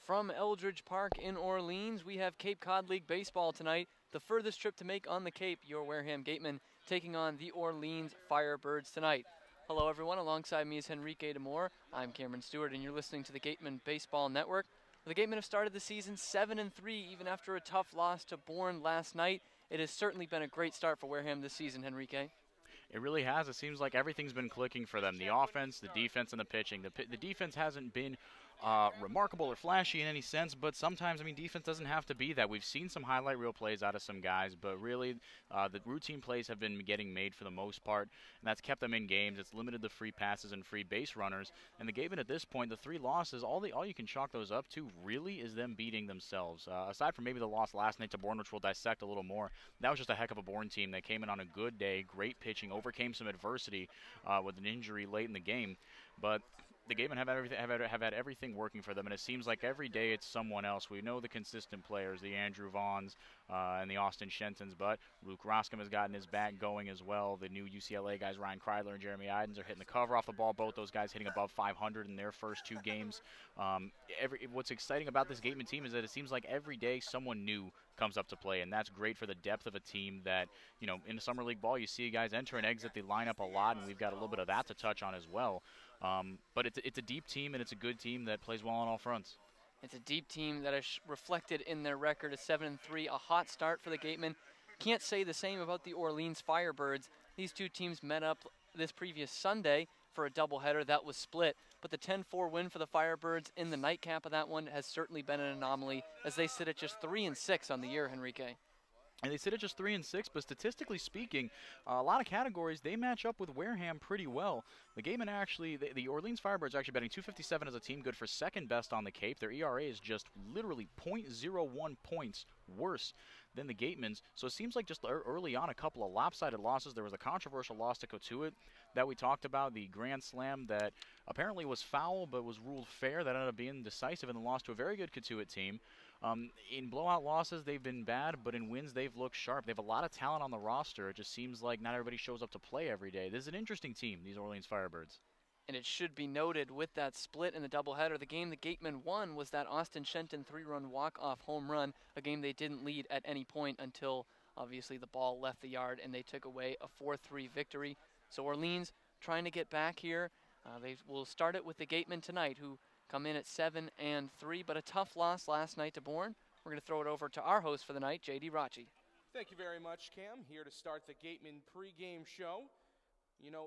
From Eldridge Park in Orleans, we have Cape Cod League Baseball tonight. The furthest trip to make on the Cape, your Wareham Gatemen taking on the Orleans Firebirds tonight. Hello everyone, alongside me is Henrique Demore. I'm Cameron Stewart and you're listening to the Gatemen Baseball Network. The Gatemen have started the season 7-3 even after a tough loss to Bourne last night. It has certainly been a great start for Wareham this season, Henrique. It really has. It seems like everything's been clicking for them. The offense, the defense, and the pitching. The defense hasn't been remarkable or flashy in any sense, but sometimes, defense doesn't have to be that. We've seen some highlight reel plays out of some guys, but really the routine plays have been getting made for the most part, and that's kept them in games. It's limited the free passes and free base runners, and the Gatemen at this point, the 3 losses, all you can chalk those up to really is them beating themselves. Aside from maybe the loss last night to Bourne, which we'll dissect a little more, that was just a heck of a Bourne team that came in on a good day, great pitching, overcame some adversity with an injury late in the game, but the Gatemen have had everything working for them, and it seems like every day it's someone else. We know the consistent players, the Andrew Vaughns and the Austin Shentons, but Luke Roscom has gotten his bat going as well. The new UCLA guys, Ryan Kreidler and Jeremy Idens, are hitting the cover off the ball. Both those guys hitting above 500 in their first 2 games. What's exciting about this Gatemen team is that it seems like every day someone new comes up to play, and that's great for the depth of a team that, in the summer league ball, you see guys enter and exit the lineup a lot, and we've got a little bit of that to touch on as well. But it's a deep team, and it's a good team that plays well on all fronts. It's a deep team that is reflected in their record of 7-3, a hot start for the Gatemen. Can't say the same about the Orleans Firebirds. These 2 teams met up this previous Sunday for a doubleheader that was split, but the 10-4 win for the Firebirds in the nightcap of that one has certainly been an anomaly, as they sit at just 3-6 on the year, Henrique. And they sit at just 3-6, but statistically speaking, a lot of categories, they match up with Wareham pretty well. The Gatemen actually, the Orleans Firebirds are actually batting .257 as a team, good for second best on the Cape. Their ERA is just literally .01 points worse than the Gatemen's. So it seems like just early on a couple of lopsided losses. There was a controversial loss to Cotuit that we talked about, the grand slam that apparently was foul but was ruled fair. That ended up being decisive in the loss to a very good Cotuit team. In blowout losses, they've been bad, but in wins, they've looked sharp. They have a lot of talent on the roster. It just seems like not everybody shows up to play every day. This is an interesting team, these Orleans Firebirds. And it should be noted, with that split in the doubleheader, the game the Gatemen won was that Austin Shenton 3-run walk-off home run, a game they didn't lead at any point until, obviously, the ball left the yard and they took away a 4-3 victory. So Orleans trying to get back here. They will start it with the Gatemen tonight, who come in at 7-3, but a tough loss last night to Bourne. We're going to throw it over to our host for the night, J.D. Rachi. Thank you very much, Cam. Here to start the Gatemen Pregame Show.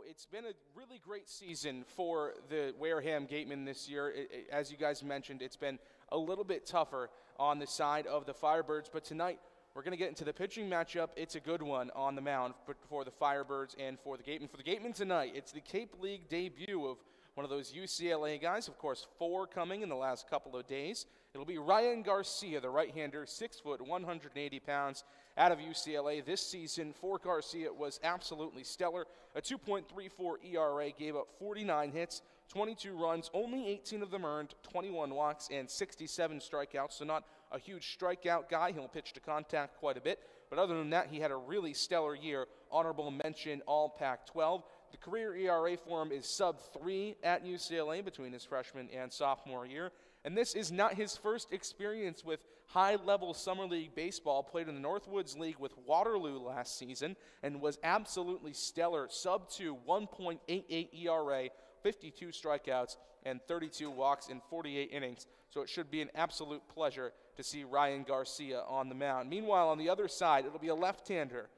It's been a really great season for the Wareham Gatemen this year. As you guys mentioned, it's been a little bit tougher on the side of the Firebirds, but tonight we're going to get into the pitching matchup. It's a good one on the mound for the Firebirds and for the Gatemen. For the Gatemen tonight, it's the Cape League debut of one of those UCLA guys. Of course, 4 coming in the last couple of days. It'll be Ryan Garcia, the right-hander, 6 foot, 180 pounds, out of UCLA. This season for Garcia was absolutely stellar. A 2.34 ERA, gave up 49 hits, 22 runs, only 18 of them earned, 21 walks, and 67 strikeouts. So not a huge strikeout guy. He'll pitch to contact quite a bit. But other than that, he had a really stellar year. Honorable mention, all Pac-12. The career ERA for him is sub-3 at UCLA between his freshman and sophomore year. And this is not his first experience with high-level summer league baseball. Played in the Northwoods League with Waterloo last season and was absolutely stellar. Sub-2, 1.88 ERA, 52 strikeouts, and 32 walks in 48 innings. So it should be an absolute pleasure to see Ryan Garcia on the mound. Meanwhile, on the other side, it'll be a left-hander.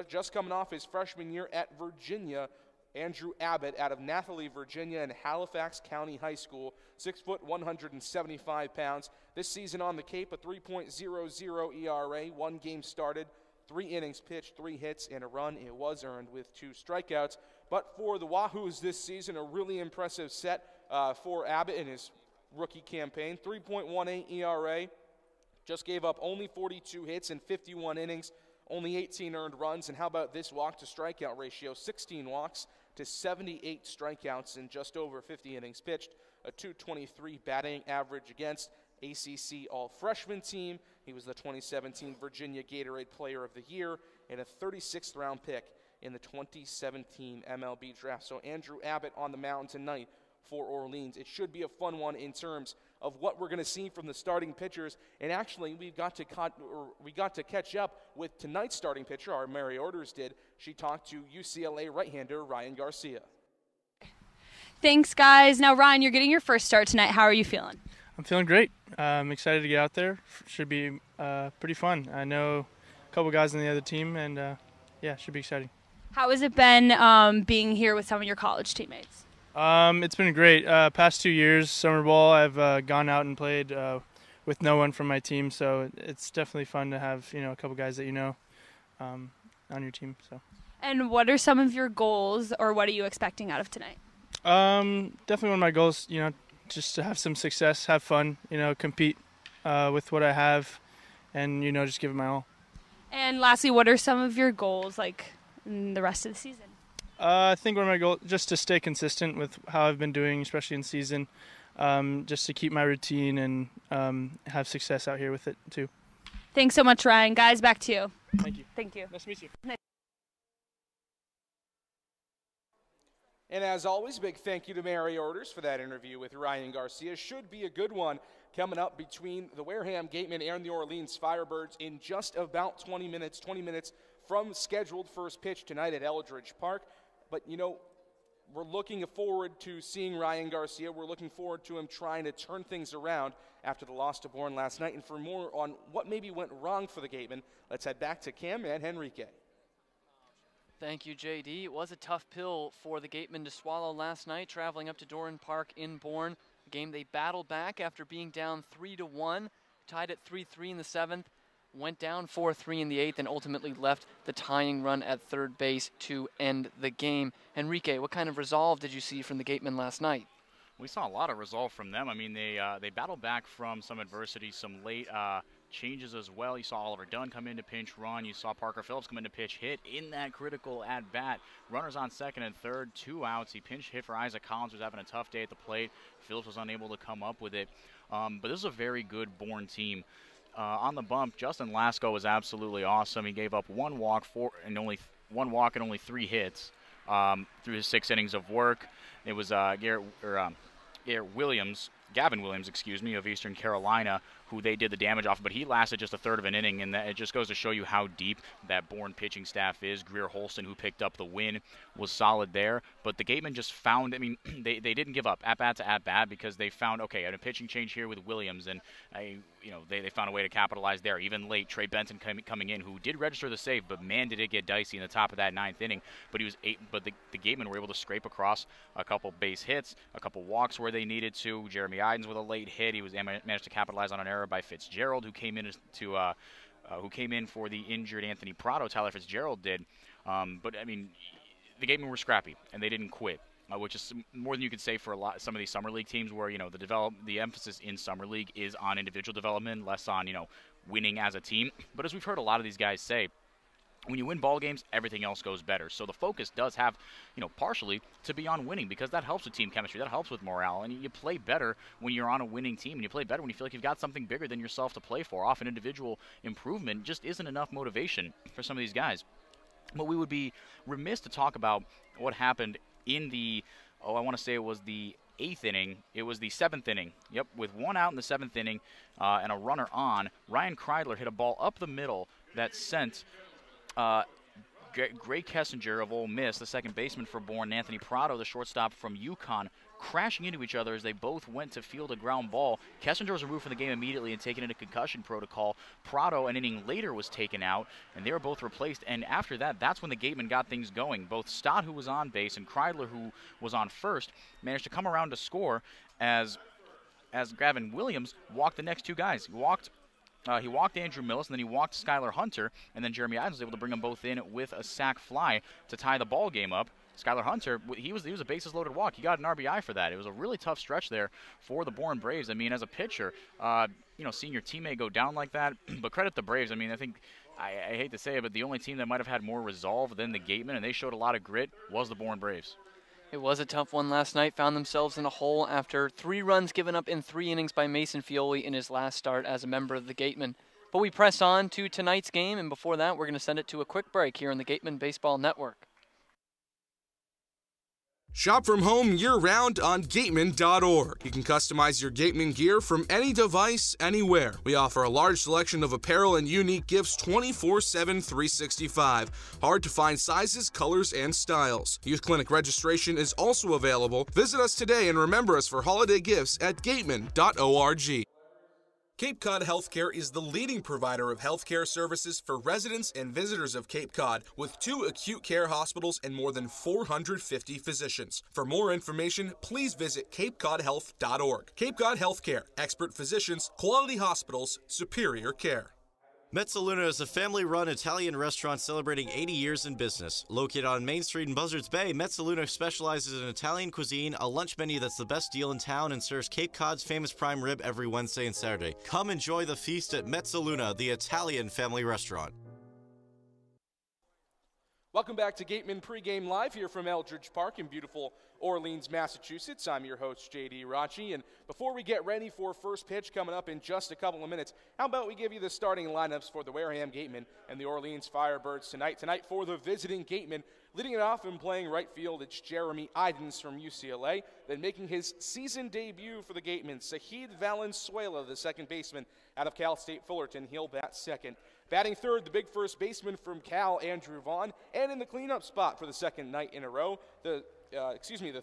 Just coming off his freshman year at Virginia, Andrew Abbott out of Nathalie, Virginia, and Halifax County High School, 6 foot, 175 pounds. This season on the Cape, a 3.00 ERA, 1 game started, 3 innings pitched, 3 hits, and a run. It was earned with 2 strikeouts. But for the Wahoos this season, a really impressive set for Abbott in his rookie campaign. 3.18 ERA, just gave up only 42 hits in 51 innings, only 18 earned runs. And how about this walk-to-strikeout ratio? 16 walks to 78 strikeouts in just over 50 innings pitched. A .223 batting average against ACC All-Freshman team. He was the 2017 Virginia Gatorade Player of the Year and a 36th round pick in the 2017 MLB Draft. So Andrew Abbott on the mound tonight for Orleans. It should be a fun one in terms of what we're going to see from the starting pitchers. And actually, we got to catch up with tonight's starting pitcher, our Mary Orders did. She talked to UCLA right-hander Ryan Garcia. Thanks, guys. Now, Ryan, you're getting your first start tonight. How are you feeling? I'm feeling great. I'm excited to get out there. Should be pretty fun. I know a couple guys on the other team, and yeah, should be exciting. How has it been being here with some of your college teammates? It's been great. Past 2 years, summer ball, I've gone out and played with no one from my team, so it's definitely fun to have a couple guys that on your team. So. And what are some of your goals, or what are you expecting out of tonight? Definitely one of my goals, just to have some success, have fun, compete with what I have, and just give it my all. And lastly, what are some of your goals in the rest of the season? I think one of my goals just to stay consistent with how I've been doing, especially in season, just to keep my routine and have success out here with it too. Thanks so much, Ryan. Guys, back to you. Thank you. Thank you. Nice to meet you. And as always, big thank you to Mary Orders for that interview with Ryan Garcia. Should be a good one coming up between the Wareham Gatemen and the Orleans Firebirds in just about 20 minutes from scheduled first pitch tonight at Eldridge Park. But, we're looking forward to seeing Ryan Garcia. We're looking forward to him trying to turn things around after the loss to Bourne last night. And for more on what maybe went wrong for the Gatemen, let's head back to Cam and Henrique. Thank you, JD. It was a tough pill for the Gatemen to swallow last night, traveling up to Doran Park in Bourne. A game they battled back after being down 3-1, tied at 3-3 in the 7th, went down 4-3 in the 8th, and ultimately left the tying run at third base to end the game. Henrique, what kind of resolve did you see from the Gatemen last night? We saw a lot of resolve from them. I mean, they battled back from some adversity, some late changes as well. You saw Oliver Dunn come in to pinch run. You saw Parker Phillips come in to pitch hit in that critical at-bat. Runners on second and third, 2 outs. He pinch hit for Isaac Collins, who's having a tough day at the plate. Phillips was unable to come up with it. But this is a very good Bourne team. On the bump, Justin Lasko was absolutely awesome. He gave up one walk and only 3 hits through his 6 innings of work. It was Gavin Williams, of Eastern Carolina, who they did the damage off, but he lasted just a third of an inning, and it just goes to show you how deep that Bourne pitching staff is. Greer Holston, who picked up the win, was solid there, but the Gatemen just found, they didn't give up at-bat to at-bat because they found, okay, a pitching change here with Williams, and they found a way to capitalize there. Even late, Trey Benson coming in, who did register the save, but man, did it get dicey in the top of that 9th inning. But the Gatemen were able to scrape across a couple base hits, a couple walks where they needed to. Jeremy Idens with a late hit. He managed to capitalize on an error by Fitzgerald, who came in for the injured Anthony Prado. Tyler Fitzgerald did. But the Gatemen were scrappy and they didn't quit. Which is more than you could say for some of these summer league teams, where the emphasis in summer league is on individual development, less on winning as a team. But as we've heard a lot of these guys say, when you win ball games, everything else goes better. So the focus does have, partially to be on winning, because that helps with team chemistry, that helps with morale, and you play better when you're on a winning team, and you play better when you feel like you've got something bigger than yourself to play for. Often individual improvement just isn't enough motivation for some of these guys. But we would be remiss to talk about what happened in the, I want to say it was the 8th inning. It was the 7th inning. Yep, with 1 out in the 7th inning and a runner on, Ryan Kreidler hit a ball up the middle that sent Gray Kessinger of Ole Miss, the second baseman for Bourne, and Anthony Prado, the shortstop from UConn, crashing into each other as they both went to field a ground ball. Kessinger was removed from the game immediately and taken into concussion protocol. Prado, an inning later, was taken out, and they were both replaced. And after that, that's when the Gatemen got things going. Both Stott, who was on base, and Kreidler, who was on first, managed to come around to score as Gavin Williams walked the next 2 guys. He walked Andrew Millis, and then he walked Skylar Hunter, and then Jeremy Idens was able to bring them both in with a sac fly to tie the ball game up. Skylar Hunter, he was a bases-loaded walk. He got an RBI for that. It was a really tough stretch there for the Bourne Braves. As a pitcher, seeing your teammate go down like that, but credit the Braves. I think, I hate to say it, but the only team that might have had more resolve than the Gatemen, and they showed a lot of grit, was the Bourne Braves. It was a tough one last night. Found themselves in a hole after 3 runs given up in 3 innings by Mason Fioli in his last start as a member of the Gatemen. But we press on to tonight's game, and before that, we're going to send it to a quick break here on the Gatemen Baseball Network. Shop from home year-round on Gatemen.org. You can customize your Gatemen gear from any device, anywhere. We offer a large selection of apparel and unique gifts 24/7, 365. Hard to find sizes, colors, and styles. Youth Clinic registration is also available. Visit us today and remember us for holiday gifts at Gatemen.org. Cape Cod Healthcare is the leading provider of healthcare services for residents and visitors of Cape Cod, with 2 acute care hospitals and more than 450 physicians. For more information, please visit capecodhealth.org. Cape Cod Healthcare, expert physicians, quality hospitals, superior care. Mezzaluna is a family-run Italian restaurant celebrating 80 years in business. Located on Main Street in Buzzards Bay, Mezzaluna specializes in Italian cuisine, a lunch menu that's the best deal in town, and serves Cape Cod's famous prime rib every Wednesday and Saturday. Come enjoy the feast at Mezzaluna, the Italian family restaurant. Welcome back to Gatemen Pregame Live here from Eldridge Park in beautiful Orleans, Massachusetts. I'm your host, J.D. Rachi, and before we get ready for first pitch coming up in just a couple of minutes, how about we give you the starting lineups for the Wareham Gatemen and the Orleans Firebirds tonight. Tonight for the visiting Gatemen, leading it off and playing right field, it's Jeremy Idens from UCLA. Then making his season debut for the Gatemen, Sahid Valenzuela, the second baseman out of Cal State Fullerton. He'll bat second. Batting third, the big first baseman from Cal, Andrew Vaughn. And in the cleanup spot for the second night in a row, the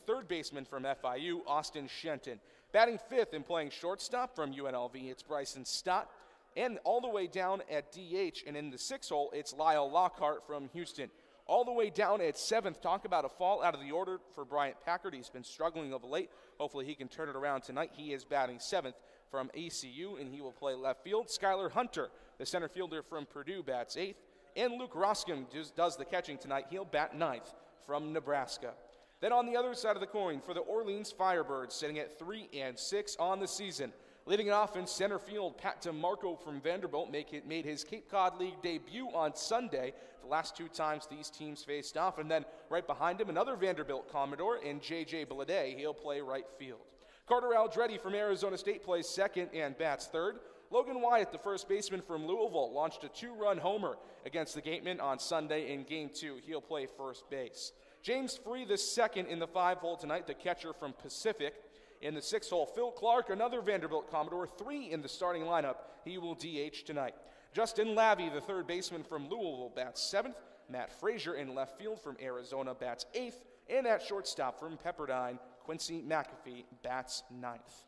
third baseman from FIU, Austin Shenton. Batting fifth and playing shortstop from UNLV, it's Bryson Stott. And all the way down at DH and in the sixth hole, it's Lyle Lockhart from Houston. All the way down at seventh, talk about a fall out of the order for Bryant Packard. He's been struggling of late. Hopefully he can turn it around tonight. He is batting seventh from ECU, and he will play left field. Skylar Hunter, the center fielder from Purdue, bats eighth. And Luke Roscom does the catching tonight. He'll bat ninth from Nebraska. Then on the other side of the coin for the Orleans Firebirds, sitting at 3-6 on the season. Leading it off in center field, Pat DeMarco from Vanderbilt made his Cape Cod League debut on Sunday, the last 2 times these teams faced off. And then right behind him, another Vanderbilt Commodore in J.J. Blade. He'll play right field. Carter Aldretti from Arizona State plays second and bats third. Logan Wyatt, the first baseman from Louisville, launched a 2-run homer against the Gatemen on Sunday in Game 2. He'll play first base. James Free, the second in the 5-hole tonight, the catcher from Pacific. In the 6th hole, Phil Clark, another Vanderbilt Commodore, 3 in the starting lineup. He will DH tonight. Justin Lavey, the third baseman from Louisville, bats 7th. Matt Frazier in left field from Arizona bats 8th. And at shortstop from Pepperdine, Quincy McAfee bats 9th.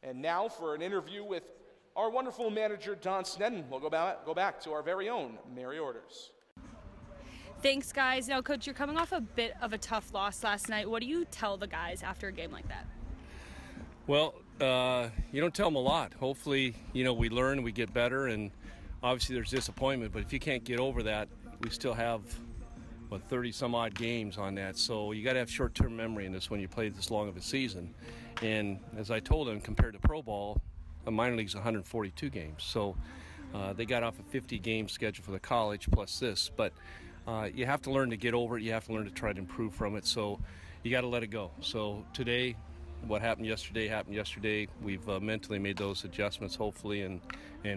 And now for an interview with our wonderful manager, Don Snedden. We'll go back to our very own Mary Orders. Thanks, guys. Now, Coach, you're coming off a bit of a tough loss last night. What do you tell the guys after a game like that? Well, you don't tell them a lot. Hopefully, we learn and we get better, and obviously there's disappointment, but if you can't get over that, we still have, 30-some-odd games on that. So you got to have short-term memory in this when you play this long of a season. And as I told them, compared to pro ball, a minor league's 142 games. So they got off a 50-game schedule for the college plus this. But you have to learn to get over it. You have to learn to try to improve from it. So you got to let it go. So today, what happened yesterday. We've mentally made those adjustments, hopefully, and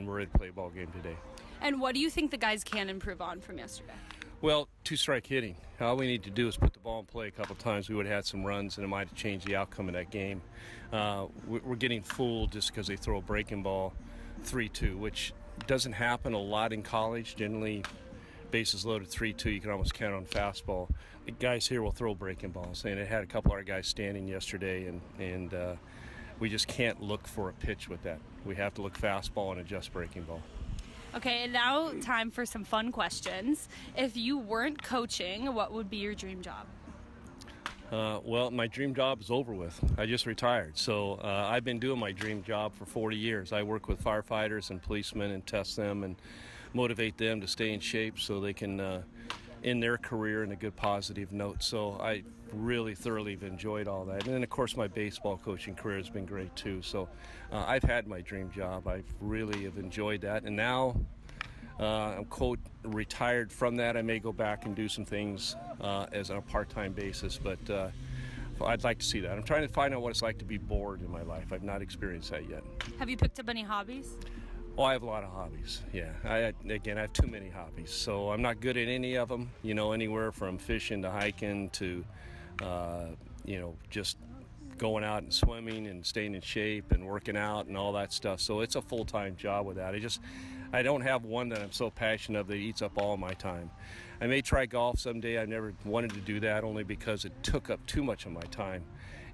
we're ready to play a ball game today. And what do you think the guys can improve on from yesterday? Well, 2-strike hitting. All we need to do is put the ball in play a couple times. We would have had some runs, and it might have changed the outcome of that game. We're getting fooled just because they throw a breaking ball 3-2, which doesn't happen a lot in college. Generally, bases loaded 3-2, you can almost count on fastball. The guys here will throw breaking balls, and it had a couple of our guys standing yesterday, and we just can't look for a pitch with that. We have to look fastball and adjust breaking ball. Okay, and now time for some fun questions. If you weren't coaching, what would be your dream job? Well, my dream job is over with. I just retired. So I've been doing my dream job for 40 years. I work with firefighters and policemen and test them and motivate them to stay in shape so they can end their career in a good positive note. So I really thoroughly have enjoyed all that. And then, of course, my baseball coaching career has been great too. So I've had my dream job. I really have enjoyed that. And now I'm retired from that. I may go back and do some things as on a part-time basis, but I'd like to see that. I'm trying to find out what it's like to be bored in my life. I've not experienced that yet. Have you picked up any hobbies? Oh, I have a lot of hobbies, yeah. I have too many hobbies, so I'm not good at any of them, anywhere from fishing to hiking to you know, just going out and swimming and staying in shape and working out and all that stuff. So it's a full-time job with that. I don't have one that I'm so passionate of that eats up all my time. I may try golf someday. I never wanted to do that only because it took up too much of my time.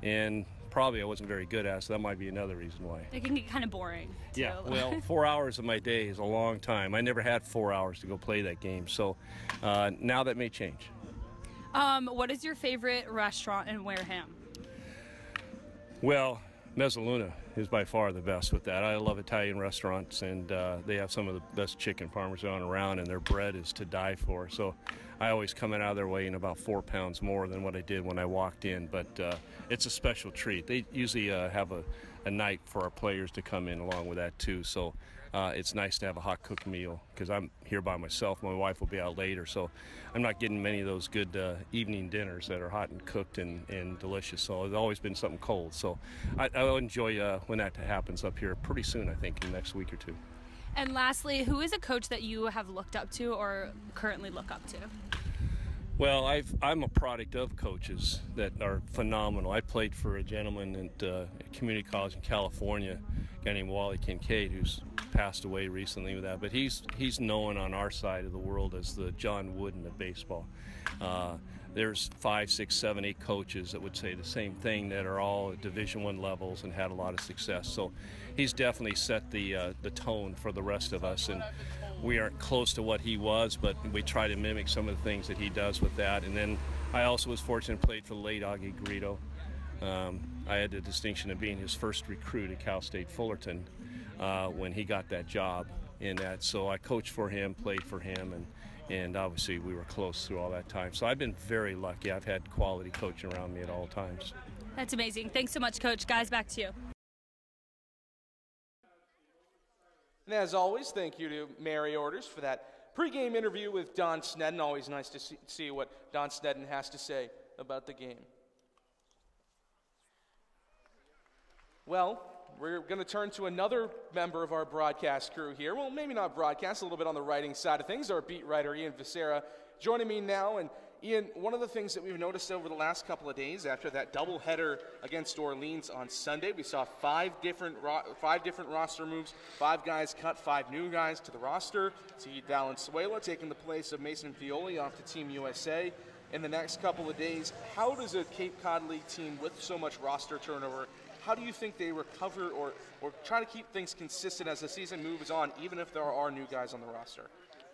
And probably I wasn't very good at it, so that might be another reason why. It can get kind of boring, too. Yeah, well, 4 hours of my day is a long time. I never had 4 hours to go play that game, so now that may change. What is your favorite restaurant in Wareham? Well, Mezzaluna is by far the best with that. I love Italian restaurants, and they have some of the best chicken parmesan around, and their bread is to die for. So I always come in out of their way in about 4 pounds more than what I did when I walked in, but it's a special treat. They usually have a night for our players to come in along with that too, so it's nice to have a hot cooked meal because I'm here by myself. My wife will be out later, so I'm not getting many of those good evening dinners that are hot and cooked and delicious. So it's always been something cold. So I'll enjoy when that happens up here pretty soon, I think, in the next week or two. And lastly, who is a coach that you have looked up to or currently look up to? Well, I'm a product of coaches that are phenomenal. I played for a gentleman at a community college in California, a guy named Wally Kincaid, who's passed away recently with that. But he's known on our side of the world as the John Wooden of baseball. There's 5, 6, 7, 8 coaches that would say the same thing that are all at Division I levels and had a lot of success. So he's definitely set the tone for the rest of us. And we aren't close to what he was, but we try to mimic some of the things that he does with that. And then I also was fortunate to play for the late Augie Garrido. I had the distinction of being his first recruit at Cal State Fullerton when he got that job in that. So I coached for him, played for him, and obviously we were close through all that time. So I've been very lucky. I've had quality coaching around me at all times. That's amazing. Thanks so much, Coach. Guys, back to you. And as always, thank you to Mary Orders for that pregame interview with Don Snedden. Always nice to see what Don Snedden has to say about the game. Well, we're going to turn to another member of our broadcast crew here. Well, maybe not broadcast, a little bit on the writing side of things. Our beat writer, Ian Visera, joining me now. And Ian, one of the things that we've noticed over the last couple of days after that doubleheader against Orleans on Sunday, we saw 5 different roster moves, 5 guys cut, 5 new guys to the roster. Saheed Valenzuela taking the place of Mason Fioli off to Team USA. In the next couple of days, how does a Cape Cod League team with so much roster turnover, how do you think they recover or try to keep things consistent as the season moves on, even if there are new guys on the roster?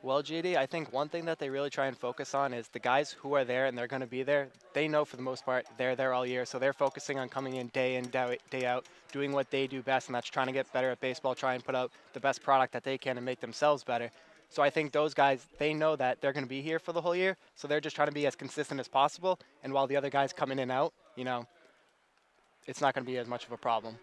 Well, JD, I think one thing that they really try and focus on is the guys who are there and they're going to be there. They know for the most part they're there all year, so they're focusing on coming in, day out, doing what they do best, and that's trying to get better at baseball, try and put out the best product that they can and make themselves better. So I think those guys, they know that they're going to be here for the whole year, so they're just trying to be as consistent as possible. And while the other guys come in and out, you know, it's not going to be as much of a problem.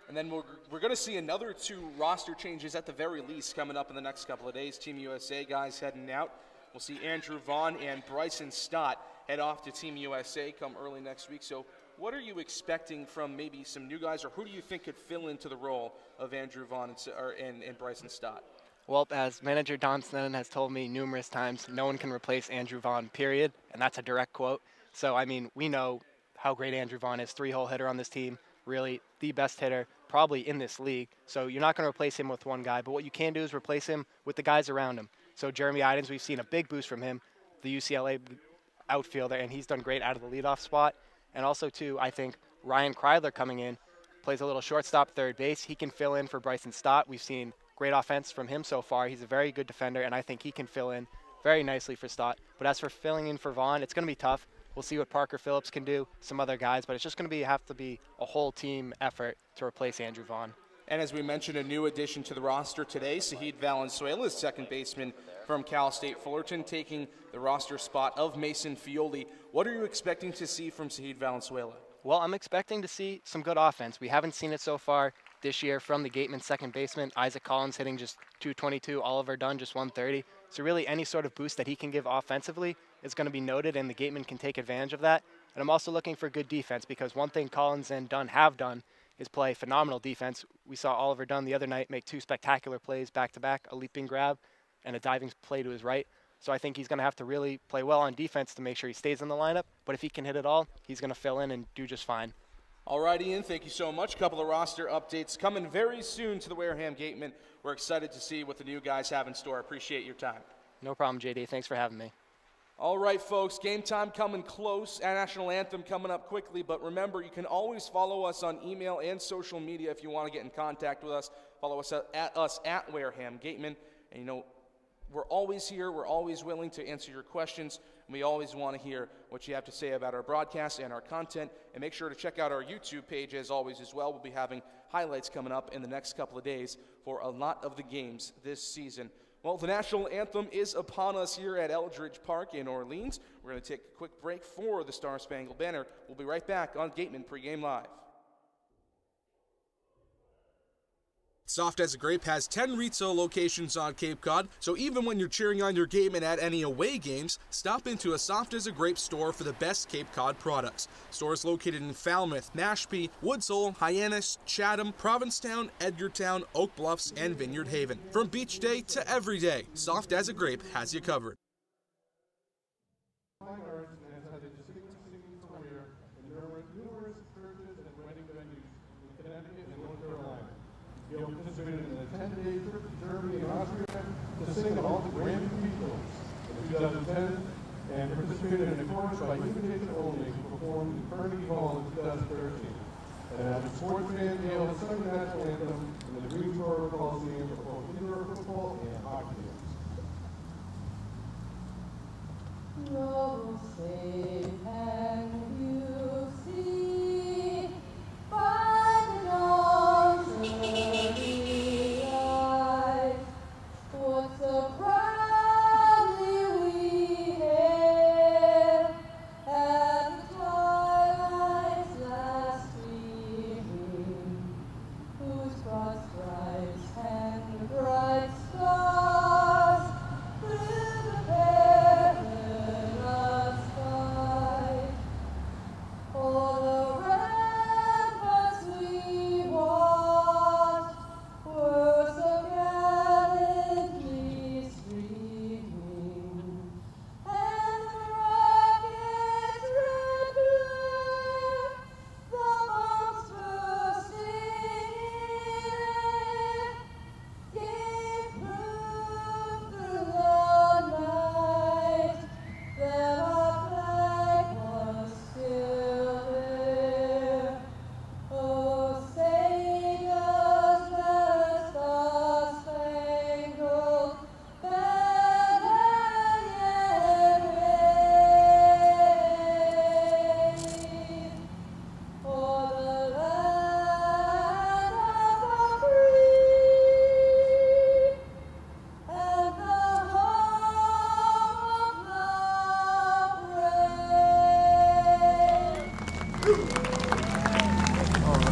And then we're going to see another 2 roster changes at the very least coming up in the next couple of days. Team USA guys heading out. We'll see Andrew Vaughn and Bryson Stott head off to Team USA come early next week. So what are you expecting from maybe some new guys, or who do you think could fill into the role of Andrew Vaughn and Bryson Stott? Well, as manager Don Snedden has told me numerous times, no one can replace Andrew Vaughn, period. And that's a direct quote. So, I mean, we know how great Andrew Vaughn is, 3-hole hitter on this team, really the best hitter probably in this league. So you're not going to replace him with one guy, but what you can do is replace him with the guys around him. So Jeremy Idens, we've seen a big boost from him, the UCLA outfielder, and he's done great out of the leadoff spot. And also, too, I think Ryan Kreidler coming in, plays a little shortstop, third base. He can fill in for Bryson Stott. We've seen great offense from him so far. He's a very good defender, and I think he can fill in very nicely for Stott. But as for filling in for Vaughn, it's going to be tough. We'll see what Parker Phillips can do, some other guys, but it's just going to have to be a whole team effort to replace Andrew Vaughn. And as we mentioned, a new addition to the roster today, Saheed Valenzuela, second baseman from Cal State Fullerton, taking the roster spot of Mason Fioli. What are you expecting to see from Saheed Valenzuela? Well, I'm expecting to see some good offense. We haven't seen it so far this year from the Gatemen second baseman. Isaac Collins hitting just .222, Oliver Dunn just .130. So really any sort of boost that he can give offensively is going to be noted, and the Gatemen can take advantage of that. And I'm also looking for good defense, because one thing Collins and Dunn have done is play phenomenal defense. We saw Oliver Dunn the other night make 2 spectacular plays back-to-back, a leaping grab and a diving play to his right. So I think he's going to have to really play well on defense to make sure he stays in the lineup. But if he can hit it all, he's going to fill in and do just fine. All right, Ian, thank you so much. A couple of roster updates coming very soon to the Wareham Gatemen. We're excited to see what the new guys have in store. Appreciate your time. No problem, JD. Thanks for having me. All right, folks, game time coming close, and National Anthem coming up quickly. But remember, you can always follow us on email and social media if you want to get in contact with us. Follow us at Wareham Gatemen. And, you know, we're always here. We're always willing to answer your questions. And we always want to hear what you have to say about our broadcast and our content. And make sure to check out our YouTube page as always as well. We'll be having highlights coming up in the next couple of days for a lot of the games this season. Well, the National Anthem is upon us here at Eldridge Park in Orleans. We're going to take a quick break for the Star Spangled Banner. We'll be right back on Gatemen Pregame Live. Soft as a Grape has 10 retail locations on Cape Cod, so even when you're cheering on your Gatemen at any away games, stop into a Soft as a Grape store for the best Cape Cod products. Stores located in Falmouth, Mashpee, Woods Hole, Hyannis, Chatham, Provincetown, Edgartown, Oak Bluffs, and Vineyard Haven. From beach day to every day, Soft as a Grape has you covered. He participated in a 10-day trip to Germany and Austria to sing at all the Grammy Cathedrals in 2010, and participated in a chorus by invitation only to perform in Carnegie Hall in 2013. And as a sports fan, Dale has sung the national anthem in the Greensboro Coliseum for both indoor football and hockey games. No, say, can you see by the dawn's early light what so proudly we hailed at the twilight's last gleaming, whose cross stripes and the bright stars through the perilous fight. All the ramparts we watched were so gallantly streaming, and the rocket's red glare, the bombs bursting in, gave proof through the night that our flag was still there. Oh, say does the star-spangled banner yet wave o'er the land of the free and the home of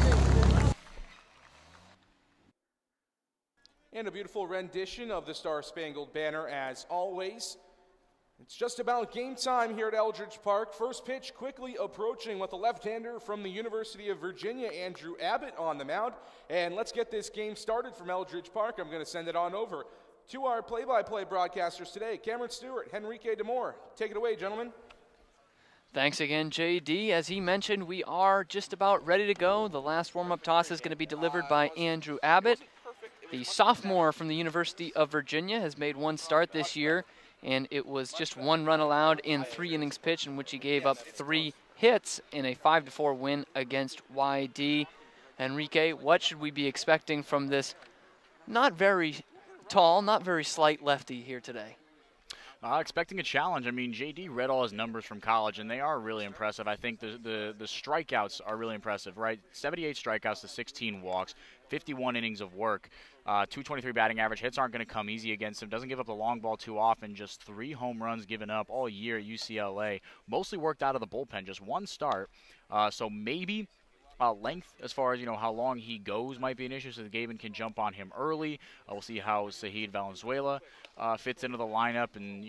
the brave? And a beautiful rendition of the Star Spangled Banner as always. It's just about game time here at Eldridge Park. First pitch quickly approaching with a left-hander from the University of Virginia, Andrew Abbott, on the mound. And let's get this game started from Eldridge Park. I'm going to send it on over to our play-by-play broadcasters today, Cameron Stewart, Henrique DeMore. Take it away, gentlemen. Thanks again, JD. As he mentioned, we are just about ready to go. The last warm-up toss is going to be delivered by Andrew Abbott. The sophomore from the University of Virginia has made one start this year, and it was just one run allowed in 3 innings pitched, in which he gave up 3 hits in a 5-4 win against YD. Henrique, what should we be expecting from this not very tall, not very slight lefty here today? Expecting a challenge. I mean, JD read all his numbers from college, and they are really impressive. I think the strikeouts are really impressive, right? 78 strikeouts to 16 walks, 51 innings of work, 223 batting average. Hits aren't going to come easy against him. Doesn't give up the long ball too often. Just 3 home runs given up all year at UCLA. Mostly worked out of the bullpen. Just 1 start. So maybe length, as far as, how long he goes, might be an issue, so the Gatemen can jump on him early. We'll see how Sahid Valenzuela fits into the lineup, and,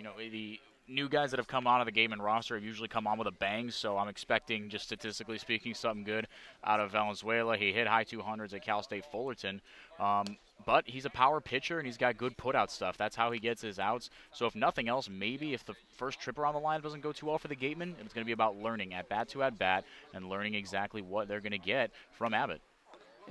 new guys that have come on to the Gatemen roster have usually come on with a bang, so I'm expecting, just statistically speaking, something good out of Valenzuela. He hit high 200s at Cal State Fullerton. But he's a power pitcher, and he's got good put-out stuff. That's how he gets his outs. So if nothing else, maybe if the first trip around the line doesn't go too well for the Gatemen, it's going to be about learning at-bat to at-bat and learning exactly what they're going to get from Abbott.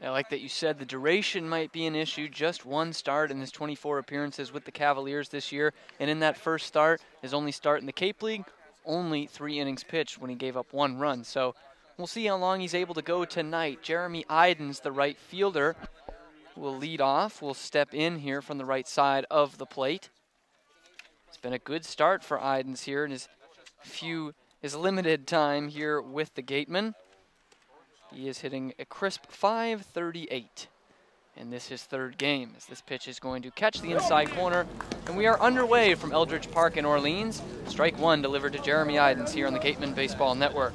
I like that you said the duration might be an issue. Just one start in his 24 appearances with the Cavaliers this year. And in that first start, his only start in the Cape League, only 3 innings pitched when he gave up 1 run. So we'll see how long he's able to go tonight. Jeremy Idens, the right fielder, will lead off. Will step in here from the right side of the plate. It's been a good start for Idens here in his limited time here with the Gatemen. He is hitting a crisp .538. And this is his 3rd game as this pitch is going to catch the inside corner. And we are underway from Eldridge Park in Orleans. Strike 1 delivered to Jeremy Idens here on the Gatemen Baseball Network.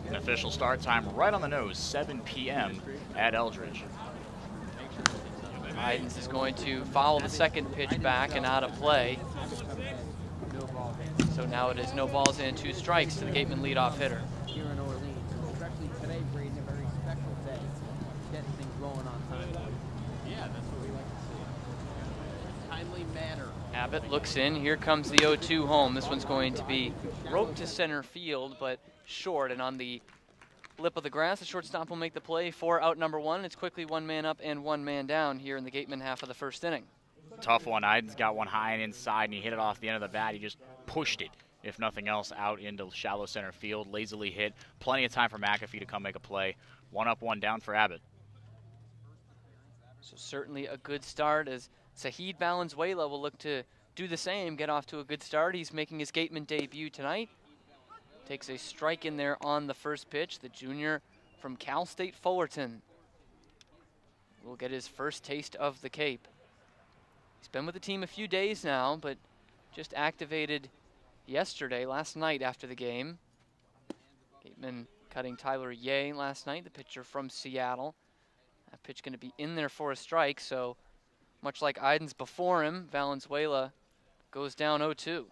An official start time right on the nose, 7 p.m. at Eldridge. Idens is going to foul the second pitch back and out of play. So now it is no balls and 2 strikes to the Gatemen leadoff hitter. Here in Orleans, especially today, Braden, a very special day. Getting things rolling on time. Yeah, that's what we like to see. Timely manner. Abbott looks in. Here comes the 0-2 home. This one's going to be roped to center field, but short. And on the lip of the grass, the shortstop will make the play for out number 1. It's quickly 1 man up and 1 man down here in the Gatemen half of the 1st inning. Tough one. Idens got one high and inside, and he hit it off the end of the bat. He just pushed it, if nothing else, out into shallow center field. Lazily hit. Plenty of time for McAfee to come make a play. 1 up, 1 down for Abbott. So certainly a good start as Sahid Valenzuela will look to do the same, get off to a good start. He's making his Gatemen debut tonight. Takes a strike in there on the first pitch. The junior from Cal State Fullerton will get his first taste of the Cape. He's been with the team a few days now, but just activated yesterday, last night after the game. Gatemen cutting Tyler Ye last night, the pitcher from Seattle. That pitch going to be in there for a strike, so much like Idens before him, Valenzuela goes down 0-2.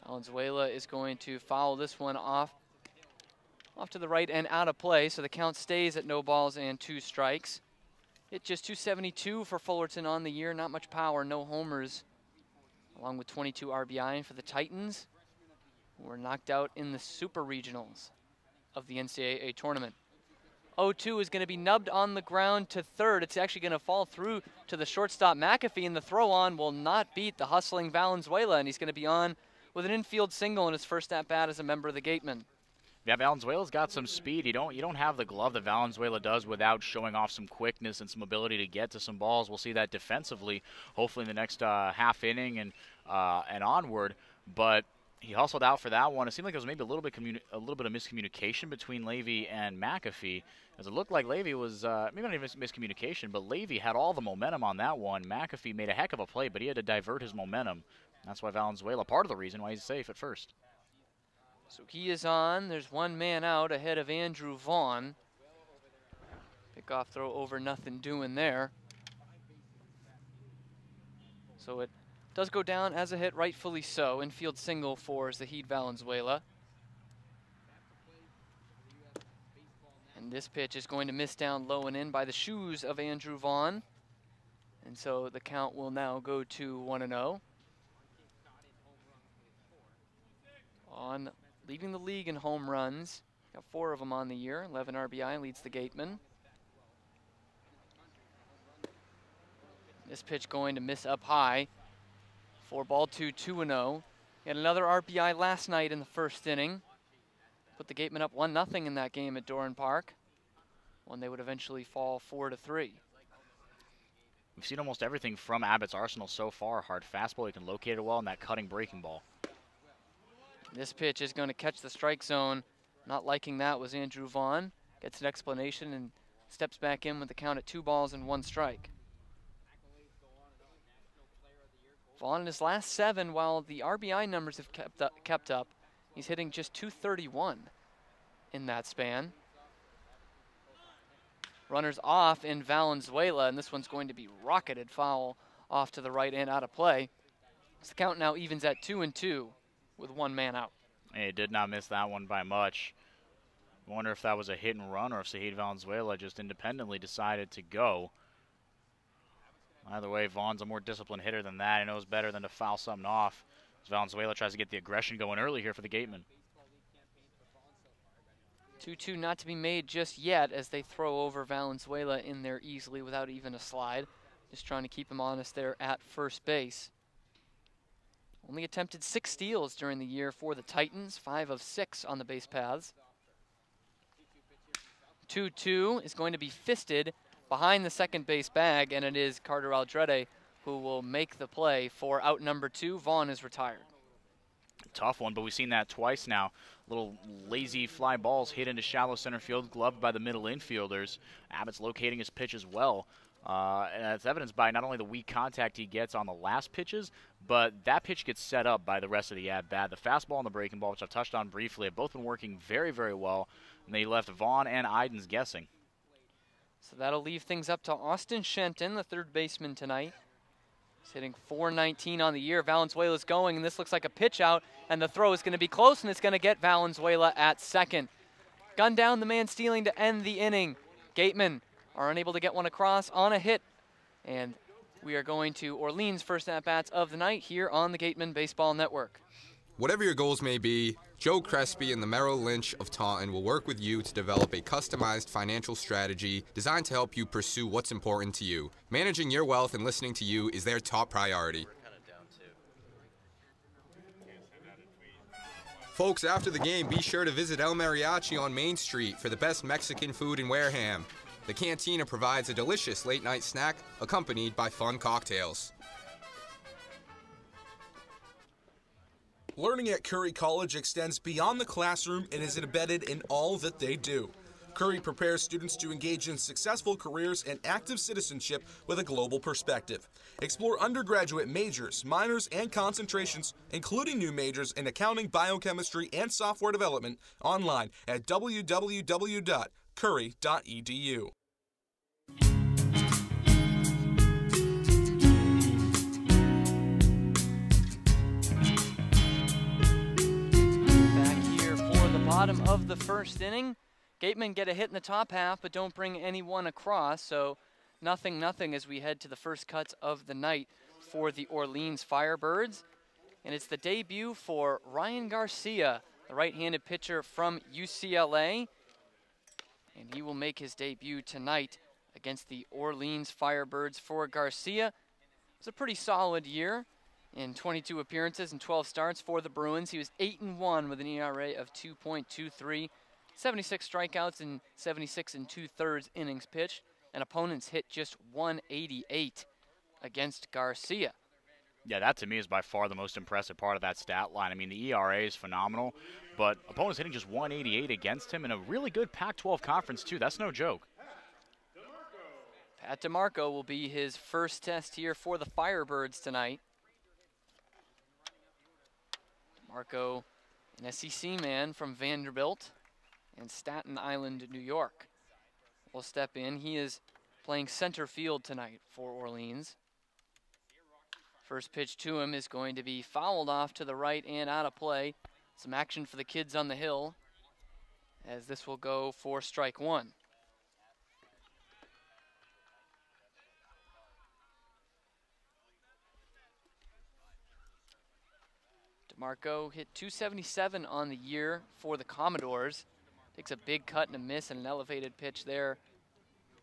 Valenzuela is going to foul this one off to the right and out of play, so the count stays at no balls and 2 strikes. Hit just .272 for Fullerton on the year, not much power, no homers, along with 22 RBI for the Titans, who were knocked out in the Super Regionals of the NCAA tournament. 0-2 is going to be nubbed on the ground to third. It's actually going to fall through to the shortstop McAfee, and the throw-on will not beat the hustling Valenzuela, and he's going to be on with an infield single in his first at-bat as a member of the Gatemen. Yeah, Valenzuela's got some speed. You don't have the glove that Valenzuela does without showing off some quickness and some ability to get to some balls. We'll see that defensively, hopefully in the next half inning and onward. But he hustled out for that one. It seemed like there was maybe a little bit of miscommunication between Levy and McAfee, as it looked like Levy was maybe not even miscommunication, but Levy had all the momentum on that one. McAfee made a heck of a play, but he had to divert his momentum. That's why Valenzuela, part of the reason why he's safe at first. So he is on. There's 1 man out ahead of Andrew Vaughn. Pickoff throw over, nothing doing there. So it does go down as a hit, rightfully so. Infield single for Zahid Valenzuela. And this pitch is going to miss down low and in by the shoes of Andrew Vaughn. And so the count will now go to 1-0. On leading the league in home runs. Got 4 of them on the year. 11 RBI, leads the Gatemen. This pitch going to miss up high. 4-2, 2-0. Had another RBI last night in the first inning. Put the Gatemen up 1-0 in that game at Doran Park. One they would eventually fall 4-3. We've seen almost everything from Abbott's arsenal so far. Hard fastball, he can locate it well, and that cutting breaking ball. This pitch is going to catch the strike zone. Not liking that was Andrew Vaughn. Gets an explanation and steps back in with the count at 2 balls and 1 strike. Vaughn in his last 7, while the RBI numbers have kept up, he's hitting just .231 in that span. Runners off in Valenzuela, and this one's going to be rocketed foul off to the right and out of play. So the count now evens at 2-2 with one man out. He did not miss that one by much. I wonder if that was a hit and run or if Saheed Valenzuela just independently decided to go. Either way, Vaughn's a more disciplined hitter than that. He knows better than to foul something off. As Valenzuela tries to get the aggression going early here for the Gatemen. 2-2 not to be made just yet as they throw over Valenzuela in there easily without even a slide. Just trying to keep him honest there at first base. Only attempted 6 steals during the year for the Titans, 5 of 6 on the base paths. 2-2 is going to be fisted behind the second base bag, and it is Carter Aldrete who will make the play for out number 2. Vaughn is retired. Tough one, but we've seen that twice now. Little lazy fly balls hit into shallow center field, gloved by the middle infielders. Abbott's locating his pitch as well. And that's evidenced by not only the weak contact he gets on the last pitches, but that pitch gets set up by the rest of the at-bat. The fastball and the breaking ball, which I've touched on briefly, have both been working very, very well. And they left Vaughn and Idens guessing. So that'll leave things up to Austin Shenton, the third baseman tonight. He's hitting .419 on the year. Valenzuela's going, and this looks like a pitch out, and the throw is going to be close, and it's going to get Valenzuela at second. Gunned down, the man stealing to end the inning. Gatemen are unable to get one across on a hit, and we are going to Orleans' first at-bats of the night here on the Gatemen Baseball Network. Whatever your goals may be, Joe Crespi and the Merrill Lynch of Taunton will work with you to develop a customized financial strategy designed to help you pursue what's important to you. Managing your wealth and listening to you is their top priority. Folks, after the game, be sure to visit El Mariachi on Main Street for the best Mexican food in Wareham. The cantina provides a delicious late-night snack accompanied by fun cocktails. Learning at Curry College extends beyond the classroom and is embedded in all that they do. Curry prepares students to engage in successful careers and active citizenship with a global perspective. Explore undergraduate majors, minors, and concentrations, including new majors in accounting, biochemistry, and software development, online at www.curry.edu. Bottom of the first inning. Gatemen get a hit in the top half, but don't bring anyone across, so 0-0 as we head to the first cuts of the night for the Orleans Firebirds. And it's the debut for Ryan Garcia, the right-handed pitcher from UCLA. And he will make his debut tonight against the Orleans Firebirds. For Garcia, it was a pretty solid year. In 22 appearances and 12 starts for the Bruins, he was 8-1 with an ERA of 2.23, 76 strikeouts and 76 2/3 innings pitched, and opponents hit just 188 against Garcia. Yeah, that to me is by far the most impressive part of that stat line. I mean, the ERA is phenomenal, but opponents hitting just 188 against him in a really good Pac-12 conference, too. That's no joke. Pat DeMarco will be his first test here for the Firebirds tonight. DeMarco, an SEC man from Vanderbilt and Staten Island, New York, will step in. He is playing center field tonight for Orleans. First pitch to him is going to be fouled off to the right and out of play. Some action for the kids on the hill, as this will go for strike one. DeMarco hit .277 on the year for the Commodores. Takes a big cut and a miss and an elevated pitch there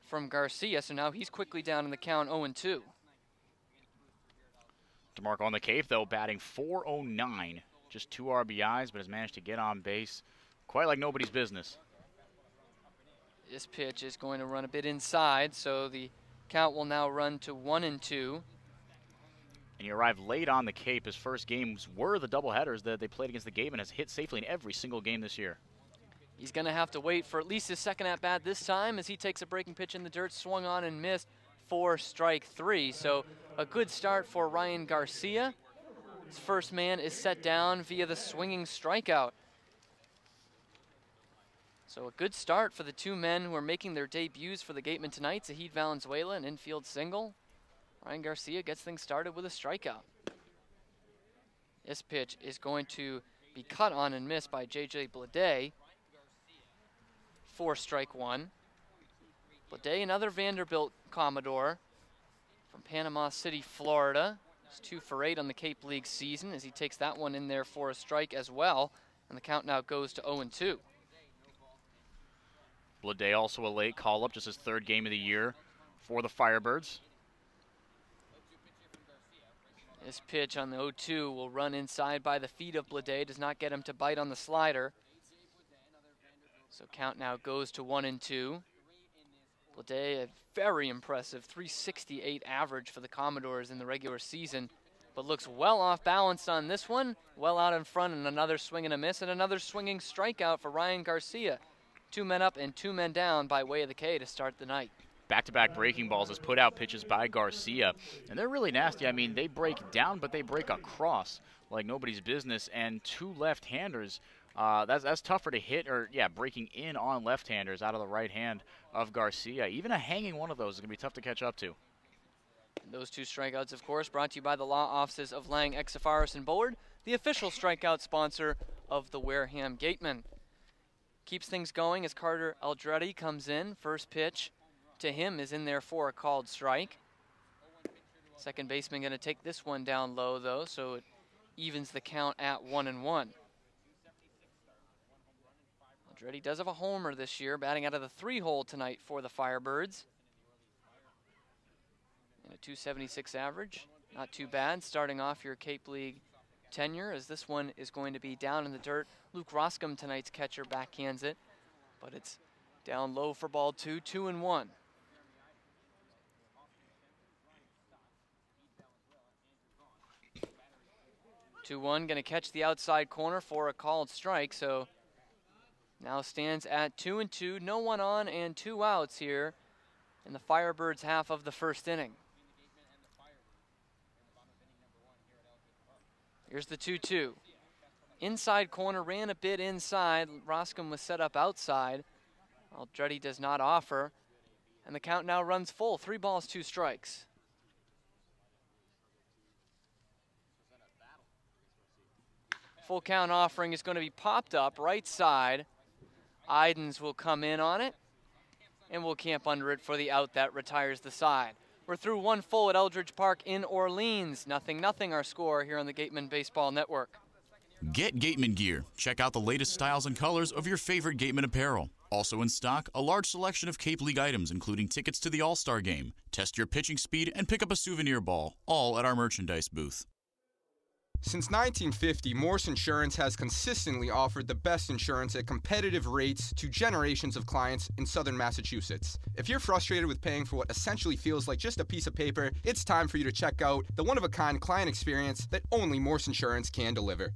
from Garcia, so now he's quickly down in the count 0-2. DeMarco on the Cape, though, batting .409. Just 2 RBIs, but has managed to get on base quite like nobody's business. This pitch is going to run a bit inside, so the count will now run to 1-2. And he arrived late on the Cape. His first games were the doubleheaders that they played against the Gatemen. Has hit safely in every single game this year. He's going to have to wait for at least his second at-bat this time as he takes a breaking pitch in the dirt, swung on and missed for strike three. So a good start for Ryan Garcia. His first man is set down via the swinging strikeout. So a good start for the two men who are making their debuts for the Gatemen tonight. Zahid Valenzuela, an infield single. Ryan Garcia gets things started with a strikeout. This pitch is going to be cut on and missed by J.J. Blade for strike one. Blade, another Vanderbilt Commodore from Panama City, Florida. He's 2 for 8 on the Cape League season as he takes that one in there for a strike as well. And the count now goes to 0-2. Blade also a late call-up, just his 3rd game of the year for the Firebirds. This pitch on the 0-2 will run inside by the feet of Blade, does not get him to bite on the slider. So count now goes to 1-2. Blade, a very impressive 368 average for the Commodores in the regular season, but looks well off balance on this one, well out in front, and another swing and a miss, and another swinging strikeout for Ryan Garcia. 2 men up and 2 men down by way of the K to start the night. Back-to-back breaking balls as put-out pitches by Garcia, and they're really nasty. I mean, they break down, but they break across like nobody's business, and 2 left-handers, that's tougher to hit, or breaking in on left-handers out of the right hand of Garcia. Even a hanging one of those is going to be tough to catch up to. And those 2 strikeouts, of course, brought to you by the law offices of Lang, Exafaris, and Bullard, the official strikeout sponsor of the Wareham Gatemen. Keeps things going as Carter Aldretti comes in. First pitch to him is in there for a called strike. Second baseman going to take this one down low, though, so it evens the count at 1-1. Aldretti does have a homer this year, batting out of the 3-hole tonight for the Firebirds. And a 276 average, not too bad. Starting off your Cape League tenure, as this one is going to be down in the dirt. Luke Roscom, tonight's catcher, backhands it, but it's down low for ball 2, 2-1. Going to catch the outside corner for a called strike, so now stands at 2-2, no one on and 2 outs here in the Firebirds' half of the first inning. Here's the 2-2. Inside corner, ran a bit inside. Roscom was set up outside. Aldretti does not offer, and the count now runs full. 3 balls, 2 strikes. Full count offering is going to be popped up right side. Idens will come in on it, and will camp under it for the out that retires the side. We're through 1 full at Eldridge Park in Orleans. 0-0 our score here on the Gatemen Baseball Network. Get Gatemen gear. Check out the latest styles and colors of your favorite Gatemen apparel. Also in stock, a large selection of Cape League items, including tickets to the All-Star Game. Test your pitching speed and pick up a souvenir ball, all at our merchandise booth. Since 1950, Morse Insurance has consistently offered the best insurance at competitive rates to generations of clients in southern Massachusetts. If you're frustrated with paying for what essentially feels like just a piece of paper, it's time for you to check out the one-of-a-kind client experience that only Morse Insurance can deliver.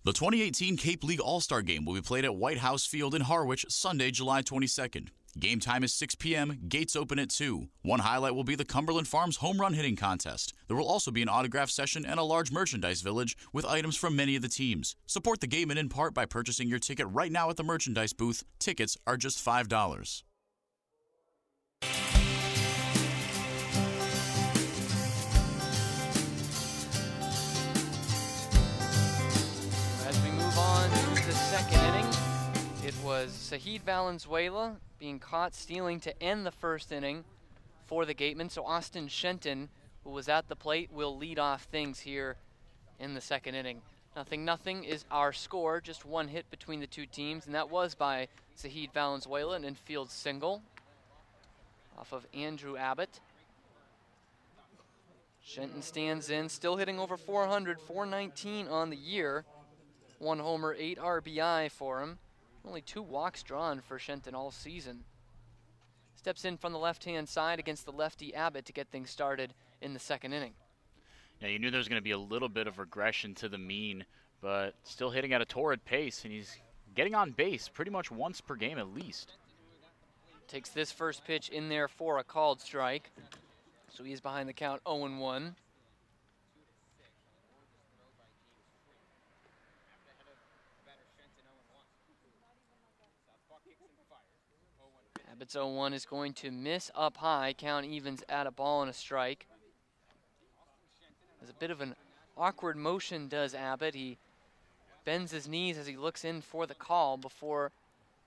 The 2018 Cape League All-Star Game will be played at White House Field in Harwich, Sunday, July 22nd. Game time is 6 p.m., gates open at 2. One highlight will be the Cumberland Farms home run hitting contest. There will also be an autograph session and a large merchandise village with items from many of the teams. Support the Gatemen in part by purchasing your ticket right now at the merchandise booth. Tickets are just $5. As we move on to the second inning, it was Zahid Valenzuela being caught stealing to end the first inning for the Gatemen. So Austin Shenton, who was at the plate, will lead off things here in the second inning. 0-0 is our score, just 1 hit between the 2 teams, and that was by Zahid Valenzuela, an infield single off of Andrew Abbott. Shenton stands in, still hitting over 400, 419 on the year. 1 homer, 8 RBI for him. Only 2 walks drawn for Shenton all season. Steps in from the left-hand side against the lefty Abbott to get things started in the second inning. Yeah, you knew there was going to be a little bit of regression to the mean, but still hitting at a torrid pace, and he's getting on base pretty much once per game at least. Takes this first pitch in there for a called strike. So he's behind the count 0-1. Abbott's 0-1 is going to miss up high. Count evens at a ball and a strike. There's a bit of an awkward motion, does Abbott. He bends his knees as he looks in for the call before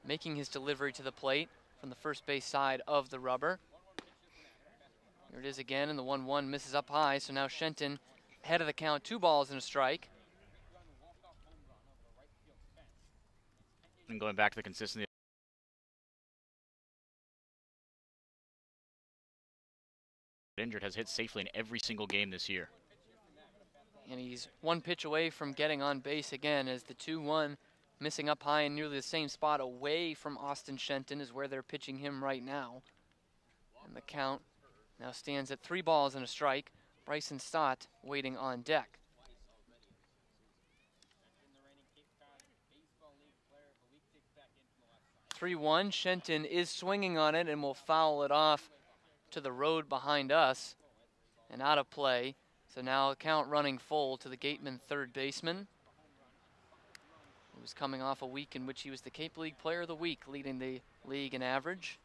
making his delivery to the plate from the first base side of the rubber. Here it is again, and the 1-1 misses up high, so now Shenton ahead of the count, 2 balls and a strike. And going back to the consistency. Injured, has hit safely in every single game this year. And he's 1 pitch away from getting on base again, as the 2-1 missing up high in nearly the same spot away from Austin Shenton is where they're pitching him right now. And the count now stands at 3 balls and a strike. Bryson Stott waiting on deck. (3-1). Shenton is swinging on it and will foul it off to the road behind us and out of play. So now a count running full to the Gatemen third baseman, who was coming off a week in which he was the Cape League Player of the Week, leading the league in average.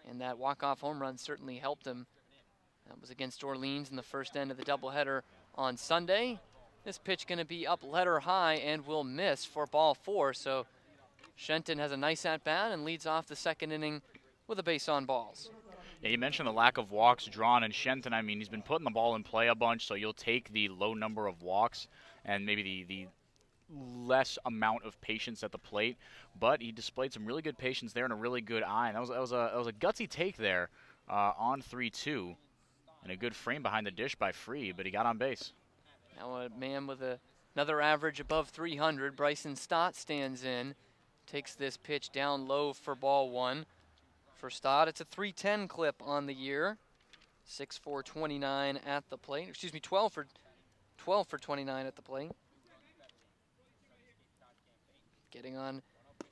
And that walk-off home run certainly helped him. That was against Orleans in the first end of the doubleheader on Sunday. This pitch going to be up letter high and will miss for ball 4. So Shenton has a nice at-bat and leads off the second inning with a base on balls. Yeah, you mentioned the lack of walks drawn, and Shenton, I mean, he's been putting the ball in play a bunch, so you'll take the low number of walks and maybe the less amount of patience at the plate, but he displayed some really good patience there and a really good eye. And that was a gutsy take there on 3-2, and a good frame behind the dish by Free, but he got on base. Now a man with another average above 300, Bryson Stott, stands in, takes this pitch down low for ball 1. For Stott, it's a 310 clip on the year. 6 for 29 at the plate. Excuse me, 12 for 29 at the plate. Getting on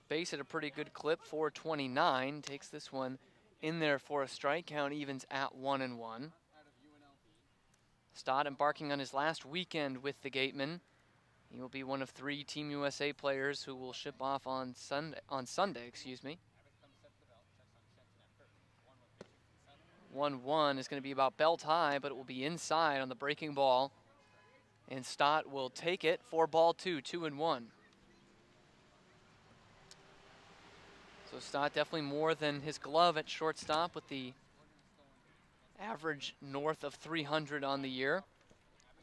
base at a pretty good clip, 429. Takes this one in there for a strike. Count evens at 1-1. Stott embarking on his last weekend with the Gatemen. He will be one of 3 Team USA players who will ship off on Sunday, excuse me. 1-1 is going to be about belt high, but it will be inside on the breaking ball. And Stott will take it for ball 2, 2-1. So Stott definitely more than his glove at shortstop, with the average north of 300 on the year.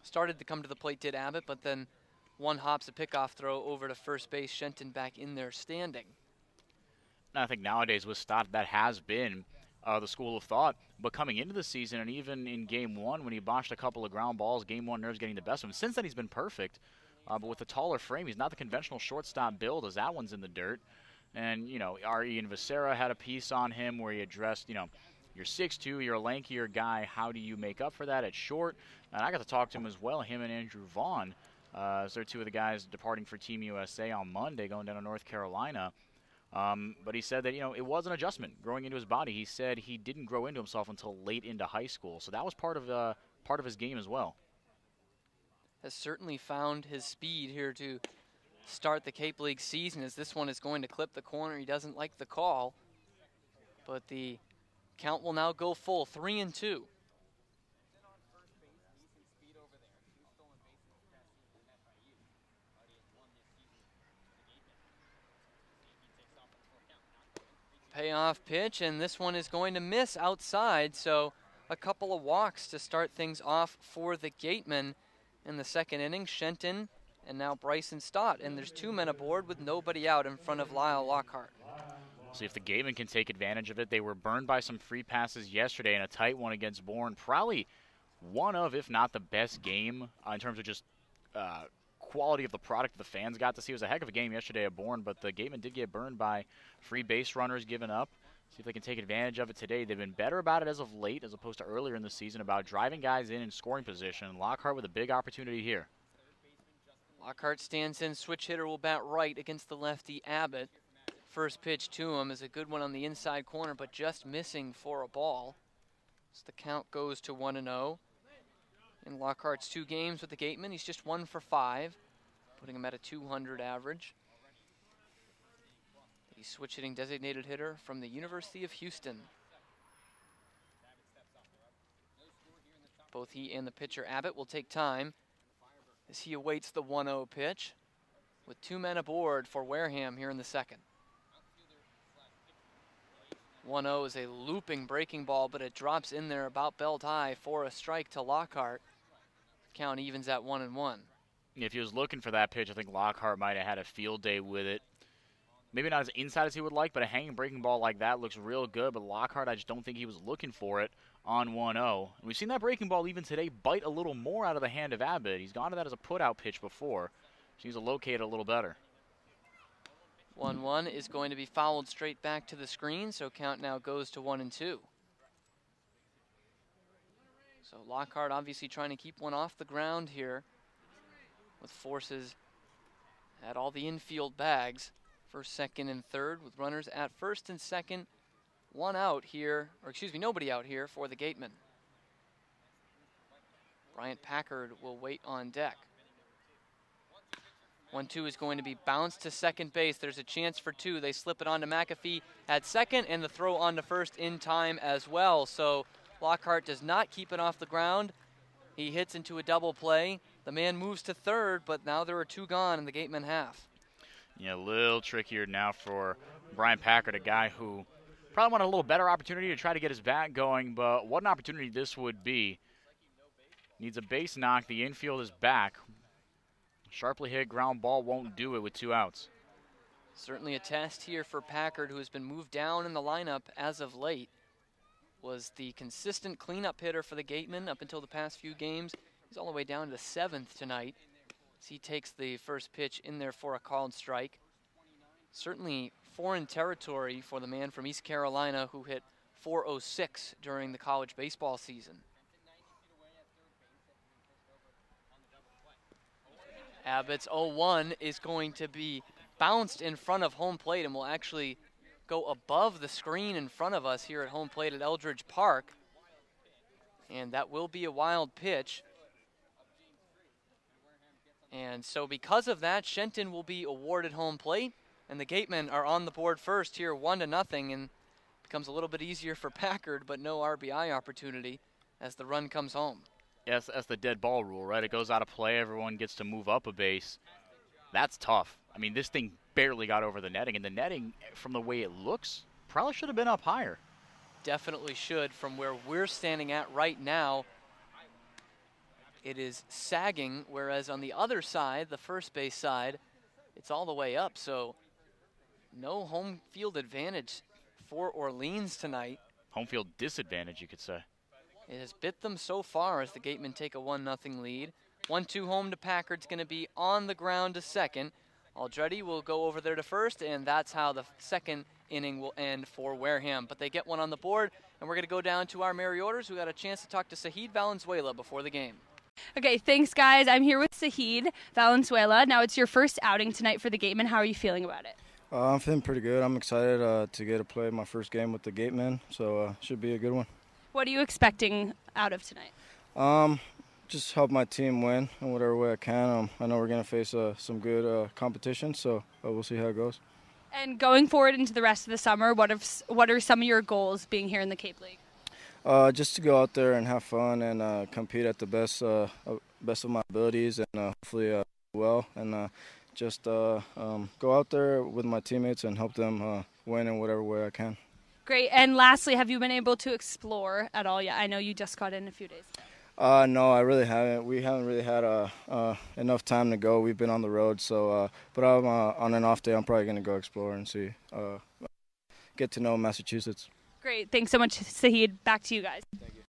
Started to come to the plate, did Abbott, but then one hops a pickoff throw over to first base. Shenton back in there standing. I think nowadays with Stott, that has been the school of thought. But coming into the season, and even in Game 1 when he botched a couple of ground balls, Game 1 nerves getting the best of him. Since then he's been perfect, but with a taller frame, he's not the conventional shortstop build, as that one's in the dirt. And, you know, our Ian Becerra had a piece on him where he addressed, you know, you're 6'2", you're a lankier guy, how do you make up for that at short? And I got to talk to him as well, him and Andrew Vaughn. So they're 2 of the guys departing for Team USA on Monday, going down to North Carolina. But he said that, you know, it was an adjustment growing into his body. He said he didn't grow into himself until late into high school. So that was part of his game as well. Has certainly found his speed here to start the Cape League season, as this one is going to clip the corner. He doesn't like the call, but the count will now go full, 3-2. Payoff pitch, and this one is going to miss outside, so a couple of walks to start things off for the Gatemen in the second inning. Shenton and now Bryson Stott, and there's 2 men aboard with nobody out in front of Lyle Lockhart. See if the Gatemen can take advantage of it. They were burned by some free passes yesterday in a tight one against Bourne. Probably one of, if not the best game in terms of just quality of the product the fans got to see. It was a heck of a game yesterday at Bourne, but the Gatemen did get burned by free base runners given up. See if they can take advantage of it today. They've been better about it as of late, as opposed to earlier in the season, about driving guys in scoring position. Lockhart with a big opportunity here. Lockhart stands in, switch hitter will bat right against the lefty Abbott. First pitch to him is a good one on the inside corner, but just missing for a ball. So the count goes to 1-0. In Lockhart's 2 games with the Gatemen, he's just 1 for 5, putting him at a 200 average. switch hitting designated hitter from the University of Houston. Both he and the pitcher Abbott will take time as he awaits the 1-0 pitch with 2 men aboard for Wareham here in the second. 1-0 is a looping breaking ball, but it drops in there about belt high for a strike to Lockhart. Count evens at 1-1. If he was looking for that pitch, I think Lockhart might have had a field day with it. Maybe not as inside as he would like, but a hanging breaking ball like that looks real good. But Lockhart, I just don't think he was looking for it on 1-0. And we've seen that breaking ball even today bite a little more out of the hand of Abbott. He's gone to that as a put-out pitch before. He needs to locate it a little better. 1-1 is going to be fouled straight back to the screen, so count now goes to 1-2. So Lockhart obviously trying to keep one off the ground here with forces at all the infield bags. First, second, and third with runners at first and second. One out here, or excuse me, nobody out here for the Gatemen. Bryant Packard will wait on deck. 1-2 is going to be bounced to second base. There's a chance for 2. They slip it on to McAfee at second, and the throw on to first in time as well. So Lockhart does not keep it off the ground. He hits into a double play. The man moves to third, but now there are 2 gone in the Gatemen half. Yeah, a little trickier now for Brian Packard, a guy who probably wanted a little better opportunity to try to get his bat going, but what an opportunity this would be. Needs a base knock. The infield is back. Sharply hit ground ball won't do it with 2 outs. Certainly a test here for Packard, who has been moved down in the lineup as of late. Was the consistent cleanup hitter for the Gatemen up until the past few games. He's all the way down to 7th tonight. As he takes the first pitch in there for a called strike. Certainly foreign territory for the man from East Carolina who hit .406 during the college baseball season. Abbott's 0-1 is going to be bounced in front of home plate and will actually go above the screen in front of us here at home plate at Eldridge Park. And that will be a wild pitch. And so because of that, Shenton will be awarded home plate, and the Gatemen are on the board first here 1-0, and becomes a little bit easier for Packard, but no RBI opportunity as the run comes home. Yes, that's the dead ball rule, right? It goes out of play, everyone gets to move up a base. That's tough. I mean, this thing barely got over the netting, and the netting, from the way it looks, probably should have been up higher. Definitely should. From where we're standing at right now, it is sagging, whereas on the other side, the first base side, it's all the way up. So no home field advantage for Orleans tonight. Home field disadvantage, you could say. It has bit them so far as the Gatemen take a 1-0 lead. 1-2 home to Packard's going to be on the ground to second. Aldretti will go over there to first, and that's how the second inning will end for Wareham. But they get one on the board, and we're going to go down to our Mary Orders, who got a chance to talk to Sahid Valenzuela before the game. Okay, thanks, guys. I'm here with Sahid Valenzuela. Now, it's your first outing tonight for the Gatemen. How are you feeling about it? I'm feeling pretty good. I'm excited to get to play my first game with the Gatemen, so should be a good one. What are you expecting out of tonight? Just help my team win in whatever way I can. I know we're going to face some good competition, so we'll see how it goes. And going forward into the rest of the summer, what are some of your goals being here in the Cape League? Just to go out there and have fun and compete at the best of my abilities, and hopefully well, and just go out there with my teammates and help them win in whatever way I can. Great. And lastly, have you been able to explore at all yet? I know you just got in a few days ago. No, I really haven't. We haven't really had enough time to go. We've been on the road, so but I'm, on an off day, I'm probably going to go explore and see, get to know Massachusetts. Great. Thanks so much, Sahid. Back to you guys. Thank you.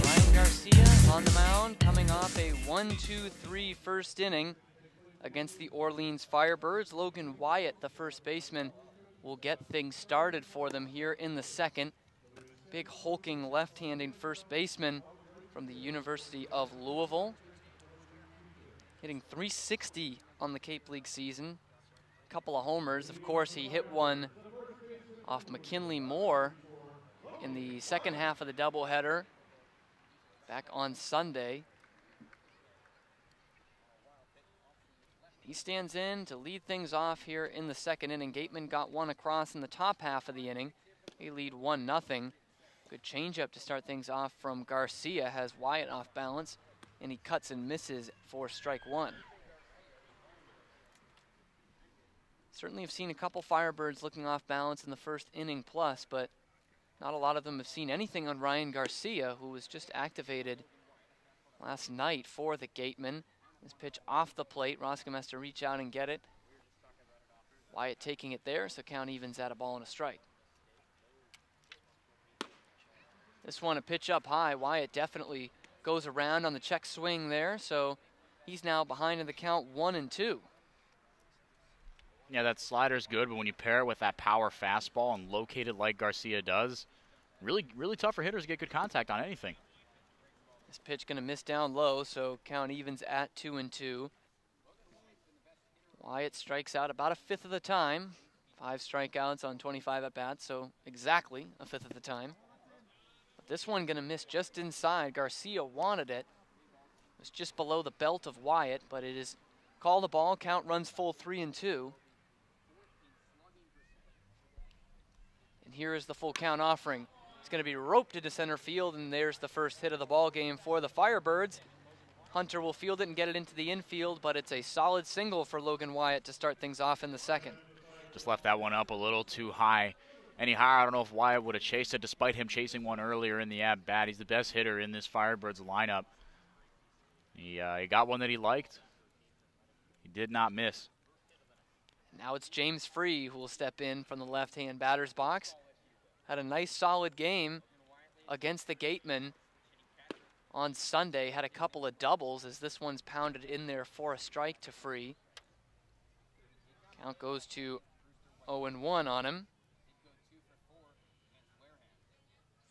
Ryan Garcia on the mound, coming off a 1-2-3 first inning against the Orleans Firebirds. Logan Wyatt, the first baseman, will get things started for them here in the second. Big hulking left-handed first baseman from the University of Louisville. Hitting .360 on the Cape League season. A couple of homers. Of course, he hit one off McKinley Moore in the second half of the doubleheader back on Sunday. He stands in to lead things off here in the second inning. Gatemen got one across in the top half of the inning. They lead 1-0. Good changeup to start things off from Garcia. Has Wyatt off balance, and he cuts and misses for strike one. Certainly have seen a couple Firebirds looking off balance in the first inning plus, but not a lot of them have seen anything on Ryan Garcia, who was just activated last night for the Gatemen. This pitch off the plate. Roscom has to reach out and get it. Wyatt taking it there, so count evens at a ball and a strike. This one a pitch up high. Wyatt definitely goes around on the check swing there, so he's now behind in the count 1-2. Yeah, that slider's good, but when you pair it with that power fastball and locate it like Garcia does, really, really tough for hitters to get good contact on anything. This pitch going to miss down low, so count evens at 2-2. Wyatt strikes out about a fifth of the time. 5 strikeouts on 25 at-bats, so exactly a fifth of the time. But this one going to miss just inside. Garcia wanted it. It was just below the belt of Wyatt, but it is called a ball. Count runs full 3-2. And here is the full count offering. It's going to be roped into center field, and there's the first hit of the ball game for the Firebirds. Hunter will field it and get it into the infield, but it's a solid single for Logan Wyatt to start things off in the second. Just left that one up a little too high. Any higher, I don't know if Wyatt would have chased it, despite him chasing one earlier in the at-bat. He's the best hitter in this Firebirds lineup. He got one that he liked. He did not miss. Now it's James Free who will step in from the left-hand batter's box. Had a nice solid game against the Gatemen on Sunday. Had a couple of doubles as this one's pounded in there for a strike to Free. Count goes to 0-1 on him.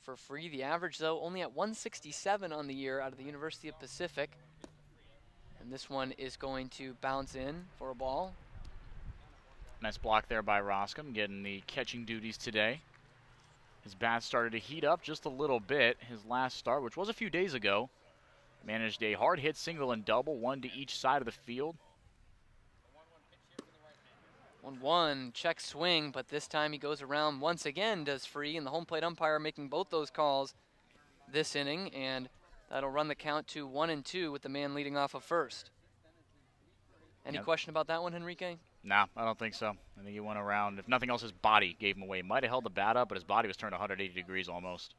For Free, the average though only at 167 on the year out of the University of Pacific. And this one is going to bounce in for a ball. Nice block there by Roscom, getting the catching duties today. His bat started to heat up just a little bit. His last start, which was a few days ago, managed a hard hit single and double, one to each side of the field. 1-1, check swing, but this time he goes around once again, does Free, and the home plate umpire making both those calls this inning, and that'll run the count to 1-2 with the man leading off of first. Any question about that one, Henrique? No, I don't think so. I think he went around. If nothing else, his body gave him away. He might have held the bat up, but his body was turned 180 degrees almost.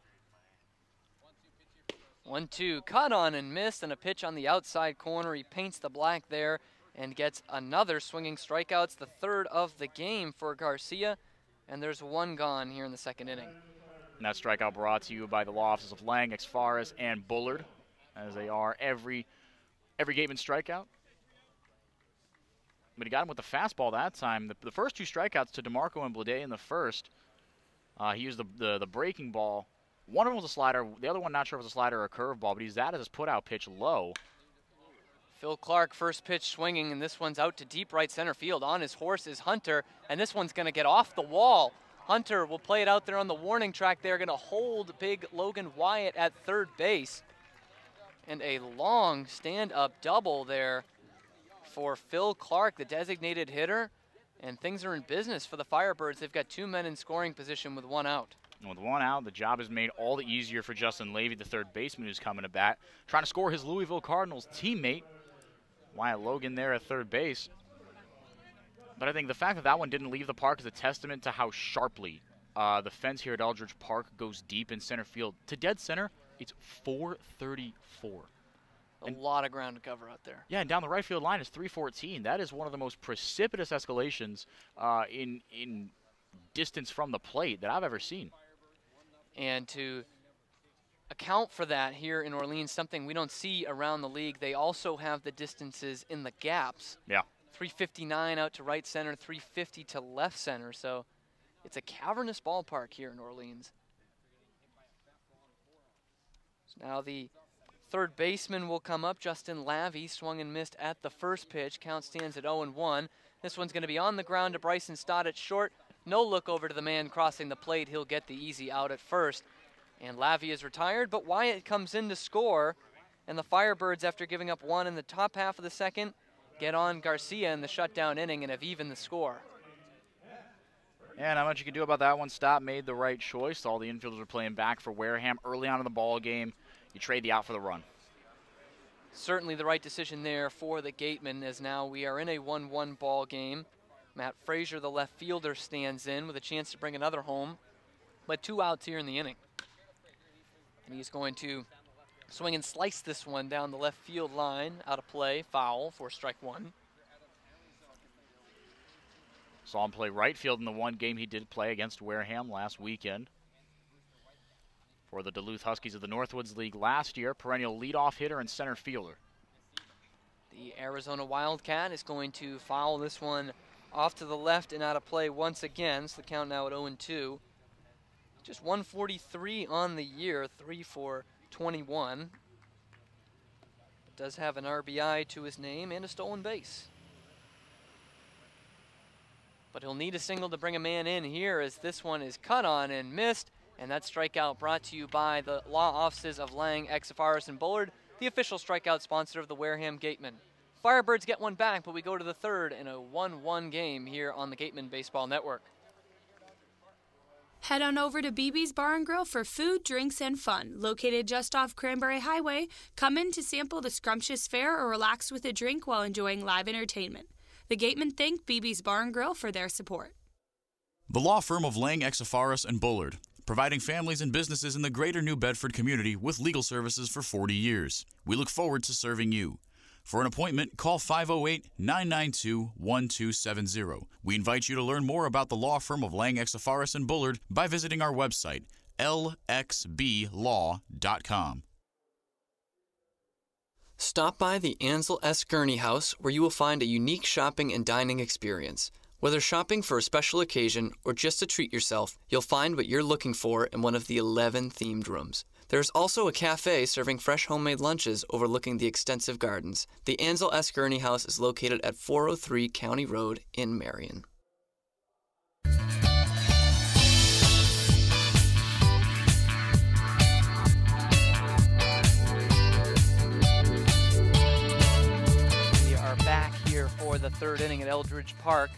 1-2, cut on and missed, and a pitch on the outside corner. He paints the black there and gets another swinging strikeout. It's the third of the game for Garcia, and there's one gone here in the second inning. And that strikeout brought to you by the law offices of Lang, Exfaris, and Bullard, as they are every Gateman strikeout. But he got him with the fastball that time. The first 2 strikeouts to DeMarco and Blade in the first, he used the breaking ball. One of them was a slider. The other one, not sure if it was a slider or a curveball, but he's that as his put-out pitch low. Phil Clark, first pitch swinging, and this one's out to deep right center field. On his horse is Hunter, and this one's going to get off the wall. Hunter will play it out there on the warning track. They're going to hold big Logan Wyatt at third base. And a long stand-up double there for Phil Clark, the designated hitter, and things are in business for the Firebirds. They've got 2 men in scoring position with 1 out. And with 1 out, the job is made all the easier for Justin Levy, the third baseman who's coming to bat, trying to score his Louisville Cardinals teammate, Wyatt Logan there at third base. But I think the fact that that one didn't leave the park is a testament to how sharply the fence here at Eldridge Park goes deep in center field. To dead center, it's 434. A lot of ground to cover out there. Yeah, and down the right field line is 314. That is one of the most precipitous escalations in distance from the plate that I've ever seen. And to account for that here in Orleans, something we don't see around the league, they also have the distances in the gaps. Yeah. 359 out to right center, 350 to left center. So it's a cavernous ballpark here in Orleans. So now the third baseman will come up. Justin Lavey swung and missed at the first pitch. Count stands at 0-1. This one's going to be on the ground to Bryson Stott at short. No look over to the man crossing the plate. He'll get the easy out at first. And Lavie is retired, but Wyatt comes in to score. And the Firebirds, after giving up 1 in the top half of the second, get on Garcia in the shutdown inning and have evened the score. Yeah, not much you can do about that one. Stop made the right choice. All the infielders were playing back for Wareham early on in the ball game. You trade the out for the run. Certainly the right decision there for the Gatemen, as now we are in a 1-1 ball game. Matt Frazier, the left fielder, stands in with a chance to bring another home, but 2 outs here in the inning. And he's going to swing and slice this one down the left field line, out of play, foul for strike 1. Saw him play right field in the one game he did play against Wareham last weekend. For the Duluth Huskies of the Northwoods League last year, perennial leadoff hitter and center fielder. The Arizona Wildcat is going to foul this one off to the left and out of play once again, so the count now at 0-2. Just 143 on the year, 3 for 21. Does have an RBI to his name and a stolen base. But he'll need a single to bring a man in here, as this one is cut on and missed. And that strikeout brought to you by the law offices of Lang, Exafaris, and Bullard, the official strikeout sponsor of the Wareham Gatemen. Firebirds get one back, but we go to the third in a 1-1 game here on the Gatemen Baseball Network. Head on over to BB's Bar and Grill for food, drinks, and fun. Located just off Cranberry Highway, come in to sample the scrumptious fare or relax with a drink while enjoying live entertainment. The Gatemen thank BB's Bar and Grill for their support. The law firm of Lang, Exafaris, and Bullard, providing families and businesses in the greater New Bedford community with legal services for 40 years. We look forward to serving you. For an appointment, call 508-992-1270. We invite you to learn more about the law firm of Lang, Exafaris, and Bullard by visiting our website, lxblaw.com. Stop by the Ansel S. Gurney House, where you will find a unique shopping and dining experience. Whether shopping for a special occasion or just to treat yourself, you'll find what you're looking for in one of the 11 themed rooms. There's also a cafe serving fresh homemade lunches overlooking the extensive gardens. The Ansel S. Gurney House is located at 403 County Road in Marion. We are back here for the third inning at Eldridge Park.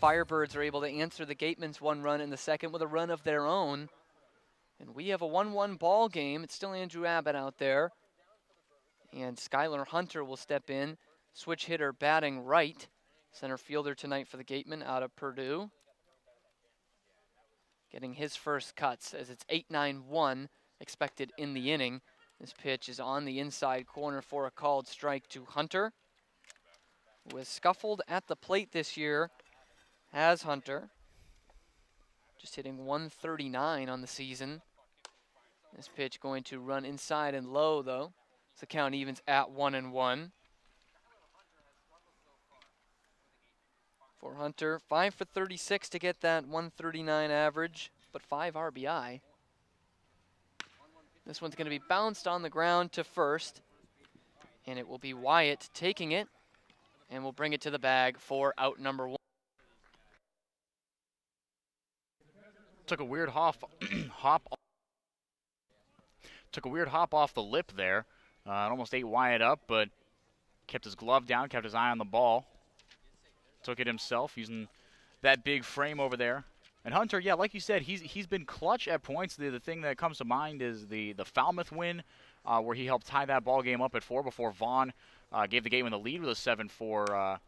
Firebirds are able to answer the Gatemen's 1 run in the second with a run of their own. And we have a 1-1 ball game. It's still Andrew Abbott out there. And Skylar Hunter will step in. Switch hitter batting right. Center fielder tonight for the Gatemen out of Purdue. Getting his first cuts as it's 8-9-1 expected in the inning. This pitch is on the inside corner for a called strike to Hunter, who has scuffled at the plate this year. As Hunter, just hitting 139 on the season. This pitch going to run inside and low, though. So the count evens at 1-1. For Hunter, 5 for 36 to get that 139 average, but 5 RBI. This one's going to be bounced on the ground to first, and it will be Wyatt taking it, and will bring it to the bag for out number 1. Took a weird took a weird hop off the lip there. It almost ate Wyatt up, but kept his glove down, kept his eye on the ball. Took it himself, using that big frame over there. And Hunter, yeah, like you said, he's been clutch at points. The thing that comes to mind is the Falmouth win, where he helped tie that ball game up at 4 before Vaughn gave the Gatemen the lead with a 7-4.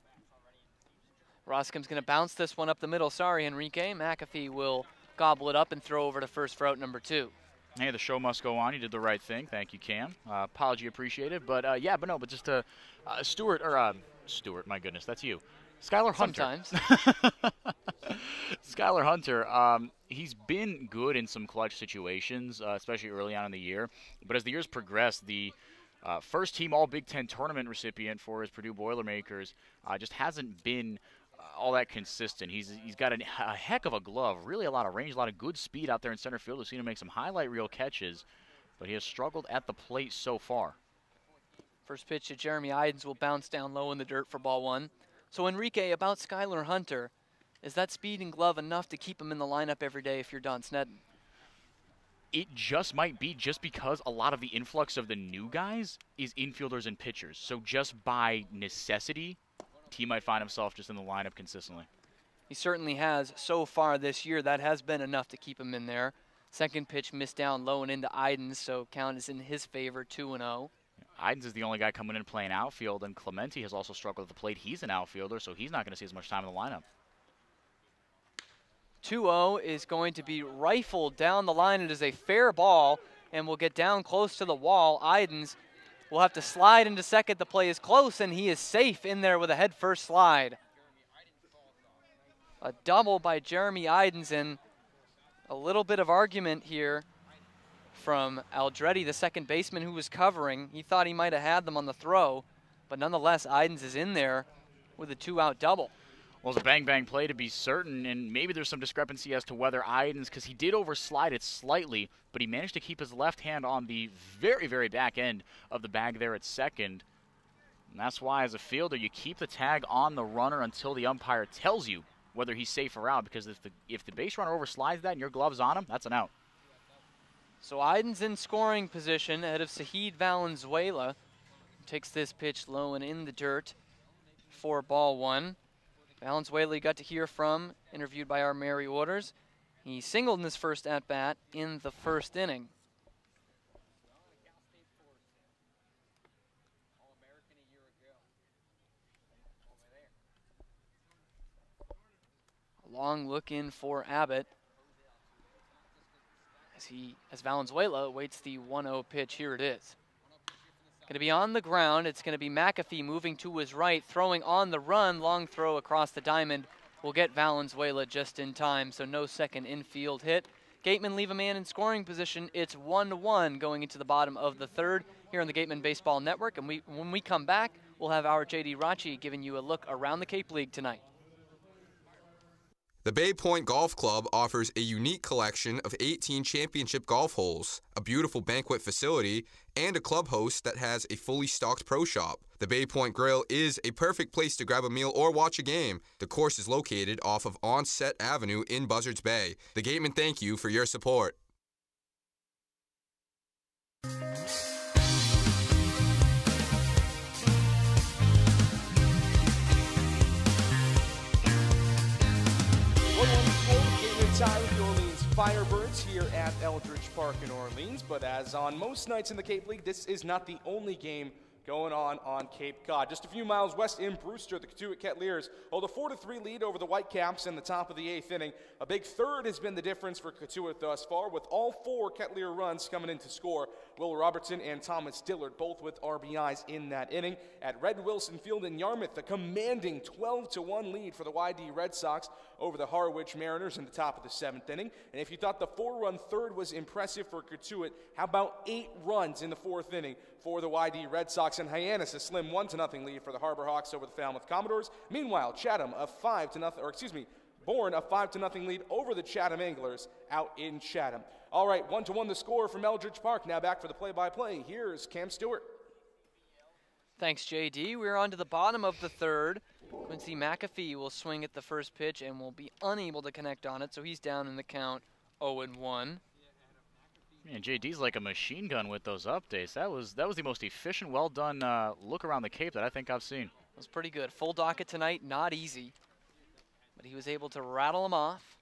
Roscombe's going to bounce this one up the middle. Sorry, Enrique. McAfee will gobble it up and throw over to first for out number 2. Hey, the show must go on. You did the right thing. Thank you, Cam. Apology appreciated. But, just Stuart, my goodness, that's you. Skylar Hunter. Sometimes. Skylar Hunter, he's been good in some clutch situations, especially early on in the year. But as the years progress, the first-team All-Big Ten tournament recipient for his Purdue Boilermakers just hasn't been all that consistent. He's got a heck of a glove, really a lot of range, a lot of good speed out there in center field. We've seen him make some highlight reel catches, but he has struggled at the plate so far. First pitch to Jeremy Idens will bounce down low in the dirt for ball 1. So Enrique, about Skylar Hunter, is that speed and glove enough to keep him in the lineup every day if you're Don Snedden? it just might be just because a lot of the influx of the new guys is infielders and pitchers. So just by necessity, he might find himself just in the lineup consistently. He certainly has so far this year. That has been enough to keep him in there. Second pitch missed down low and into Idens, so count is in his favor, 2-0. Idens is the only guy coming in playing outfield, and Clemente has also struggled at the plate. He's an outfielder, so he's not going to see as much time in the lineup. 2-0 is going to be rifled down the line. It is a fair ball and will get down close to the wall. Idens will have to slide into second. The play is close, and he is safe in there with a head-first slide. A double by Jeremy Idens, and a little bit of argument here from Aldretti, the second baseman who was covering. He thought he might have had them on the throw, but nonetheless, Idens is in there with a 2-out double. Well, it's a bang-bang play to be certain, and maybe there's some discrepancy as to whether Idens, because he did overslide it slightly, but he managed to keep his left hand on the very, very back end of the bag there at second. And that's why, as a fielder, you keep the tag on the runner until the umpire tells you whether he's safe or out, because if the base runner overslides that and your glove's on him, that's an out. So Idens in scoring position ahead of Sahid Valenzuela. Takes this pitch low and in the dirt for ball one. Valenzuela you got to hear from, interviewed by our Mary Orders. He singled in his first at-bat in the first inning. A long look in for Abbott as Valenzuela awaits the 1-0 pitch. Here it is. Going to be on the ground. It's going to be McAfee moving to his right, throwing on the run. Long throw across the diamond will get Valenzuela just in time, so no second infield hit. Gatemen leave a man in scoring position. It's 1-1 going into the bottom of the third here on the Gatemen Baseball Network. And when we come back, we'll have our J.D. Rachi giving you a look around the Cape League tonight. The Bay Point Golf Club offers a unique collection of 18 championship golf holes, a beautiful banquet facility, and a club host that has a fully stocked pro shop. The Bay Point Grill is a perfect place to grab a meal or watch a game. The course is located off of Onset Avenue in Buzzards Bay. The Gatemen thank you for your support. Time with the Orleans Firebirds here at Eldridge Park in Orleans. But as on most nights in the Cape League, this is not the only game going on Cape Cod. Just a few miles west in Brewster, the Cotuit Kettleers hold a 4-3 lead over the Whitecaps in the top of the 8th inning. A big third has been the difference for Cotuit thus far, with all 4 Kettleer runs coming in to score. Will Robertson and Thomas Dillard both with RBIs in that inning. At Red Wilson Field in Yarmouth, a commanding 12-1 lead for the YD Red Sox over the Harwich Mariners in the top of the 7th inning. And if you thought the 4-run third was impressive for Cotuit, how about 8 runs in the 4th inning for the YD Red Sox? And Hyannis, a slim 1-0 lead for the Harbor Hawks over the Falmouth Commodores. Meanwhile, Chatham, Bourne, a 5-0 lead over the Chatham Anglers out in Chatham. All right, 1-1 the score from Eldridge Park. Now back for the play-by-play. Here's Cam Stewart. Thanks, JD. We're on to the bottom of the third. Quincy McAfee will swing at the first pitch and will be unable to connect on it, so he's down in the count 0-1. Man, JD's like a machine gun with those updates. That was the most efficient, well-done look around the Cape that I think I've seen. It was pretty good. Full docket tonight, not easy. But he was able to rattle him off.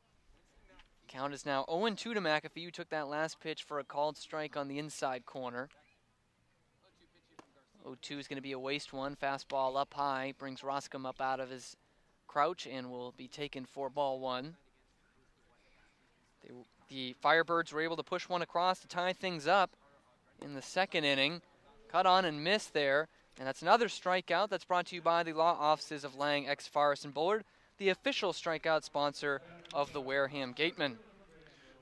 Count is now 0-2 to McAfee, who took that last pitch for a called strike on the inside corner. 0-2 is going to be a waste one. Fastball up high, brings Roscom up out of his crouch and will be taken for ball one. The Firebirds were able to push one across to tie things up in the second inning. Cut on and missed there. And that's another strikeout that's brought to you by the law offices of Lang, X. Forrest & Bullard, the official strikeout sponsor of the Wareham Gatemen.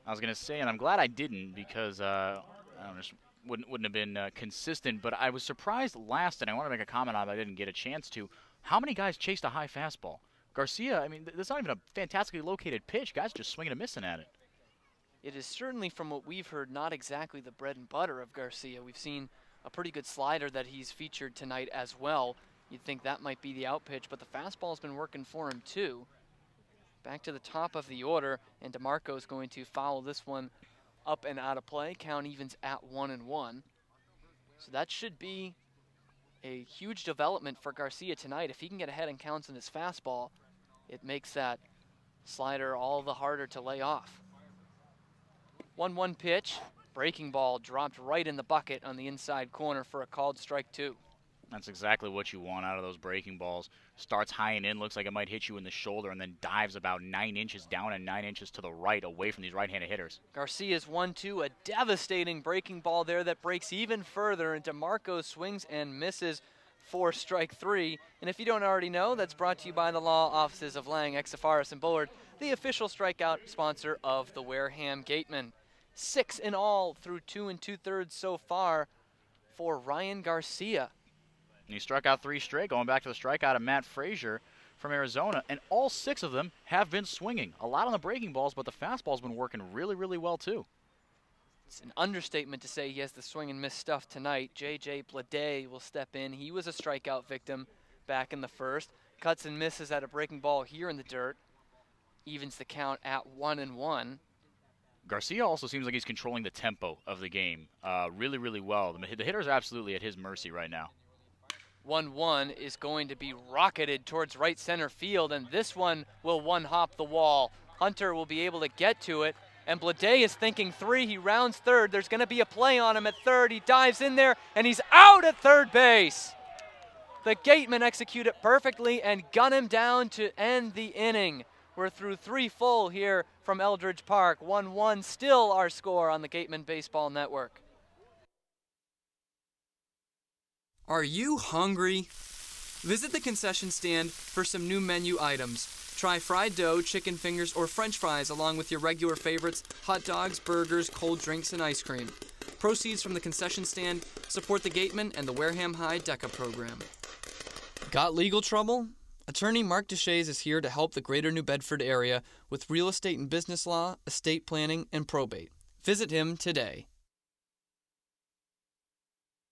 I was going to say, and I'm glad I didn't, because I don't know, just wouldn't have been consistent, but I was surprised last, and I want to make a comment on it, I didn't get a chance to, how many guys chased a high fastball? Garcia, I mean, that's not even a fantastically located pitch. Guys just swinging and missing at it. It is certainly, from what we've heard, not exactly the bread and butter of Garcia. We've seen a pretty good slider that he's featured tonight as well. You'd think that might be the out pitch, but the fastball's been working for him too. Back to the top of the order, and DeMarco's going to foul this one up and out of play. Count evens at 1-1. So that should be a huge development for Garcia tonight. If he can get ahead in counts in his fastball, it makes that slider all the harder to lay off. 1-1 pitch. Breaking ball dropped right in the bucket on the inside corner for a called strike 2. That's exactly what you want out of those breaking balls. Starts high and in, looks like it might hit you in the shoulder, and then dives about 9 inches down and 9 inches to the right, away from these right-handed hitters. Garcia's 1-2, a devastating breaking ball there that breaks even further, and DeMarco swings and misses for strike 3. And if you don't already know, that's brought to you by the law offices of Lang, Exafaris, and Bullard, the official strikeout sponsor of the Wareham Gatemen. 6 in all through 2 2/3 so far for Ryan Garcia. And he struck out 3 straight, going back to the strikeout of Matt Frazier from Arizona, and all 6 of them have been swinging. A lot on the breaking balls, but the fastball's been working really, really well too. It's an understatement to say he has the swing and miss stuff tonight. J.J. Blade will step in. He was a strikeout victim back in the first. Cuts and misses at a breaking ball here in the dirt. Evens the count at 1-1. Garcia also seems like he's controlling the tempo of the game really, really well. The hitters are absolutely at his mercy right now. 1-1 is going to be rocketed towards right center field, and this one will one-hop the wall. Hunter will be able to get to it, and Blade is thinking 3. He rounds third. There's going to be a play on him at third. He dives in there, and he's out at third base. The Gatemen execute it perfectly and gun him down to end the inning. We're through 3 full here from Eldridge Park. 1-1 still our score on the Gatemen Baseball Network. Are you hungry? Visit the concession stand for some new menu items. Try fried dough, chicken fingers, or french fries along with your regular favorites, hot dogs, burgers, cold drinks, and ice cream. Proceeds from the concession stand support the Gatemen and the Wareham High DECA program. Got legal trouble? Attorney Mark Deshays is here to help the greater New Bedford area with real estate and business law, estate planning, and probate. Visit him today.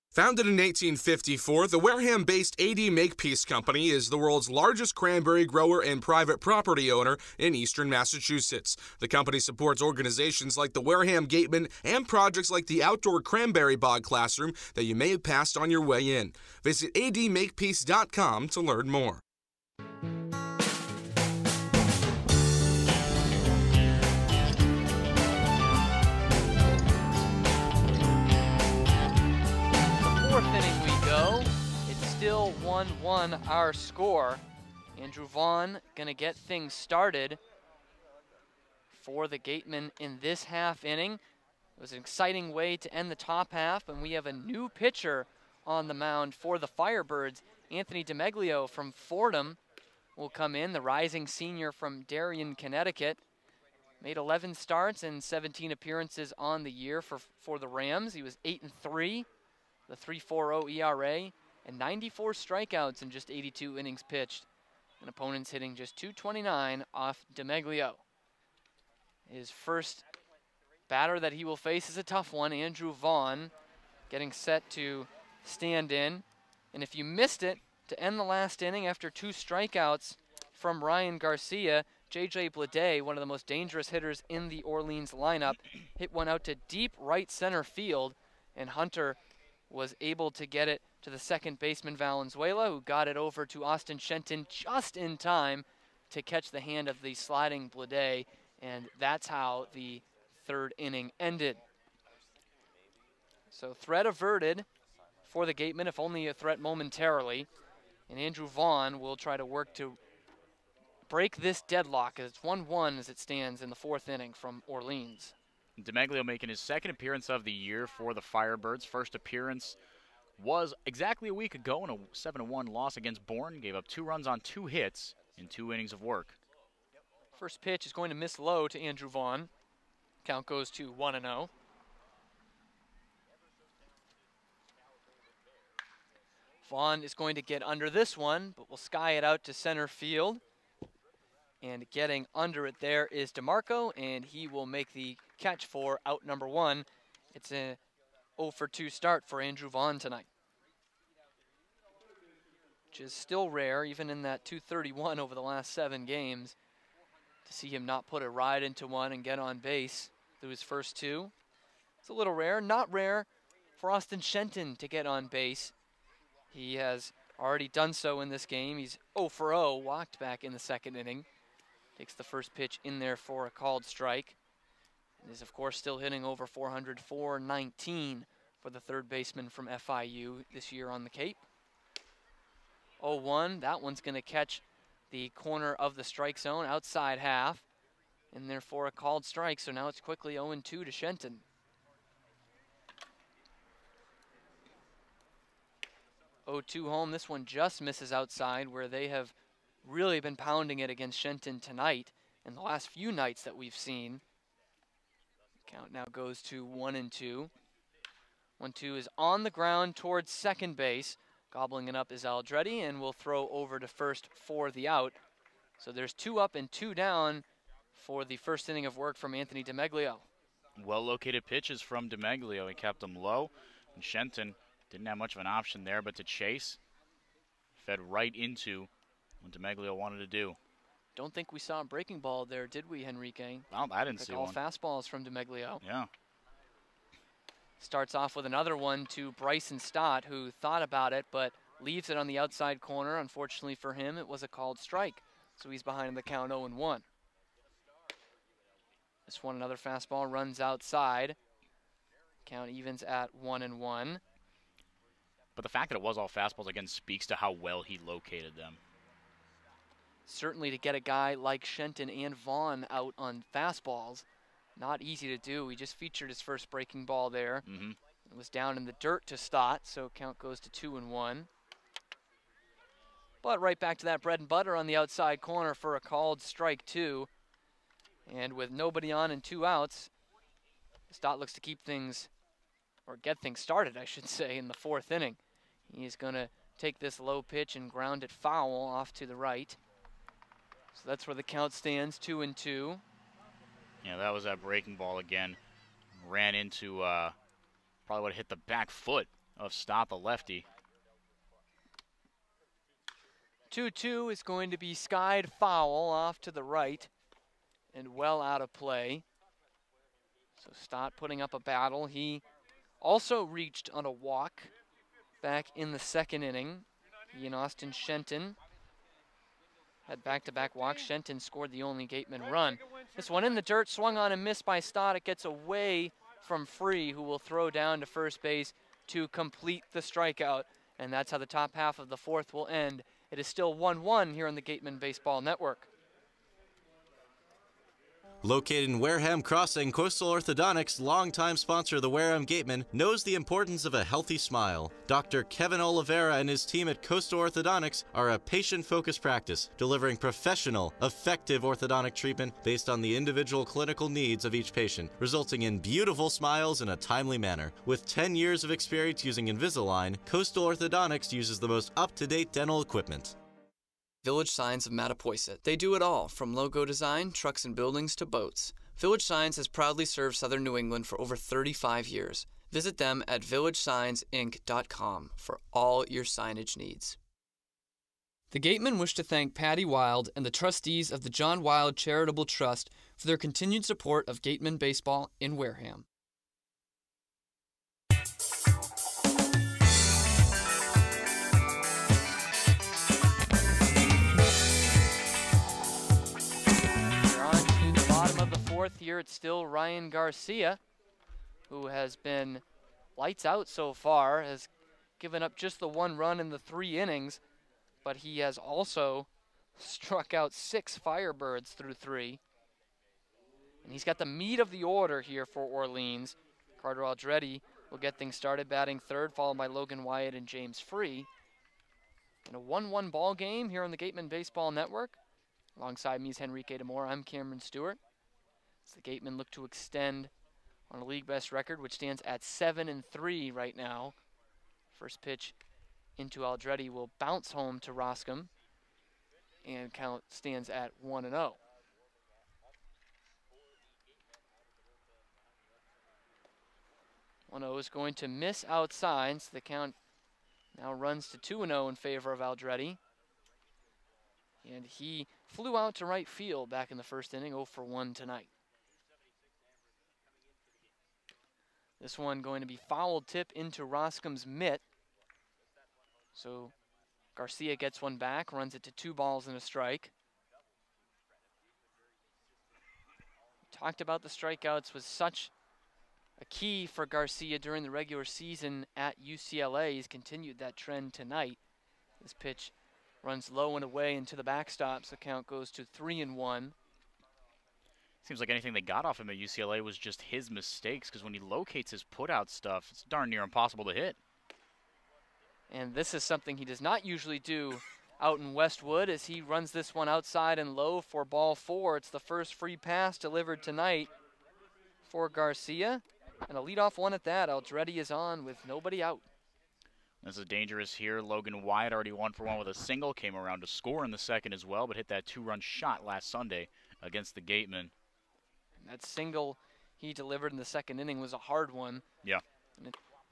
Founded in 1854, the Wareham-based AD Makepeace Company is the world's largest cranberry grower and private property owner in eastern Massachusetts. The company supports organizations like the Wareham Gatemen and projects like the outdoor cranberry bog classroom that you may have passed on your way in. Visit admakepeace.com to learn more. Fourth inning we go. It's still 1-1 our score. Andrew Vaughn gonna get things started for the Gatemen in this half inning. It was an exciting way to end the top half, and we have a new pitcher on the mound for the Firebirds. Anthony DeMeglio from Fordham will come in, the rising senior from Darien, Connecticut. Made 11 starts and 17 appearances on the year for the Rams. He was 8-3. The 3.40 ERA, and 94 strikeouts in just 82 innings pitched. And opponents hitting just .229 off DeMeglio. His first batter that he will face is a tough one, Andrew Vaughn, getting set to stand in. And if you missed it, to end the last inning after 2 strikeouts from Ryan Garcia, J.J. Blade, one of the most dangerous hitters in the Orleans lineup, hit one out to deep right center field, and Hunter was able to get it to the second baseman Valenzuela, who got it over to Austin Shenton just in time to catch the hand of the sliding Blade, and that's how the third inning ended. So threat averted for the Gatemen, if only a threat momentarily, and Andrew Vaughn will try to work to break this deadlock as it's 1-1 as it stands in the fourth inning from Orleans. DeMeglio making his second appearance of the year for the Firebirds. First appearance was exactly a week ago in a 7-1 loss against Bourne. Gave up 2 runs on 2 hits in 2 innings of work. First pitch is going to miss low to Andrew Vaughn. Count goes to 1-0. Vaughn is going to get under this one, but will sky it out to center field. And getting under it there is DeMarco, and he will make the catch for out number 1. It's a 0-for-2 start for Andrew Vaughn tonight, which is still rare, even in that .231 over the last 7 games, to see him not put a ride into one and get on base through his first 2. It's a little rare, not rare for Austin Shenton to get on base. He has already done so in this game. He's 0 for 0, walked back in the second inning. Takes the first pitch in there for a called strike. And is, of course, still hitting over 400, 419 for the third baseman from FIU this year on the Cape. 0-1, that one's going to catch the corner of the strike zone, outside half. In there for a called strike, so now it's quickly 0-2 to Shenton. 0-2 home, this one just misses outside, where they have really been pounding it against Shenton tonight and the last few nights that we've seen. Count now goes to 1-2. 1-2 is on the ground towards second base. Gobbling it up is Aldretti, and will throw over to first for the out. So there's 2 up and 2 down for the first inning of work from Anthony DeMeglio. Well-located pitches from DeMeglio. He kept them low, and Shenton didn't have much of an option there but to chase. Fed right into what DeMeglio wanted to do. Don't think we saw a breaking ball there, did we, Henrique? Well, I didn't see all one. Fastballs from DeMeglio. Yeah. Starts off with another one to Bryson Stott, who thought about it but leaves it on the outside corner. Unfortunately for him, it was a called strike, so he's behind in the count 0-1. This one, another fastball, runs outside. Count evens at 1-1. But the fact that it was all fastballs, again, speaks to how well he located them. Certainly to get a guy like Shenton and Vaughn out on fastballs, not easy to do. He just featured his first breaking ball there. It was down in the dirt to Stott, so count goes to 2-1. But right back to that bread and butter on the outside corner for a called strike 2. And with nobody on and 2 outs, Stott looks to keep things, or get things started, I should say, in the fourth inning. He's going to take this low pitch and ground it foul off to the right. So that's where the count stands, 2-2. Yeah, that was that breaking ball again. Ran into, probably would have hit the back foot of Stott, the lefty. 2-2 is going to be skied foul off to the right and well out of play. So Stott putting up a battle. He also reached on a walk back in the second inning. He and Austin Shenton had back-to-back walks. Shenton scored the only Gateman run. This one in the dirt, swung on and missed by Stott. It gets away from Free, who will throw down to first base to complete the strikeout. And that's how the top half of the fourth will end. It is still 1-1 here on the Gatemen Baseball Network. Located in Wareham Crossing, Coastal Orthodontics, longtime sponsor of the Wareham Gatemen, knows the importance of a healthy smile. Dr. Kevin Oliveira and his team at Coastal Orthodontics are a patient-focused practice, delivering professional, effective orthodontic treatment based on the individual clinical needs of each patient, resulting in beautiful smiles in a timely manner. With 10 years of experience using Invisalign, Coastal Orthodontics uses the most up-to-date dental equipment. Village Signs of Mattapoisett. They do it all, from logo design, trucks and buildings, to boats. Village Signs has proudly served southern New England for over 35 years. Visit them at villagesigns.inc.com for all your signage needs. The Gatemen wish to thank Patty Wild and the trustees of the John Wild Charitable Trust for their continued support of Gatemen Baseball in Wareham. Fourth here, it's still Ryan Garcia, who has been lights out so far, has given up just the 1 run in the 3 innings, but he has also struck out 6 Firebirds through 3. And he's got the meat of the order here for Orleans. Carter Aldretti will get things started, batting third, followed by Logan Wyatt and James Free. In a 1-1 ball game here on the Gatemen Baseball Network. Alongside me is Henrique Demore. I'm Cameron Stewart. As the Gatemen look to extend on a league best record, which stands at 7-3 right now. First pitch into Aldretti will bounce home to Roscom, and count stands at 1-0. Is going to miss outside, so the count now runs to 2-0 in favor of Aldretti. And he flew out to right field back in the first inning, 0 for 1 tonight. This one going to be foul tip into Roscom's mitt. So Garcia gets one back, runs it to 2 balls and a strike. Talked about the strikeouts was such a key for Garcia during the regular season at UCLA. He's continued that trend tonight. This pitch runs low and away into the backstop, so count goes to 3-1. Seems like anything they got off him at UCLA was just his mistakes, because when he locates his put-out stuff, it's darn near impossible to hit. And this is something he does not usually do out in Westwood, as he runs this one outside and low for ball 4. It's the first free pass delivered tonight for Garcia. And a leadoff one at that. Aldretti is on with nobody out. This is dangerous here. Logan Wyatt already 1-for-1 with a single, came around to score in the second as well, but hit that 2-run shot last Sunday against the Gatemen. That single he delivered in the second inning was a hard one. Yeah,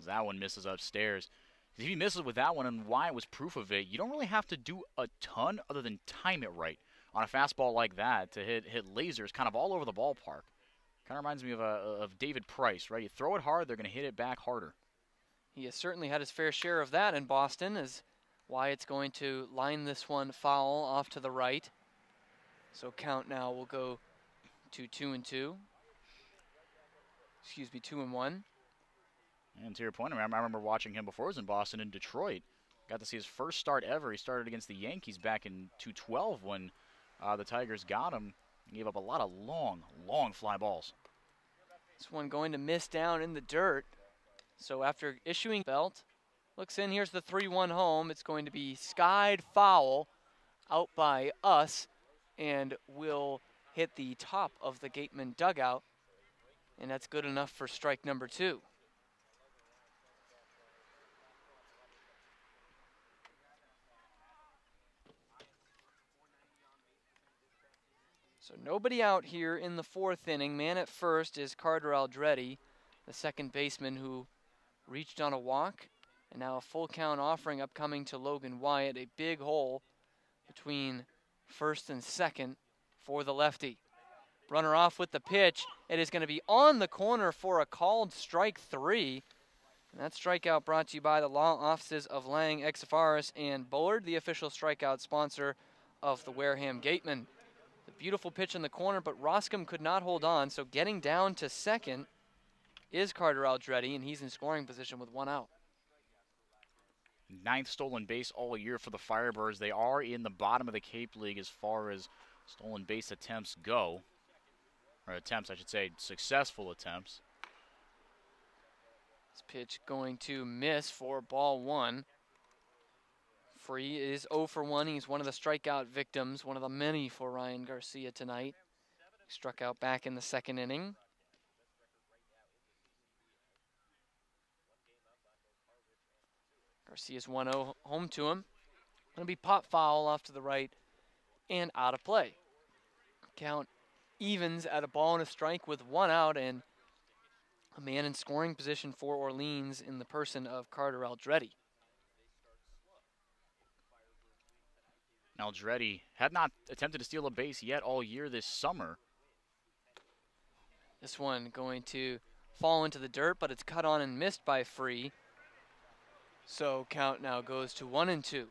that one misses upstairs. If he misses with that one, and Wyatt was proof of it, you don't really have to do a ton other than time it right on a fastball like that to hit lasers kind of all over the ballpark. Kind of reminds me of David Price, right? You throw it hard, they're going to hit it back harder. He has certainly had his fair share of that in Boston, as Wyatt's going to line this one foul off to the right. So count now will go to 2-2. Excuse me, 2-1. And to your point, I remember watching him before he was in Boston and Detroit. Got to see his first start ever. He started against the Yankees back in 2012 when the Tigers got him. He gave up a lot of long fly balls. This one going to miss down in the dirt. So after issuing belt, looks in, here's the 3-1 home. It's going to be skied foul out by us and will hit the top of the Gatemen dugout. And that's good enough for strike number 2. So nobody out here in the 4th inning. Man at first is Carter Aldretti, the second baseman who reached on a walk. And now a full count offering upcoming to Logan Wyatt. A big hole between first and second for the lefty. Runner off with the pitch. It is going to be on the corner for a called strike 3. And that strikeout brought to you by the law offices of Lang, Exafaris, and Bullard, the official strikeout sponsor of the Wareham Gatemen. The beautiful pitch in the corner, but Roscom could not hold on, so getting down to second is Carter Aldretti, and he's in scoring position with 1 out. 9th stolen base all year for the Firebirds. They are in the bottom of the Cape League as far as stolen base attempts go. Or attempts, I should say, successful attempts. This pitch going to miss for ball 1. Free is 0 for 1. He's one of the strikeout victims, one of the many for Ryan Garcia tonight. He struck out back in the second inning. Garcia's 1-0 home to him. Going to be pop foul off to the right and out of play. Count evens at a ball and a strike with 1 out, and a man in scoring position for Orleans in the person of Carter Aldretti. Aldretti had not attempted to steal a base yet all year this summer. This one going to fall into the dirt, but it's cut on and missed by Free. So count now goes to 1-2. And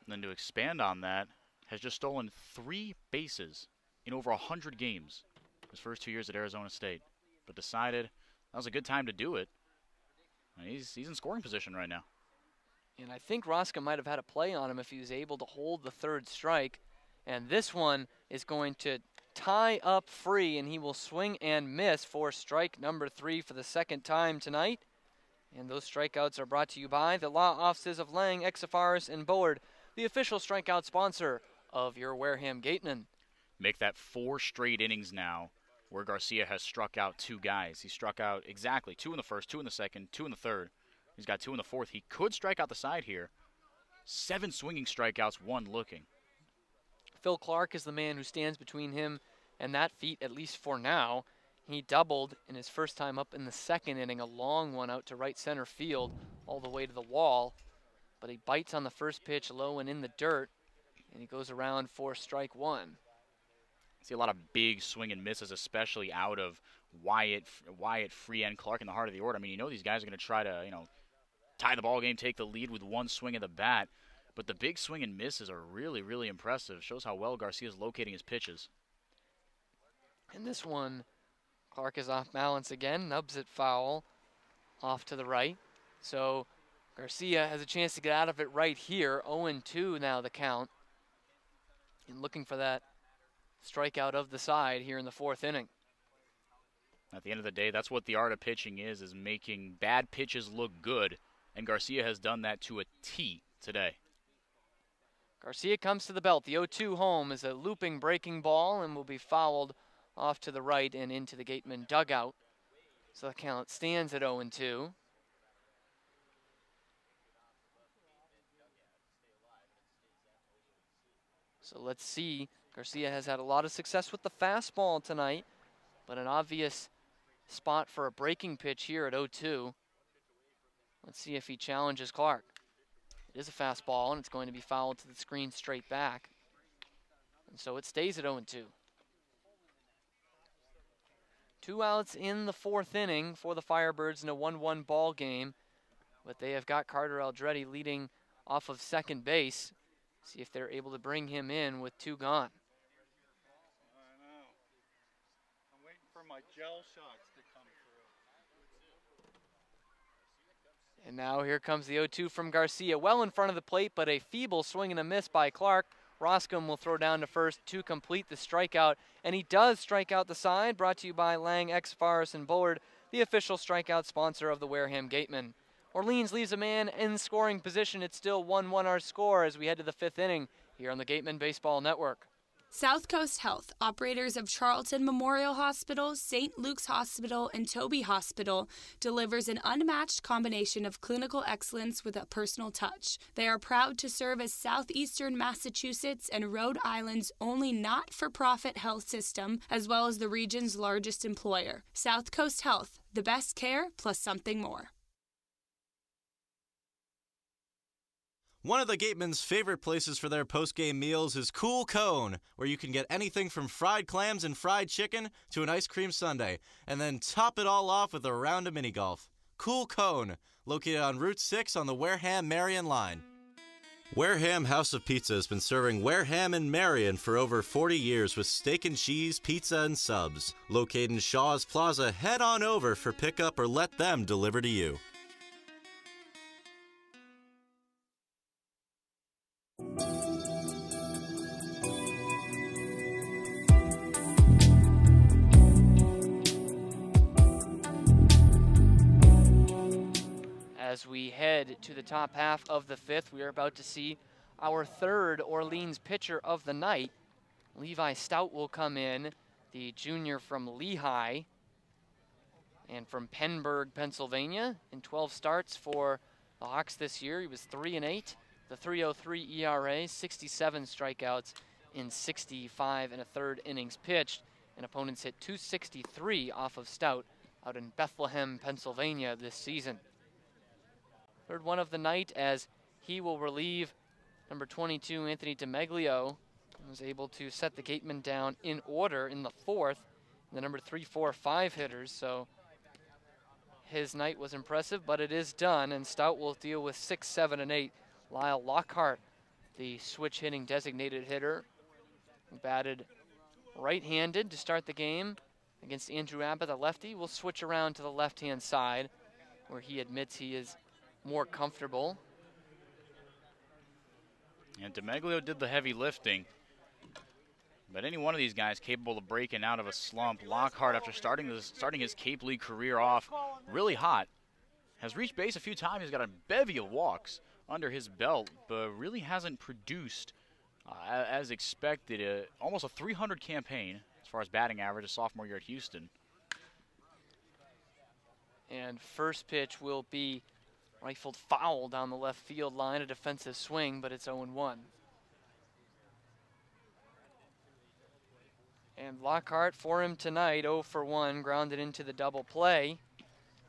then to expand on that, has just stolen 3 bases in over 100 games his first 2 years at Arizona State, but decided that was a good time to do it. And he's in scoring position right now. And I think Roscom might have had a play on him if he was able to hold the 3rd strike. And this one is going to tie up Free, and he will swing and miss for strike number 3 for the 2nd time tonight. And those strikeouts are brought to you by the law offices of Lang, Exafaris, and Bullard, the official strikeout sponsor of your Wareham Gatemen. Make that 4 straight innings now where Garcia has struck out 2 guys. He struck out exactly 2 in the first, 2 in the second, 2 in the third. He's got 2 in the 4th. He could strike out the side here. 7 swinging strikeouts, 1 looking. Phil Clark is the man who stands between him and that feat, at least for now. He doubled in his first time up in the 2nd inning, a long one out to right center field, all the way to the wall. But he bites on the first pitch low and in the dirt, and he goes around for strike 1. See a lot of big swing and misses, especially out of Wyatt, Free, and Clark in the heart of the order. I mean, you know these guys are going to try to, tie the ball game, take the lead with one swing of the bat. But the big swing and misses are really, really impressive. Shows how well Garcia's locating his pitches. And this one, Clark is off balance again, nubs it foul off to the right. So Garcia has a chance to get out of it right here. 0-2 now the count. And looking for that strikeout of the side here in the 4th inning. At the end of the day, that's what the art of pitching is making bad pitches look good. And Garcia has done that to a T today. Garcia comes to the belt. The 0-2 home is a looping breaking ball and will be fouled off to the right and into the Gatemen dugout. So the count stands at 0-2. So let's see. Garcia has had a lot of success with the fastball tonight, but an obvious spot for a breaking pitch here at 0-2. Let's see if he challenges Clark. It is a fastball, and it's going to be fouled to the screen straight back. And so it stays at 0-2. 2 outs in the 4th inning for the Firebirds in a 1-1 ball game. But they have got Carter Aldretti leading off of second base. See if they're able to bring him in with 2 gone. I know. I'm waiting for my gel shots to come through. And now here comes the 0-2 from Garcia. Well in front of the plate, but a feeble swing and a miss by Clark. Roscom will throw down to first to complete the strikeout. And he does strike out the side. Brought to you by Lang, X, Faris, and Bullard, the official strikeout sponsor of the Wareham Gatemen. Orleans leaves a man in scoring position. It's still 1-1 our score as we head to the 5th inning here on the Gatemen Baseball Network. South Coast Health, operators of Charlton Memorial Hospital, St. Luke's Hospital, and Toby Hospital, delivers an unmatched combination of clinical excellence with a personal touch. They are proud to serve as southeastern Massachusetts and Rhode Island's only not-for-profit health system, as well as the region's largest employer. South Coast Health, the best care plus something more. One of the Gatemen's favorite places for their post-game meals is Cool Cone, where you can get anything from fried clams and fried chicken to an ice cream sundae, and then top it all off with a round of mini golf. Cool Cone, located on Route 6 on the Wareham-Marion line. Wareham House of Pizza has been serving Wareham and Marion for over 40 years with steak and cheese, pizza, and subs. Located in Shaw's Plaza, head on over for pickup or let them deliver to you. As we head to the top half of the 5th, we are about to see our 3rd Orleans pitcher of the night. Levi Stout will come in, the junior from Lehigh and from Pennburg, Pennsylvania. In 12 starts for the Hawks this year, he was 3-8, the 3.03 ERA, 67 strikeouts in 65 1/3 innings pitched, and opponents hit .263 off of Stout out in Bethlehem, Pennsylvania this season. 3rd one of the night as he will relieve number 22, Anthony DeMeglio, who was able to set the Gatemen down in order in the 4th, the number 3, 4, 5 hitters. So his night was impressive, but it is done, and Stout will deal with 6, 7, and 8. Lyle Lockhart, the switch hitting designated hitter, who batted right-handed to start the game against Andrew Abbott, the lefty, will switch around to the left-hand side, where he admits he is more comfortable. And DeMeglio did the heavy lifting. But any one of these guys capable of breaking out of a slump. Lockhart, after starting his Cape League career off really hot, has reached base a few times. He's got a bevy of walks under his belt, but really hasn't produced as expected. Almost a .300 campaign as far as batting average, a sophomore year at Houston. And first pitch will be rifled foul down the left field line, a defensive swing, but it's 0-1. And Lockhart for him tonight, 0 for 1, grounded into the double play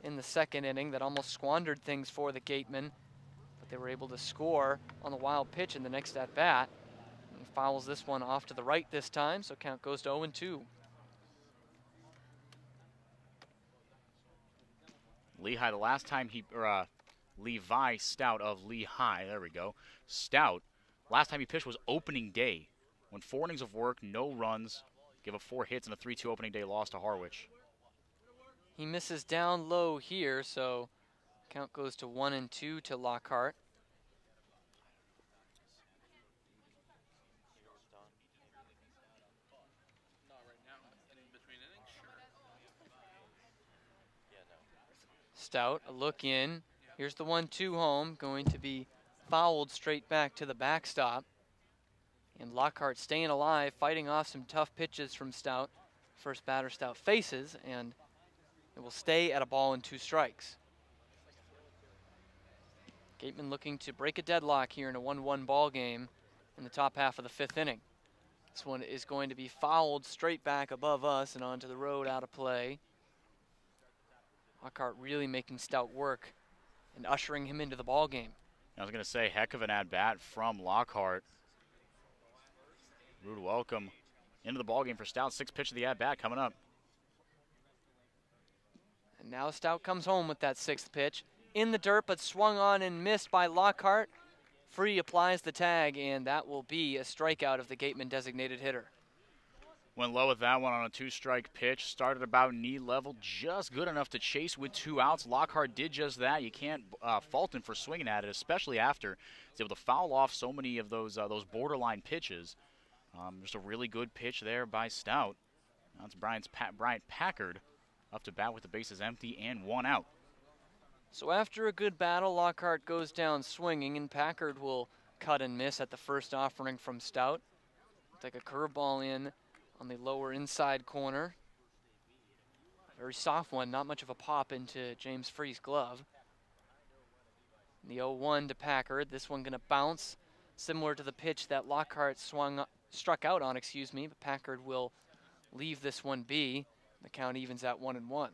in the 2nd inning that almost squandered things for the Gatemen, but they were able to score on the wild pitch in the next at-bat. He fouls this one off to the right this time, so count goes to 0-2. Lehigh, the last time Levi Stout of Lehigh, there we go, Stout, last time he pitched was opening day. Went 4 innings of work, no runs, gave up 4 hits and a 3-2 opening day loss to Harwich. He misses down low here, so count goes to 1-2 to Lockhart. Stout, a look in. Here's the 1-2 home, going to be fouled straight back to the backstop. And Lockhart staying alive, fighting off some tough pitches from Stout. First batter Stout faces, and it will stay at a ball and 2 strikes. Gatemen looking to break a deadlock here in a 1-1 ball game in the top half of the 5th inning. This one is going to be fouled straight back above us and onto the road, out of play. Lockhart really making Stout work and ushering him into the ball game. I was going to say, heck of an at-bat from Lockhart. Rude welcome into the ball game for Stout. 6th pitch of the at-bat coming up. And now Stout comes home with that 6th pitch. In the dirt, but swung on and missed by Lockhart. Free applies the tag, and that will be a strikeout of the Gatemen designated hitter. Went low with that one on a 2-strike pitch. Started about knee level, just good enough to chase with 2 outs. Lockhart did just that. You can't fault him for swinging at it, especially after he's able to foul off so many of those borderline pitches. Just a really good pitch there by Stout. That's Bryant Packard up to bat with the bases empty and 1 out. So after a good battle, Lockhart goes down swinging, and Packard will cut and miss at the first offering from Stout. Take a curveball in on the lower inside corner. Very soft one, not much of a pop into James Free's glove. And the 0-1 to Packard. This one going to bounce, similar to the pitch that Lockhart struck out on, but Packard will leave this one be. The count evens at 1-1.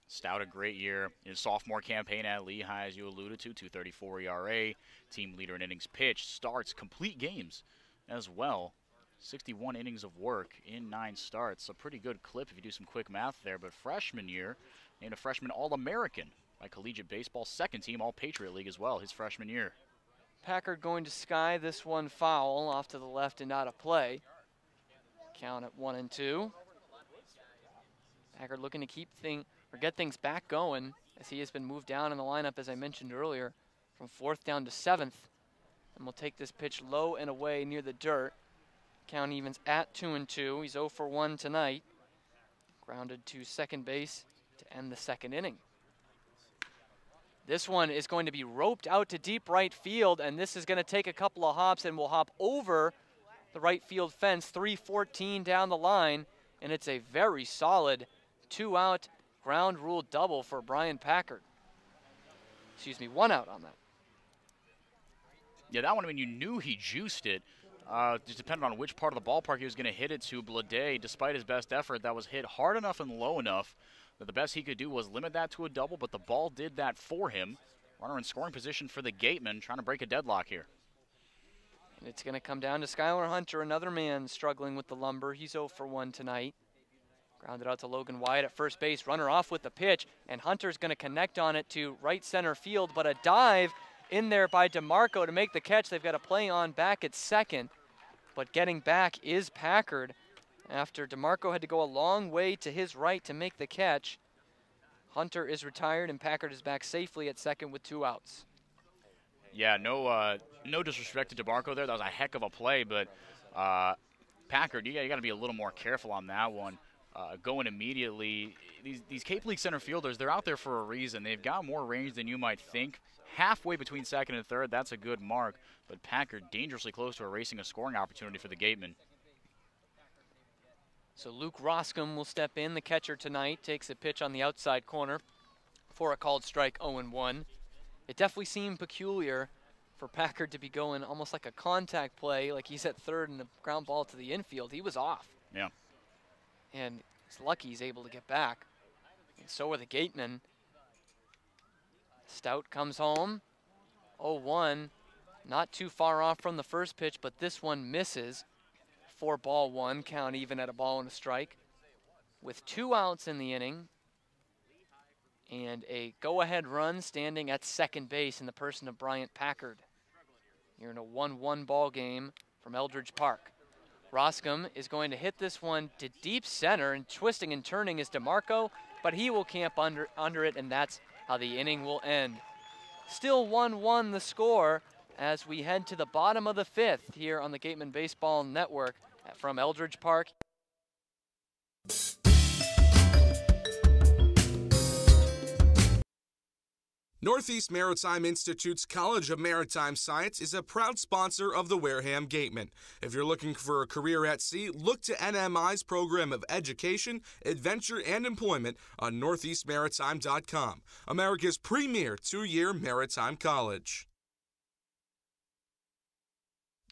Stout, a great year in his sophomore campaign at Lehigh, as you alluded to, 2.34 ERA, team leader in innings pitched, starts, complete games as well. 61 innings of work in 9 starts, a pretty good clip if you do some quick math there. But freshman year, named a freshman All-American by Collegiate Baseball, 2nd team All-Patriot League as well, his freshman year. Packard going to sky this one foul off to the left and out of play. Count at 1-2. Packard looking to get things back going, as he has been moved down in the lineup, as I mentioned earlier, from 4th down to 7th. And we'll take this pitch low and away near the dirt. Count evens at 2-2. He's 0 for 1 tonight. Grounded to second base to end the 2nd inning. This one is going to be roped out to deep right field, and this is going to take a couple of hops and will hop over the right field fence, 3-14 down the line, and it's a very solid 2-out ground rule double for Brian Packard. 1 out on that. Yeah, that one, I mean, you knew he juiced it. Just depending on which part of the ballpark he was going to hit it to. Blade, despite his best effort, that was hit hard enough and low enough that the best he could do was limit that to a double, but the ball did that for him. Runner in scoring position for the Gatemen, trying to break a deadlock here. And it's going to come down to Skylar Hunter, another man struggling with the lumber. He's 0 for 1 tonight. Grounded out to Logan Wyatt at first base. Runner off with the pitch, and Hunter's going to connect on it to right center field, but a dive in there by DeMarco to make the catch. They've got a play on back at second, but getting back is Packard after DeMarco had to go a long way to his right to make the catch. Hunter is retired, and Packard is back safely at second with 2 outs. Yeah, no disrespect to DeMarco there. That was a heck of a play, but Packard, you got to be a little more careful on that one. Going immediately, these Cape League center fielders, they're out there for a reason. They've got more range than you might think. Halfway between second and third, that's a good mark. But Packard dangerously close to erasing a scoring opportunity for the Gatemen. So Luke Roscom will step in, the catcher tonight, takes a pitch on the outside corner for a called strike, 0-1. It definitely seemed peculiar for Packard to be going almost like a contact play, like he's at third and a ground ball to the infield. He was off. Yeah. And he's lucky he's able to get back. And so are the Gatemen. Stout comes home, 0-1. Not too far off from the first pitch, but this one misses. 4-1, count even at a ball and a strike. with 2 outs in the inning and a go-ahead run standing at second base in the person of Bryant Packard. You're in a 1-1 ball game from Eldridge Park. Roscom is going to hit this one to deep center, and twisting and turning is DeMarco, but he will camp under it, and that's how the inning will end. Still 1-1 the score as we head to the bottom of the 5th here on the Gatemen Baseball Network from Eldridge Park. Northeast Maritime Institute's College of Maritime Science is a proud sponsor of the Wareham Gatemen. If you're looking for a career at sea, look to NMI's program of education, adventure, and employment on northeastmaritime.com, America's premier 2-year maritime college.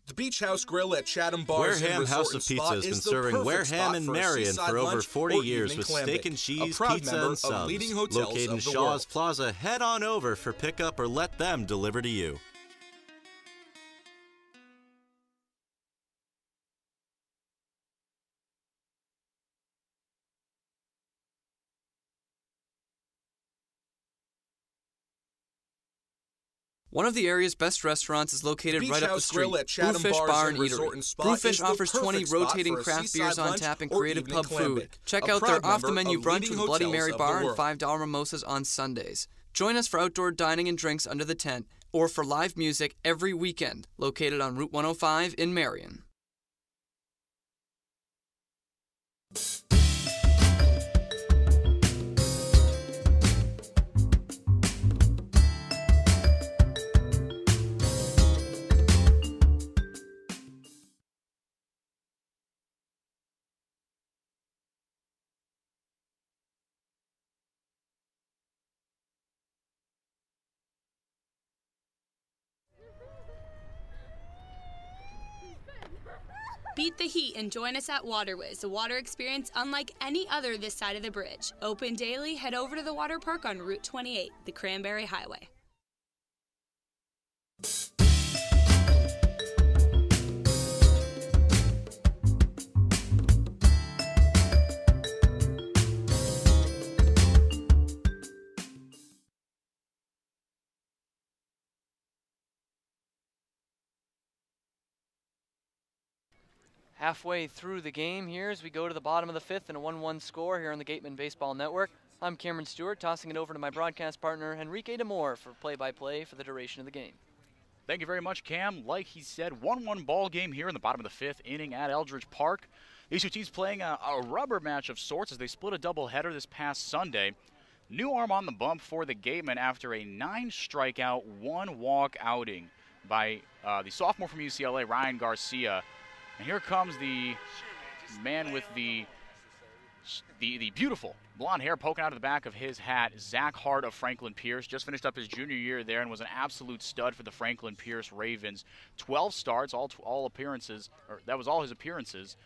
The Beach House Grill at Chatham Bars Wareham and House Resort of and Pizza Spa has been is the serving perfect Wareham spot and for a Marion seaside for over lunch 40 or years evening with clam steak bake. and cheese, A proud pizza, member and of subs. leading hotels Located in of the Shaw's world. Plaza, head on over for pickup or let them deliver to you. One of the area's best restaurants is located Beach right up the House street. Grill at Chatham Brewfish Bars Bar and and Resort Eatery. and Spa Brewfish is the offers 20 perfect spot rotating for a craft seaside beers on lunch tap and or creative evening pub clam food. bake. Check A out their proud member off-the-menu of brunch leading with Bloody hotels Mary of the Bar and world. $5 mimosas on Sundays. Join us for outdoor dining and drinks under the tent or for live music every weekend, located on Route 105 in Marion. Beat the heat and join us at Waterways, a water experience unlike any other this side of the bridge. Open daily, head over to the water park on Route 28, the Cranberry Highway. Halfway through the game here as we go to the bottom of the 5th and a 1-1 score here on the Gatemen Baseball Network. I'm Cameron Stewart, tossing it over to my broadcast partner, Enrique DeMore, for play-by-play for the duration of the game. Thank you very much, Cam. Like he said, 1-1 ball game here in the bottom of the 5th inning at Eldridge Park. These two teams playing a rubber match of sorts as they split a doubleheader this past Sunday. New arm on the bump for the Gatemen after a 9-strikeout, 1-walk outing by the sophomore from UCLA, Ryan Garcia. And here comes the man with the beautiful blonde hair poking out of the back of his hat, Zach Hart of Franklin Pierce. Just finished up his junior year there and was an absolute stud for the Franklin Pierce Ravens. 12 starts, all appearances, or that was all his appearances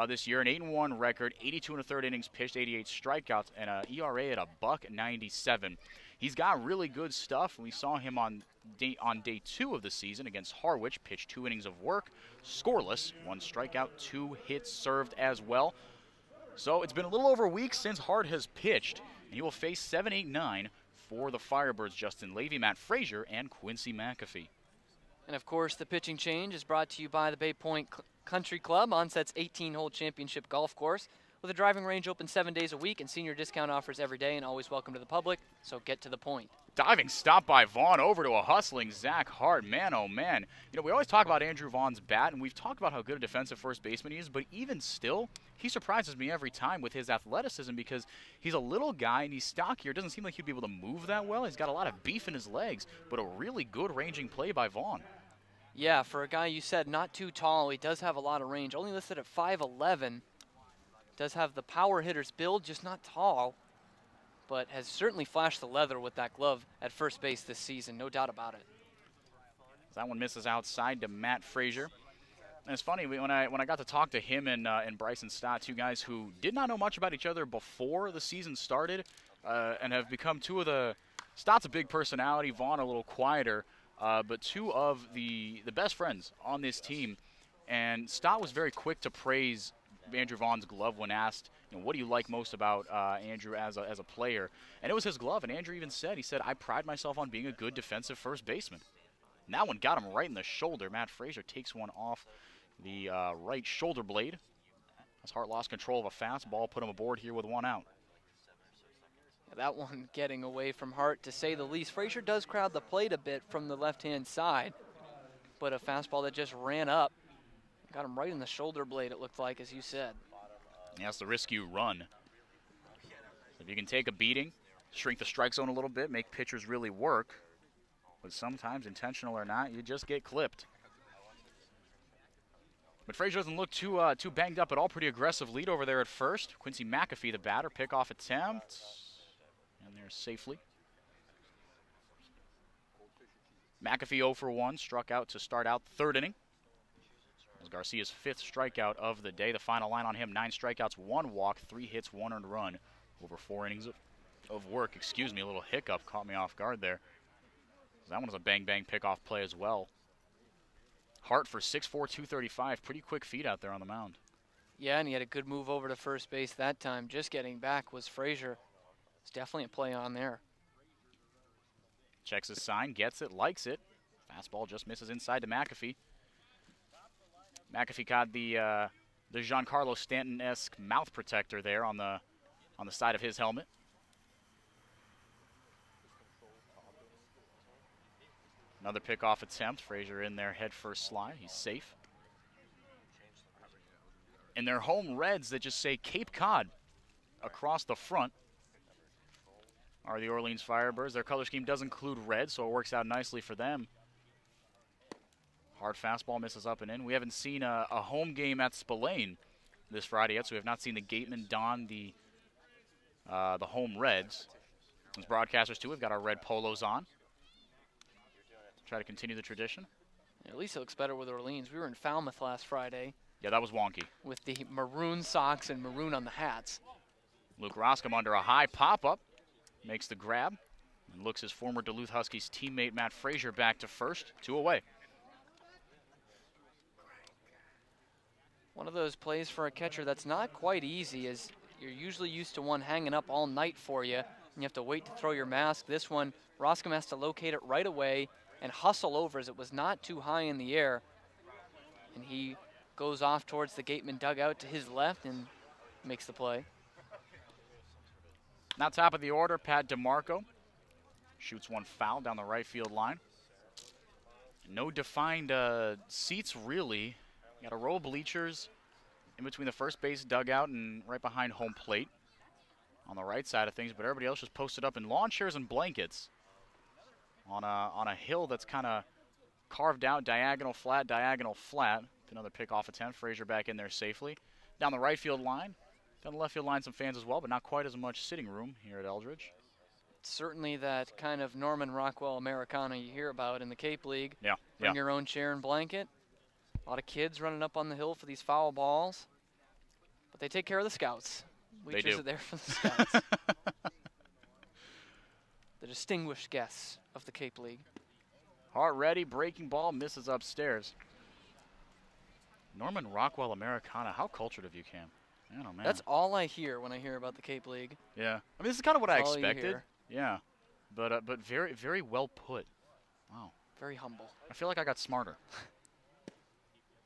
this year. An 8-1 record, 82 1/3 innings pitched, 88 strikeouts, and an ERA at $1.97. He's got really good stuff. We saw him on day 2 of the season against Harwich, pitched 2 innings of work, scoreless, 1 strikeout, 2 hits served as well. So it's been a little over a week since Hart has pitched, and he will face 7, 8, 9 for the Firebirds, Justin Levy, Matt Frazier, and Quincy McAfee. And of course, the pitching change is brought to you by the Bay Point Country Club, Onset's 18-hole championship golf course, with a driving range open 7 days a week and senior discount offers every day and always welcome to the public, so get to the point. Diving stop by Vaughn over to a hustling Zach Hart. Man, oh man. You know, we always talk about Andrew Vaughn's bat, and we've talked about how good a defensive first baseman he is, but even still, he surprises me every time with his athleticism because he's a little guy and he's stockier. It doesn't seem like he'd be able to move that well. He's got a lot of beef in his legs, but a really good ranging play by Vaughn. Yeah, for a guy you said not too tall, he does have a lot of range. Only listed at 5'11". Does have the power hitter's build, just not tall, but has certainly flashed the leather with that glove at first base this season, no doubt about it. That one misses outside to Matt Frazier. And it's funny, when I got to talk to him and Bryson Stott, two guys who did not know much about each other before the season started and have become two of the – Stott's a big personality, Vaughn a little quieter, but two of the best friends on this team. And Stott was very quick to praise Andrew Vaughn's glove when asked, what do you like most about Andrew as a player? And it was his glove, and Andrew even said, I pride myself on being a good defensive first baseman. And that one got him right in the shoulder. Matt Frazier takes one off the right shoulder blade. As Hart lost control of a fastball, put him aboard here with one out. That one getting away from Hart, to say the least. Frazier does crowd the plate a bit from the left-hand side, but a fastball that just ran up. Got him right in the shoulder blade, it looked like, as you said. Yeah, that's the risk you run. If you can take a beating, shrink the strike zone a little bit, make pitchers really work, but sometimes, intentional or not, you just get clipped. But Frazier doesn't look too banged up at all. Pretty aggressive lead over there at first. Quincy McAfee, the batter, pickoff attempt. And there safely. McAfee 0 for 1, struck out to start out third inning. That was Garcia's 5th strikeout of the day. The final line on him, 9 strikeouts, 1 walk, 3 hits, 1 earned run. Over 4 innings of work. Excuse me, a little hiccup caught me off guard there. That one was a bang-bang pickoff play as well. Hart for 6'4", 235. Pretty quick feet out there on the mound. Yeah, and he had a good move over to first base that time. Just getting back was Frazier. It's definitely a play on there. Checks his sign, gets it, likes it. Fastball just misses inside to McAfee. McAfee caught the Giancarlo Stanton-esque mouth protector there on the side of his helmet. Another pickoff attempt. Frazier in there, head first slide. He's safe. And their home reds that just say Cape Cod across the front are the Orleans Firebirds. Their color scheme does include red, so it works out nicely for them. Hard fastball misses up and in. We haven't seen a home game at Spillane this Friday yet, so we have not seen the Gatemen don the home reds. As broadcasters, too, we've got our red polos on. Try to continue the tradition. At least it looks better with Orleans. We were in Falmouth last Friday. Yeah, that was wonky. With the maroon socks and maroon on the hats. Luke Roscom under a high pop-up. Makes the grab. And looks his former Duluth Huskies teammate Matt Frazier back to first. 2 away. One of those plays for a catcher that's not quite easy, as you're usually used to one hanging up all night for you, and you have to wait to throw your mask. This one, Roscom has to locate it right away and hustle over, as it was not too high in the air. And he goes off towards the Gatemen dugout to his left and makes the play. Now top of the order, Pat DeMarco shoots one foul down the right field line. No defined seats, really. Got a row of bleachers in between the first base dugout and right behind home plate on the right side of things, but everybody else just posted up in lawn chairs and blankets on a hill that's kind of carved out, diagonal flat. Another pickoff attempt. Frazier back in there safely. Down the right field line. Down the left field line, some fans as well, but not quite as much sitting room here at Eldridge. Certainly that kind of Norman Rockwell Americana you hear about in the Cape League. Yeah. Bring your own chair and blanket. A lot of kids running up on the hill for these foul balls. But they take care of the scouts. Bleachers are there for the scouts. The distinguished guests of the Cape League. Hart ready, breaking ball, misses upstairs. Norman Rockwell Americana, how cultured of you, Cam. Man, oh man. That's all I hear when I hear about the Cape League. Yeah. I mean, this is kind of what I all expected. Yeah. But very, very well put. Wow. Very humble. I feel like I got smarter.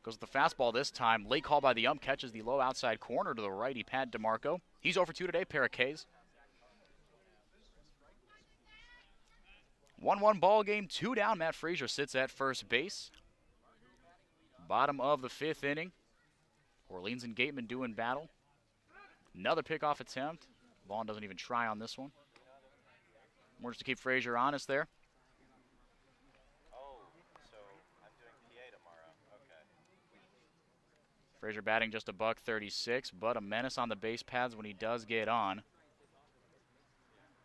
Goes with the fastball this time. Late call by the ump, catches the low outside corner to the righty, Pat DeMarco. He's over 2 today, pair of Ks. 1-1 ball game, 2 down. Matt Frazier sits at first base. Bottom of the 5th inning. Orleans and Gatemen doing battle. Another pickoff attempt. Vaughn doesn't even try on this one. More just to keep Frazier honest there. Frazier batting just a $136, but a menace on the base paths when he does get on.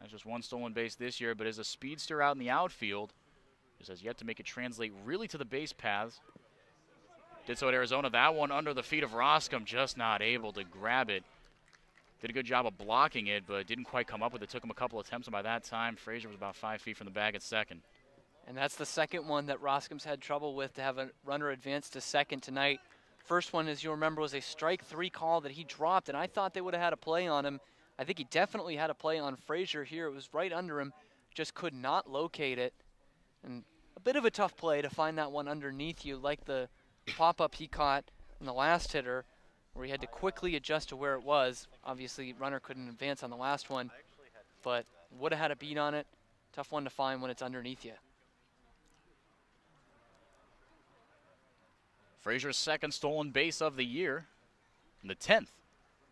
That's just 1 stolen base this year, but as a speedster out in the outfield, just has yet to make it translate really to the base paths. Did so at Arizona. That one under the feet of Roscom, just not able to grab it. Did a good job of blocking it, but didn't quite come up with it. Took him a couple attempts, and by that time, Frazier was about 5 feet from the bag at second. And that's the second one that Roscom's had trouble with, to have a runner advance to second tonight. First one, as you'll remember, was a strike 3 call that he dropped, and I thought they would have had a play on him. I think he definitely had a play on Frazier here. It was right under him, just could not locate it. And a bit of a tough play to find that one underneath you, like the pop-up he caught in the last hitter, where he had to quickly adjust to where it was. Obviously, runner couldn't advance on the last one, but would have had a beat on it. Tough one to find when it's underneath you. Frazier's second stolen base of the year, and the 10th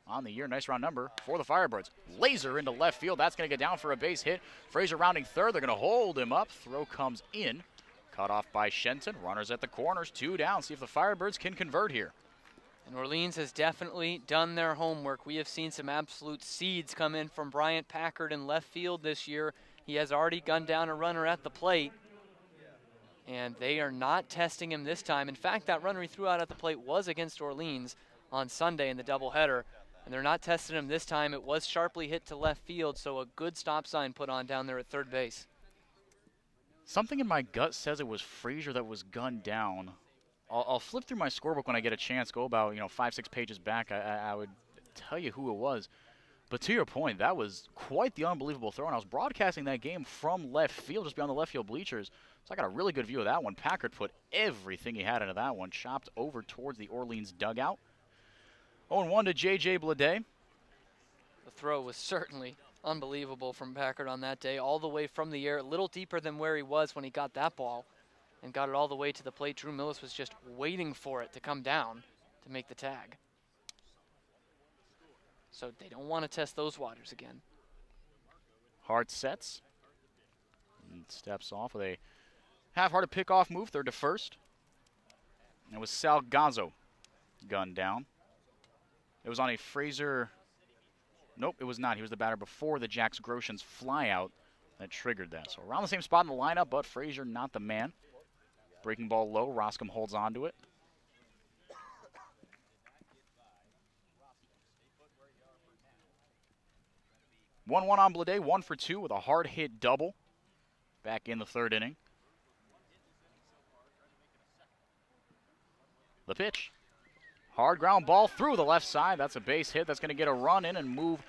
on the year. Nice round number for the Firebirds. Laser into left field. That's going to get down for a base hit. Frazier rounding third. They're going to hold him up. Throw comes in. Cut off by Shenton. Runners at the corners. 2 down. See if the Firebirds can convert here. And Orleans has definitely done their homework. We have seen some absolute seeds come in from Bryant Packard in left field this year. He has already gunned down a runner at the plate. And they are not testing him this time. In fact, that runner he threw out at the plate was against Orleans on Sunday in the doubleheader. And they're not testing him this time. It was sharply hit to left field, so a good stop sign put on down there at third base. Something in my gut says it was Frazier that was gunned down. I'll flip through my scorebook when I get a chance, go about 5-6 pages back. I would tell you who it was. But to your point, that was quite the unbelievable throw, and I was broadcasting that game from left field, just beyond the left field bleachers. So I got a really good view of that one. Packard put everything he had into that one, chopped over towards the Orleans dugout. 0-1 to J.J. Blade. The throw was certainly unbelievable from Packard on that day, all the way from the air, a little deeper than where he was when he got that ball, and got it all the way to the plate. Drew Millis was just waiting for it to come down to make the tag. So they don't want to test those waters again. Hart sets. And steps off with a half-hearted pickoff move, third to first. And it was Salgazzo gunned down. It was on a Frazier. Nope, it was not. He was the batter before the Jax Groshans flyout that triggered that. So around the same spot in the lineup, but Frazier not the man. Breaking ball low. Roscom holds on to it. One on Blade, 1 for 2 with a hard hit double back in the third inning. The pitch. Hard ground ball through the left side. That's a base hit. That's going to get a run in and move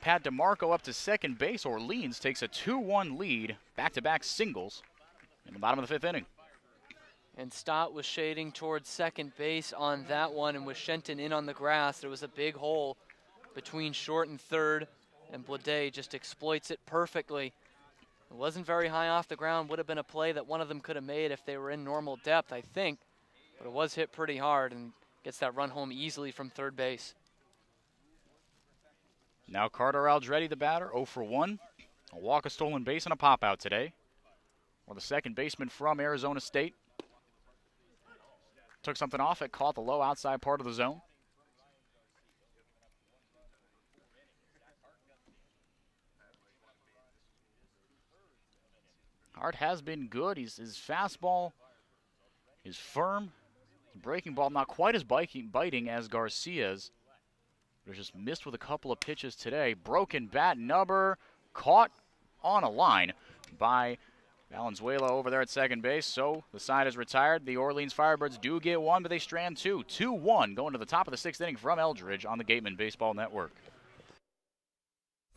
Pat DeMarco up to second base. Orleans takes a 2-1 lead. Back-to-back singles in the bottom of the 5th inning. And Stott was shading towards second base on that one, and with Shenton in on the grass, there was a big hole between short and third, and Blade just exploits it perfectly. It wasn't very high off the ground. Would have been a play that one of them could have made if they were in normal depth, I think. But it was hit pretty hard and gets that run home easily from third base. Now Carter Aldretti, the batter, 0 for 1. A walk, a stolen base, and a pop-out today. Or the second baseman from Arizona State. Took something off it, caught the low outside part of the zone. Hart has been good. His fastball is firm. His breaking ball not quite as biting as Garcia's. But just missed with a couple of pitches today. Broken bat number, caught on a line by Valenzuela over there at second base. So the side is retired. The Orleans Firebirds do get one, but they strand two. 2-1 going to the top of the 6th inning from Eldridge on the Gatemen Baseball Network.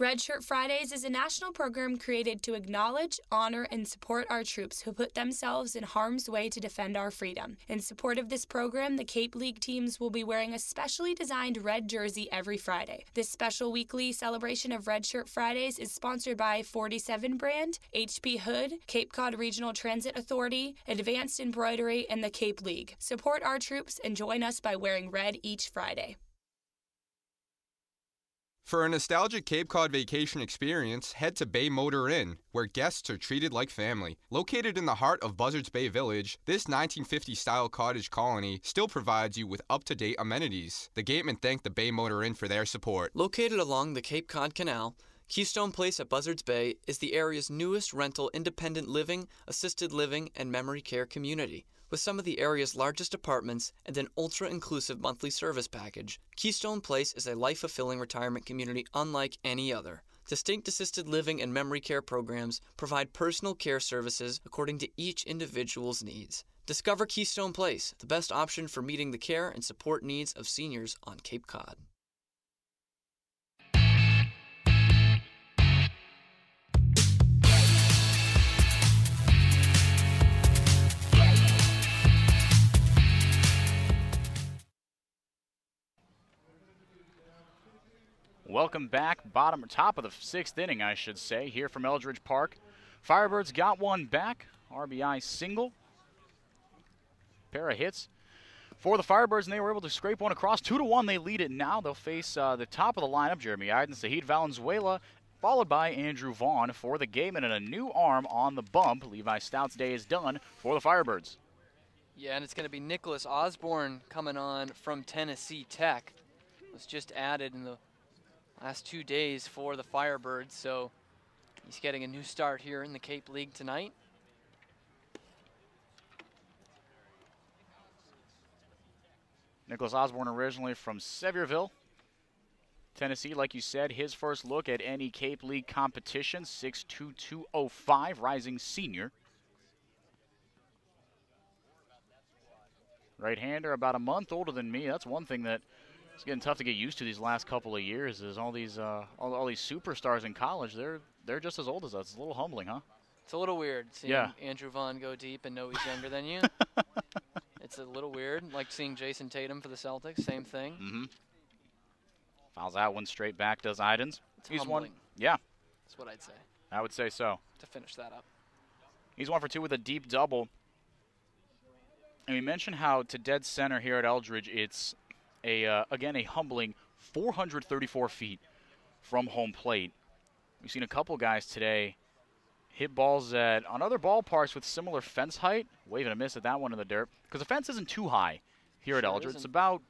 Red Shirt Fridays is a national program created to acknowledge, honor, and support our troops who put themselves in harm's way to defend our freedom. In support of this program, the Cape League teams will be wearing a specially designed red jersey every Friday. This special weekly celebration of Red Shirt Fridays is sponsored by 47 Brand, HP Hood, Cape Cod Regional Transit Authority, Advanced Embroidery, and the Cape League. Support our troops and join us by wearing red each Friday. For a nostalgic Cape Cod vacation experience, head to Bay Motor Inn, where guests are treated like family. Located in the heart of Buzzards Bay Village, this 1950-style cottage colony still provides you with up-to-date amenities. The Gatemen thank the Bay Motor Inn for their support. Located along the Cape Cod Canal, Keystone Place at Buzzards Bay is the area's newest rental independent living, assisted living, and memory care community. With some of the area's largest apartments and an ultra-inclusive monthly service package, Keystone Place is a life-fulfilling retirement community unlike any other. Distinct assisted living and memory care programs provide personal care services according to each individual's needs. Discover Keystone Place, the best option for meeting the care and support needs of seniors on Cape Cod. Welcome back, top of the 6th inning, I should say, here from Eldridge Park. Firebirds got one back, RBI single. Pair of hits for the Firebirds, and they were able to scrape one across. 2-1, they lead it now. They'll face the top of the lineup, Jeremy Iden, Sahid Valenzuela, followed by Andrew Vaughn for the Gatemen, and a new arm on the bump. Levi Stout's day is done for the Firebirds. Yeah, and it's going to be Nicholas Osborne coming on from Tennessee Tech. Was just added in the last 2 days for the Firebirds, so he's getting a new start here in the Cape League tonight. Nicholas Osborne originally from Sevierville, Tennessee. Like you said, his first look at any Cape League competition, 6'2", 205, rising senior. Right-hander, about a month older than me. That's one thing that it's getting tough to get used to these last couple of years. Is all these superstars in college? They're just as old as us. It's a little humbling, huh? It's a little weird seeing Andrew Vaughn go deep and know he's younger than you. It's a little weird. Like seeing Jason Tatum for the Celtics, same thing. Mm-hmm. Fouls out one straight back, does Idens. It's humbling. Yeah. That's what I'd say. I would say so. To finish that up. He's 1 for 2 with a deep double. And we mentioned how to dead center here at Eldridge, it's again a humbling 434 feet from home plate. We've seen a couple guys today hit balls on other ballparks with similar fence height. Waving a miss at that one in the dirt. Because the fence isn't too high here at Eldridge. It's about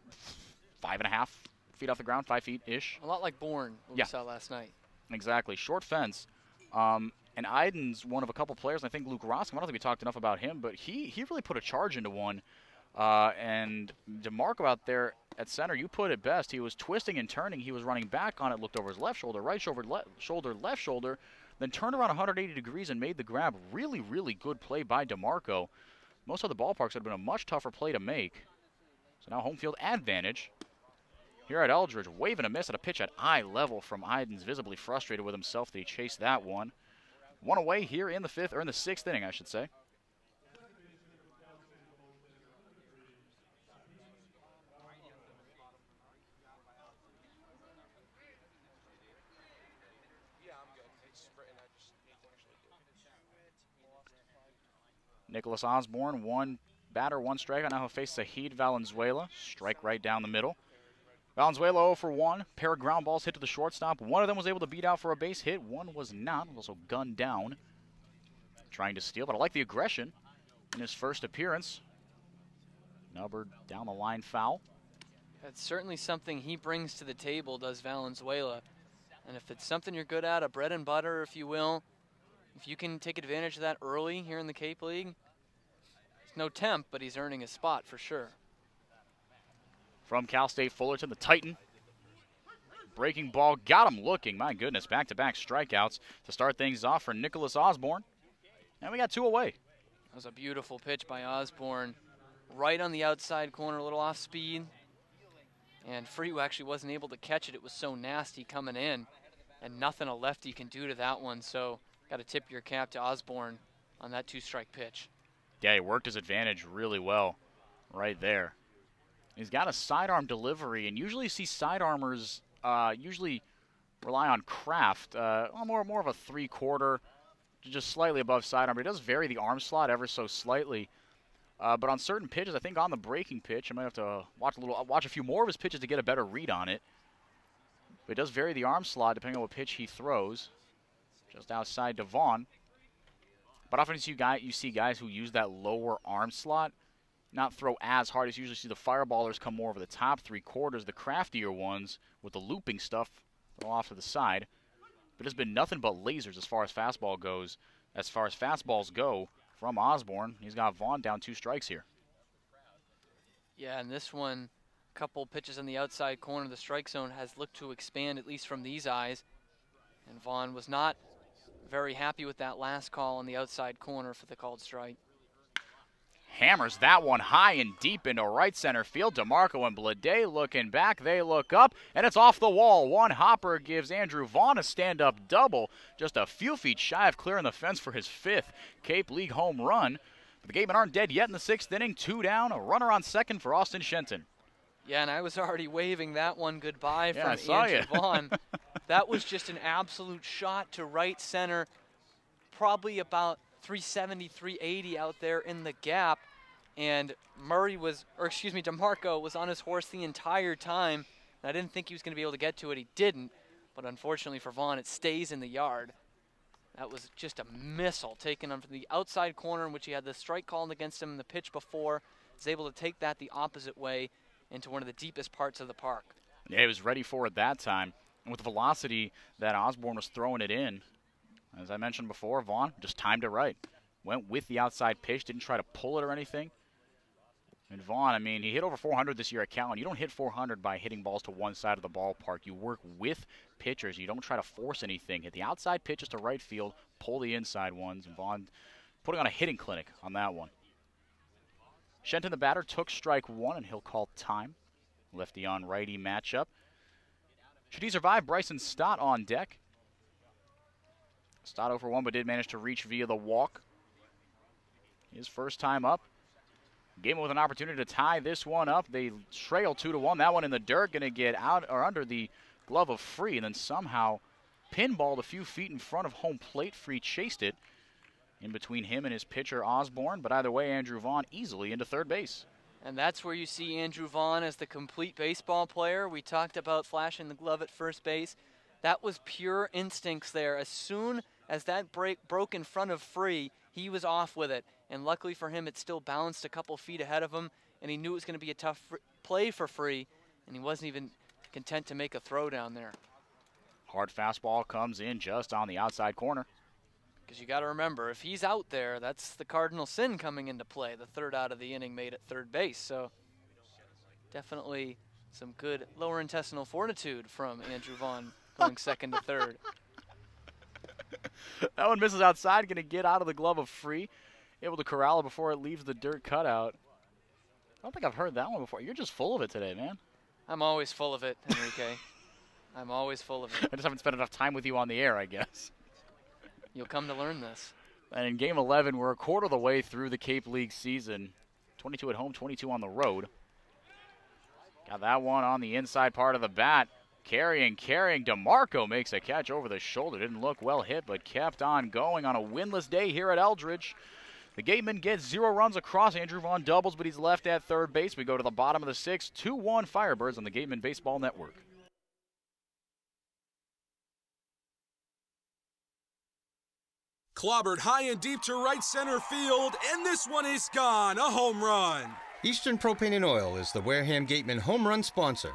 5.5 feet off the ground, 5 feet-ish. A lot like Bourne, what we saw last night. Exactly. Short fence. And Iden's one of a couple players. I think Luke Ross, I don't think we talked enough about him, but he really put a charge into one. And DeMarco out there at center, you put it best. He was twisting and turning. He was running back on it, looked over his left shoulder, right shoulder, left shoulder, then turned around 180 degrees and made the grab. Really, really good play by DeMarco. Most other ballparks would have been a much tougher play to make. So now home field advantage here at Eldridge. Waving a miss at a pitch at eye level from Idens, visibly frustrated with himself that he chased that one. One away here in the 5th, or in the 6th inning, I should say. Nicholas Osborne, one batter, one strikeout. Now he'll face Sahid Valenzuela. Strike right down the middle. Valenzuela 0 for 1. Pair of ground balls hit to the shortstop. One of them was able to beat out for a base hit. One was not. Also gunned down. Trying to steal, but I like the aggression in his first appearance. Nubbard down the line, foul. That's certainly something he brings to the table, does Valenzuela. And if it's something you're good at, a bread and butter, if you will, if you can take advantage of that early here in the Cape League, it's no temp, but he's earning a spot for sure. From Cal State Fullerton, the Titan. Breaking ball, got him looking. My goodness, back-to-back strikeouts to start things off for Nicholas Osborne. And we got 2 away. That was a beautiful pitch by Osborne. Right on the outside corner, a little off speed. And Frew actually wasn't able to catch it. It was so nasty coming in. And nothing a lefty can do to that one. So got to tip your cap to Osborne on that 2-strike pitch. Yeah, he worked his advantage really well right there. He's got a sidearm delivery, and usually you see sidearmers usually rely on craft, more of a 3/4, just slightly above sidearm. But he does vary the arm slot ever so slightly. But on certain pitches, I think on the breaking pitch, I might have to watch a few more of his pitches to get a better read on it. But he does vary the arm slot depending on what pitch he throws. Just outside to Vaughn. But often you see guys who use that lower arm slot not throw as hard. You usually see the fireballers come more over the top 3/4, the craftier ones with the looping stuff throw off to the side. But it's been nothing but lasers as far as fastballs go from Osborne. He's got Vaughn down 2 strikes here. Yeah, and this one, a couple pitches on the outside corner of the strike zone has looked to expand, at least from these eyes. And Vaughn was not very happy with that last call on the outside corner for the called strike. Hammers that one high and deep into right center field. DeMarco and Blade looking back. They look up, and it's off the wall. One hopper gives Andrew Vaughn a stand-up double. Just a few feet shy of clearing the fence for his 5th Cape League home run. But the Gatemen aren't dead yet in the 6th inning. 2 down, a runner on second for Austin Shenton. Yeah, and I was already waving that one goodbye Yeah, from Andrew Vaughn. That was just an absolute shot to right center, probably about 370, 380 out there in the gap. And DeMarco was on his horse the entire time. And I didn't think he was going to be able to get to it. He didn't. But unfortunately for Vaughn, it stays in the yard. That was just a missile taken on from the outside corner in which he had the strike called against him in the pitch before. He was able to take that the opposite way into one of the deepest parts of the park. Yeah, he was ready for it that time. And with the velocity that Osborne was throwing it in, as I mentioned before, Vaughn just timed it right. Went with the outside pitch, didn't try to pull it or anything. And Vaughn, I mean, he hit over 400 this year at Callan. You don't hit 400 by hitting balls to one side of the ballpark. You work with pitchers. You don't try to force anything. Hit the outside pitches to right field, pull the inside ones. And Vaughn putting on a hitting clinic on that one. Shenton, the batter, took strike 1, and he'll call time. Lefty on righty matchup. Should he survive? Bryson Stott on deck. Stott 0 for 1, but did manage to reach via the walk. His first time up. Gatemen with an opportunity to tie this one up. They trail 2-1. That one in the dirt, going to get out or under the glove of Free, and then somehow pinballed a few feet in front of home plate. Free chased it in between him and his pitcher Osborne, but either way, Andrew Vaughn easily into third base. And that's where you see Andrew Vaughn as the complete baseball player. We talked about flashing the glove at first base. That was pure instincts there. As soon as that break broke in front of Free, he was off with it. And luckily for him, it still bounced a couple feet ahead of him, and he knew it was going to be a tough play for Free, and he wasn't even content to make a throw down there. Hard fastball comes in just on the outside corner. Because you got to remember, if he's out there, that's the cardinal sin coming into play. The third out of the inning made at third base. So definitely some good lower intestinal fortitude from Andrew Vaughn going second to third. That one misses outside, going to get out of the glove of Free. Able to corral it before it leaves the dirt cutout. I don't think I've heard that one before. You're just full of it today, man. I'm always full of it, Enrique. I'm always full of it. I just haven't spent enough time with you on the air, I guess. You'll come to learn this. And in Game 11, we're a quarter of the way through the Cape League season. 22 at home, 22 on the road. Got that one on the inside part of the bat. Carrying. DeMarco makes a catch over the shoulder. Didn't look well hit, but kept on going on a winless day here at Eldridge. The Gatemen get 0 runs across. Andrew Vaughn doubles, but he's left at third base. We go to the bottom of the 6th. 2-1 Firebirds on the Gatemen Baseball Network. Clobbered high and deep to right center field, and this one is gone. A home run. Eastern Propane and Oil is the Wareham Gatemen home run sponsor.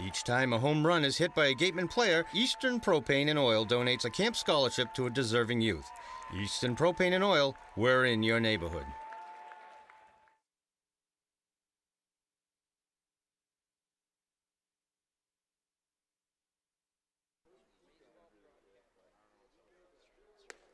Each time a home run is hit by a Gatemen player, Eastern Propane and Oil donates a camp scholarship to a deserving youth. Eastern Propane and Oil, we're in your neighborhood.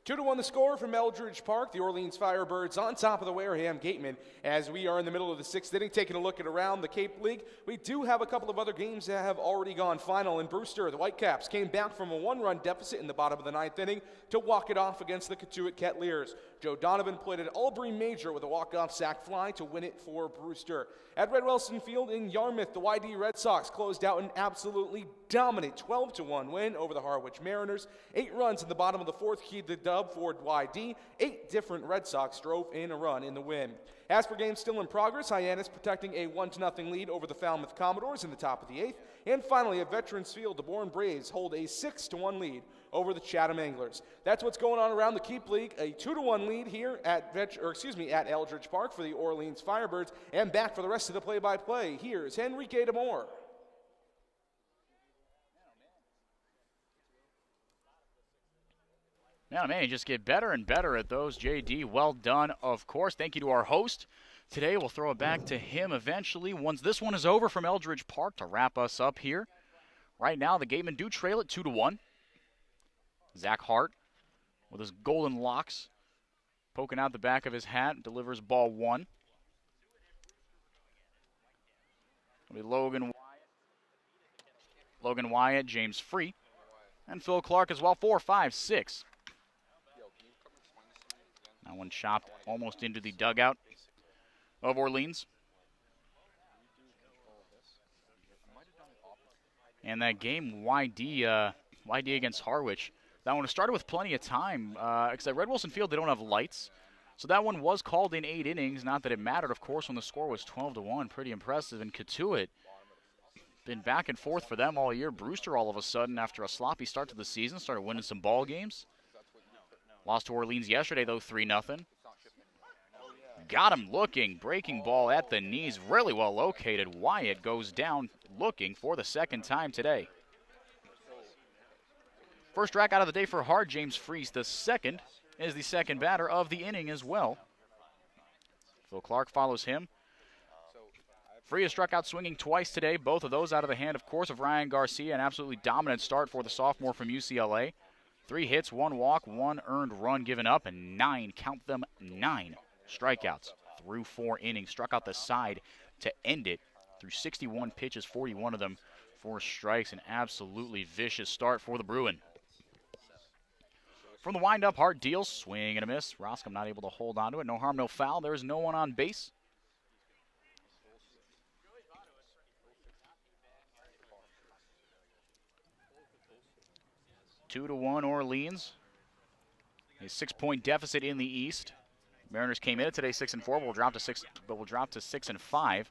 Two to 1 the score from Eldridge Park. The Orleans Firebirds on top of the Wareham Gatemen as we are in the middle of the 6th inning, taking a look at around the Cape League. We do have a couple of other games that have already gone final. In Brewster, the Whitecaps came back from a 1-run deficit in the bottom of the 9th inning to walk it off against the Katuitt Kettleers. Joe Donovan played at Albury Major with a walk-off sac fly to win it for Brewster. At Red Wilson Field in Yarmouth, the YD Red Sox closed out an absolutely dominant 12-1 win over the Harwich Mariners. 8 runs in the bottom of the 4th keyed the dub for YD. 8 different Red Sox drove in a run in the win. As for games still in progress, Hyannis protecting a 1-0 lead over the Falmouth Commodores in the top of the 8th. And finally, at Veterans Field, the Bourne Braves hold a 6-1 lead over the Chatham Anglers. That's what's going on around the Keep League. A 2-1 lead here at at Eldridge Park for the Orleans Firebirds. And back for the rest of the play-by-play, here's Enrique DeMore. Man, you just get better and better at those, JD. Well done, of course. Thank you to our host. Today, we'll throw it back to him eventually once this one is over from Eldridge Park to wrap us up here. Right now, the Gatemen do trail it 2-1. Zach Hart, with his golden locks, poking out the back of his hat, delivers ball 1. Logan Wyatt, James Free, and Phil Clark as well. 4, 5, 6. That one chopped almost into the dugout of Orleans. And that game, YD against Harwich, that one started with plenty of time. Because at Red Wilson Field, they don't have lights. So that one was called in 8 innings. Not that it mattered, of course, when the score was 12-1. Pretty impressive. And Katuitt, been back and forth for them all year. Brewster, all of a sudden, after a sloppy start to the season, started winning some ball games. Lost to Orleans yesterday, though, 3-0. Got him looking. Breaking ball at the knees. Really well located. Wyatt goes down looking for the second time today. First strike out of the day for Hart. James Freese, the second, is the second batter of the inning as well. Phil Clark follows him. Free has struck out swinging twice today. Both of those out of the hand, of course, of Ryan Garcia. An absolutely dominant start for the sophomore from UCLA. 3 hits, 1 walk, 1 earned run given up, and 9, count them, 9 strikeouts through 4 innings. Struck out the side to end it through 61 pitches, 41 of them 4 strikes. An absolutely vicious start for the Bruin. From the windup, Hart deals, swing and a miss. Roscom not able to hold on to it. No harm, no foul. There is no one on base. 2-1 Orleans. A 6-point deficit in the East. Mariners came in today 6-4, but will drop to 6-5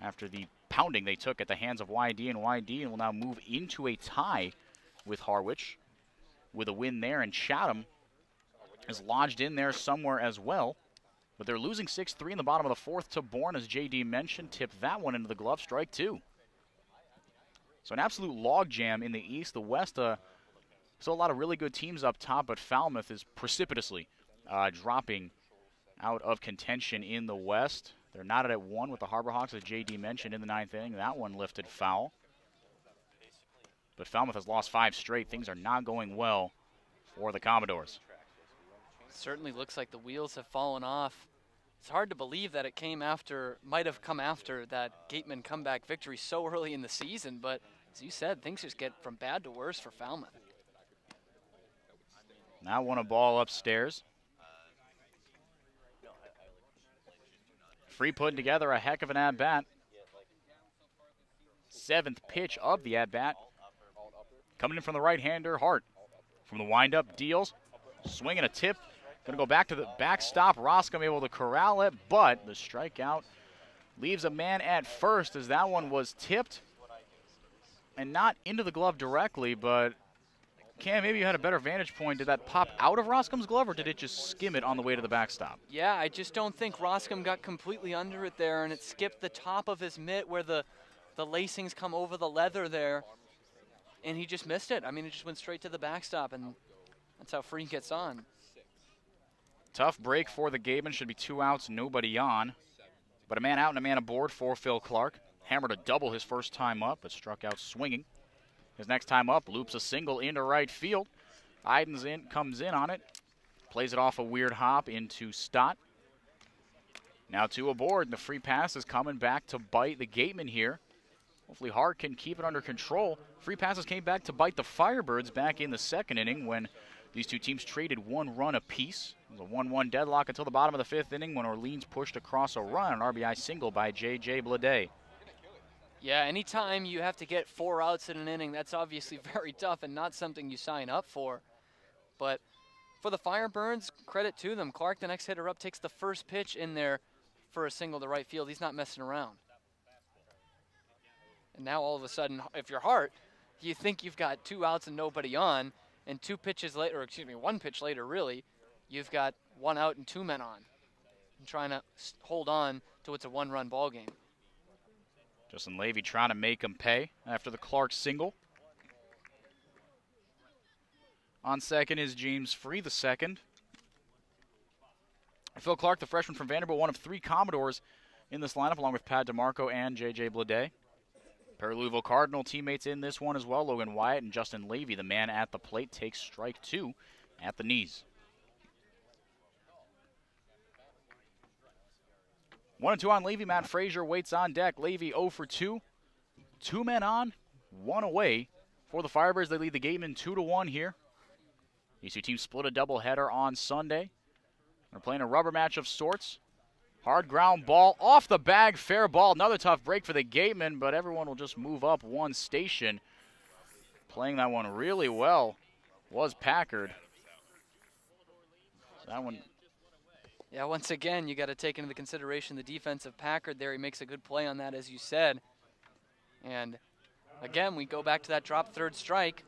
after the pounding they took at the hands of YD, and will now move into a tie with Harwich with a win there, and Chatham is lodged in there somewhere as well. But they're losing 6-3 in the bottom of the 4th to Bourne, as JD mentioned. Tipped that one into the glove, strike 2. So an absolute logjam in the East. The West, still a lot of really good teams up top, but Falmouth is precipitously dropping out of contention in the West. They're knotted at 1 with the Harbor Hawks, as JD mentioned, in the 9th inning. That one lifted foul. But Falmouth has lost 5 straight. Things are not going well for the Commodores. Certainly looks like the wheels have fallen off. It's hard to believe that it might have come after that Gatemen comeback victory so early in the season, but as you said, things just get from bad to worse for Falmouth. Now won a ball upstairs. Free putting together a heck of an at-bat. 7th pitch of the at-bat. Coming in from the right-hander, Hart. From the windup, deals. Swinging a tip. Going to go back to the backstop. Roscom able to corral it, but the strikeout leaves a man at first, as that one was tipped and not into the glove directly, but Cam, maybe you had a better vantage point. Did that pop out of Roscom's glove, or did it just skim it on the way to the backstop? Yeah, I just don't think Roscom got completely under it there, and it skipped the top of his mitt where the lacings come over the leather there, and he just missed it. I mean, it just went straight to the backstop, and that's how Free gets on. Tough break for the Gatemen. Should be 2 outs, nobody on. But a man out and a man aboard for Phil Clark. Hammered a double his first time up, but struck out swinging. His next time up, loops a single into right field. Idens comes in on it. Plays it off a weird hop into Stott. Now 2 aboard, and the free pass is coming back to bite the Gatemen here. Hopefully Hart can keep it under control. Free passes came back to bite the Firebirds back in the 2nd inning when these 2 teams traded 1 run apiece. It was a 1-1 deadlock until the bottom of the 5th inning when Orleans pushed across a run, an RBI single by J.J. Blade. Yeah, anytime you have to get 4 outs in an inning, that's obviously very tough and not something you sign up for. But for the Firebirds, credit to them. Clark, the next hitter up, takes the first pitch in there for a single to right field. He's not messing around. And now all of a sudden, if you're Hart, you think you've got 2 outs and nobody on, and 2 pitches later, or excuse me, 1 pitch later, really, you've got 1 out and 2 men on. And trying to hold on to it's a 1-run ball game. Justin Levy trying to make him pay after the Clark single. On second is James Free, the second. Phil Clark, the freshman from Vanderbilt, one of 3 Commodores in this lineup, along with Pat DeMarco and J.J. Blade. Pair of Louisville Cardinal teammates in this one as well. Logan Wyatt and Justin Levy, the man at the plate, takes strike 2 at the knees. 1-2 on Levy. Matt Frazier waits on deck. Levy 0 for 2. 2 men on, 1 away. For the Firebirds, they lead the Gatemen 2-1 here. These two teams split a doubleheader on Sunday. They're playing a rubber match of sorts. Hard ground ball off the bag, fair ball. Another tough break for the Gatemen, but everyone will just move up one station. Playing that one really well was Packard. That one. Yeah, once again, you got to take into consideration the defense of Packard there. He makes a good play on that, as you said. And again, we go back to that drop third strike.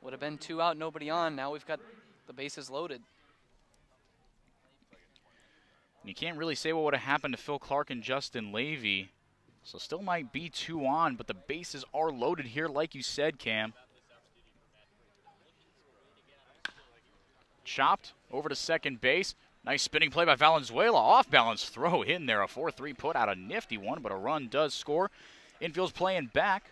Would have been 2 out, nobody on. Now we've got the bases loaded. You can't really say what would have happened to Phil Clark and Justin Levy. So still might be 2 on, but the bases are loaded here, like you said, Cam. Chopped over to second base. Nice spinning play by Valenzuela. Off-balance throw in there. A 4-3 put out, a nifty one, but a run does score. Infield's playing back.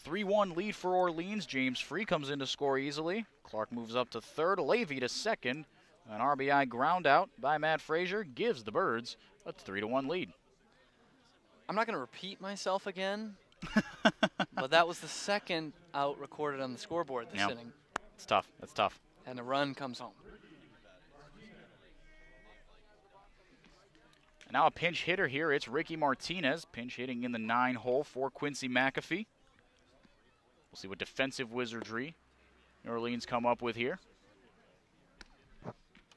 3-1 lead for Orleans. James Free comes in to score easily. Clark moves up to third. Levy to second. An RBI ground out by Matt Frazier gives the Birds a 3-1 lead. I'm not going to repeat myself again, but that was the second out recorded on the scoreboard this inning. It's tough. That's tough. And a run comes home. And now a pinch hitter here. It's Ricky Martinez, pinch hitting in the 9 hole for Quincy McAfee. We'll see what defensive wizardry New Orleans come up with here.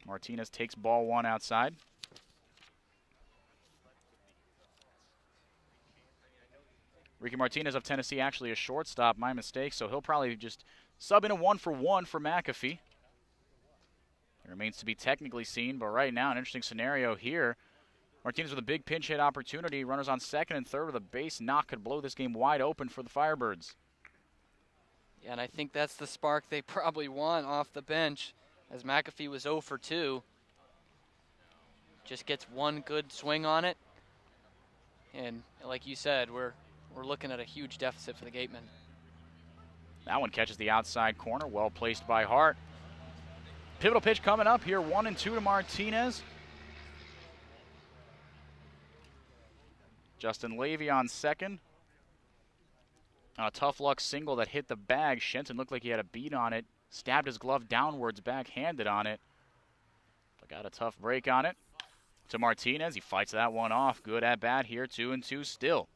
Martinez takes ball 1 outside. Ricky Martinez of Tennessee, actually a shortstop, my mistake, so he'll probably just sub in a 1-for-1 for McAfee. It remains to be technically seen, but right now an interesting scenario here. Martinez with a big pinch hit opportunity. Runners on second and third with a base knock could blow this game wide open for the Firebirds. Yeah, and I think that's the spark they probably want off the bench, as McAfee was 0 for 2. Just gets one good swing on it. And like you said, we're looking at a huge deficit for the Gatemen. That one catches the outside corner, well placed by Hart. Pivotal pitch coming up here, 1-2 to Martinez. Justin Levy on second. A tough luck single that hit the bag. Shenton looked like he had a beat on it. Stabbed his glove downwards, backhanded on it. But got a tough break on it. To Martinez, he fights that one off. Good at bat here, 2-2 still.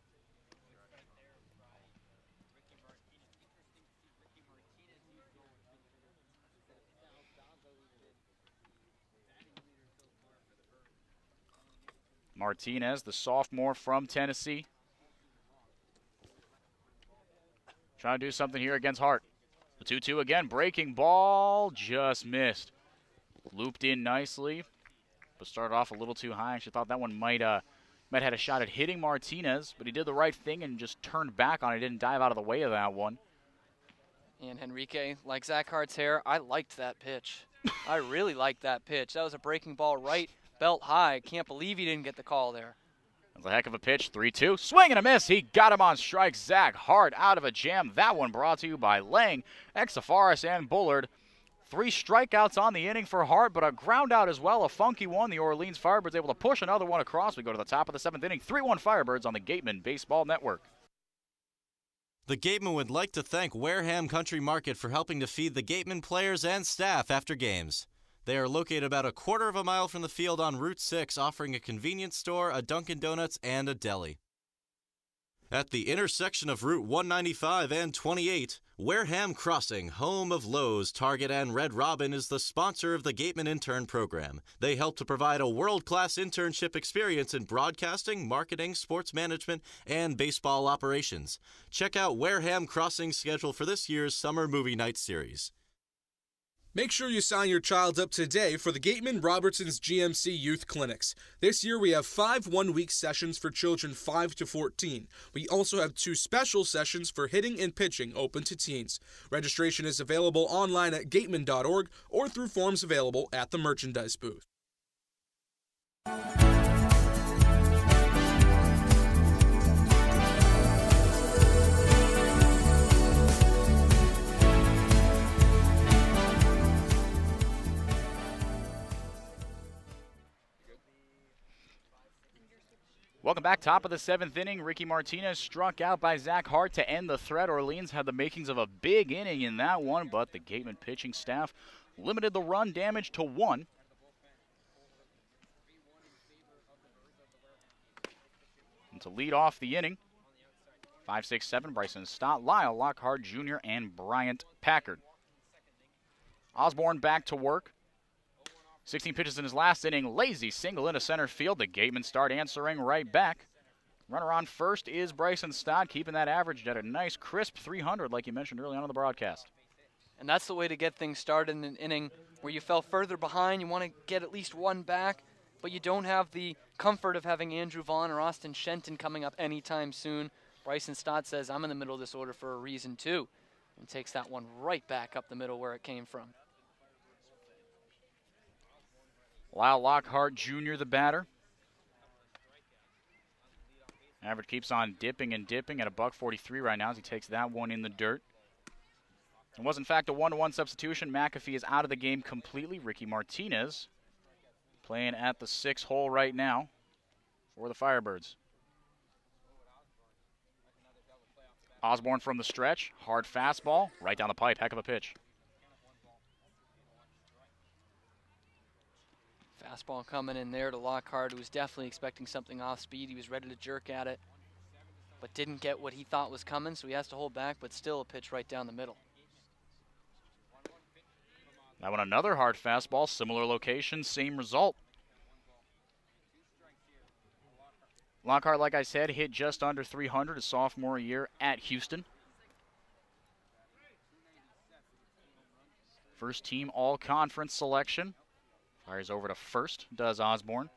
Martinez, the sophomore from Tennessee. Trying to do something here against Hart. The 2-2 again, breaking ball, just missed. Looped in nicely, but started off a little too high. Actually thought that one might have had a shot at hitting Martinez, but he did the right thing and just turned back on it. Didn't dive out of the way of that one. And Henrique, like Zach Hart's hair, I liked that pitch. I really liked that pitch. That was a breaking ball right belt high. Can't believe he didn't get the call there. That's a heck of a pitch. 3-2. Swing and a miss. He got him on strike. Zach Hart out of a jam. That one brought to you by Lang, Exafaris, and Bullard. 3 strikeouts on the inning for Hart, but a ground out as well. A funky one. The Orleans Firebirds able to push another one across. We go to the top of the 7th inning. 3-1 Firebirds on the Gatemen Baseball Network. The Gatemen would like to thank Wareham Country Market for helping to feed the Gatemen players and staff after games. They are located about a quarter of a mile from the field on Route 6, offering a convenience store, a Dunkin' Donuts, and a deli. At the intersection of Route 195 and 28, Wareham Crossing, home of Lowe's, Target, and Red Robin, is the sponsor of the Gatemen Intern Program. They help to provide a world-class internship experience in broadcasting, marketing, sports management, and baseball operations. Check out Wareham Crossing's schedule for this year's Summer Movie Night Series. Make sure you sign your child up today for the Gatemen Robertson's GMC Youth Clinics. This year we have 5 one-week sessions for children 5 to 14. We also have 2 special sessions for hitting and pitching open to teens. Registration is available online at gatemen.org or through forms available at the merchandise booth. Welcome back. Top of the 7th inning. Ricky Martinez struck out by Zach Hart to end the threat. Orleans had the makings of a big inning in that one, but the Gatemen pitching staff limited the run damage to 1. And to lead off the inning, 5-6-7, Bryson Stott, Lyle Lockhart Jr., and Bryant Packard. Osborne back to work. 16 pitches in his last inning, lazy single into center field. The Gatemen start answering right back. Runner on first is Bryson Stott, keeping that average at a nice crisp 300 like you mentioned early on in the broadcast. And that's the way to get things started in an inning where you fell further behind. You want to get at least one back, but you don't have the comfort of having Andrew Vaughn or Austin Shenton coming up anytime soon. Bryson Stott says, I'm in the middle of this order for a reason too, and takes that one right back up the middle where it came from. Lyle Lockhart Jr., the batter. Average keeps on dipping and dipping at $143 right now as he takes that one in the dirt. It was, in fact, a 1-1 substitution. McAfee is out of the game completely. Ricky Martinez playing at the 6th hole right now for the Firebirds. Osborne from the stretch. Hard fastball. Right down the pipe. Heck of a pitch. Fastball coming in there to Lockhart, who was definitely expecting something off speed. He was ready to jerk at it, but didn't get what he thought was coming, so he has to hold back, but still a pitch right down the middle. That one another hard fastball. Similar location, same result. Lockhart, like I said, hit just under 300 his sophomore year at Houston. First team all-conference selection. Fires over to first, does Osborne.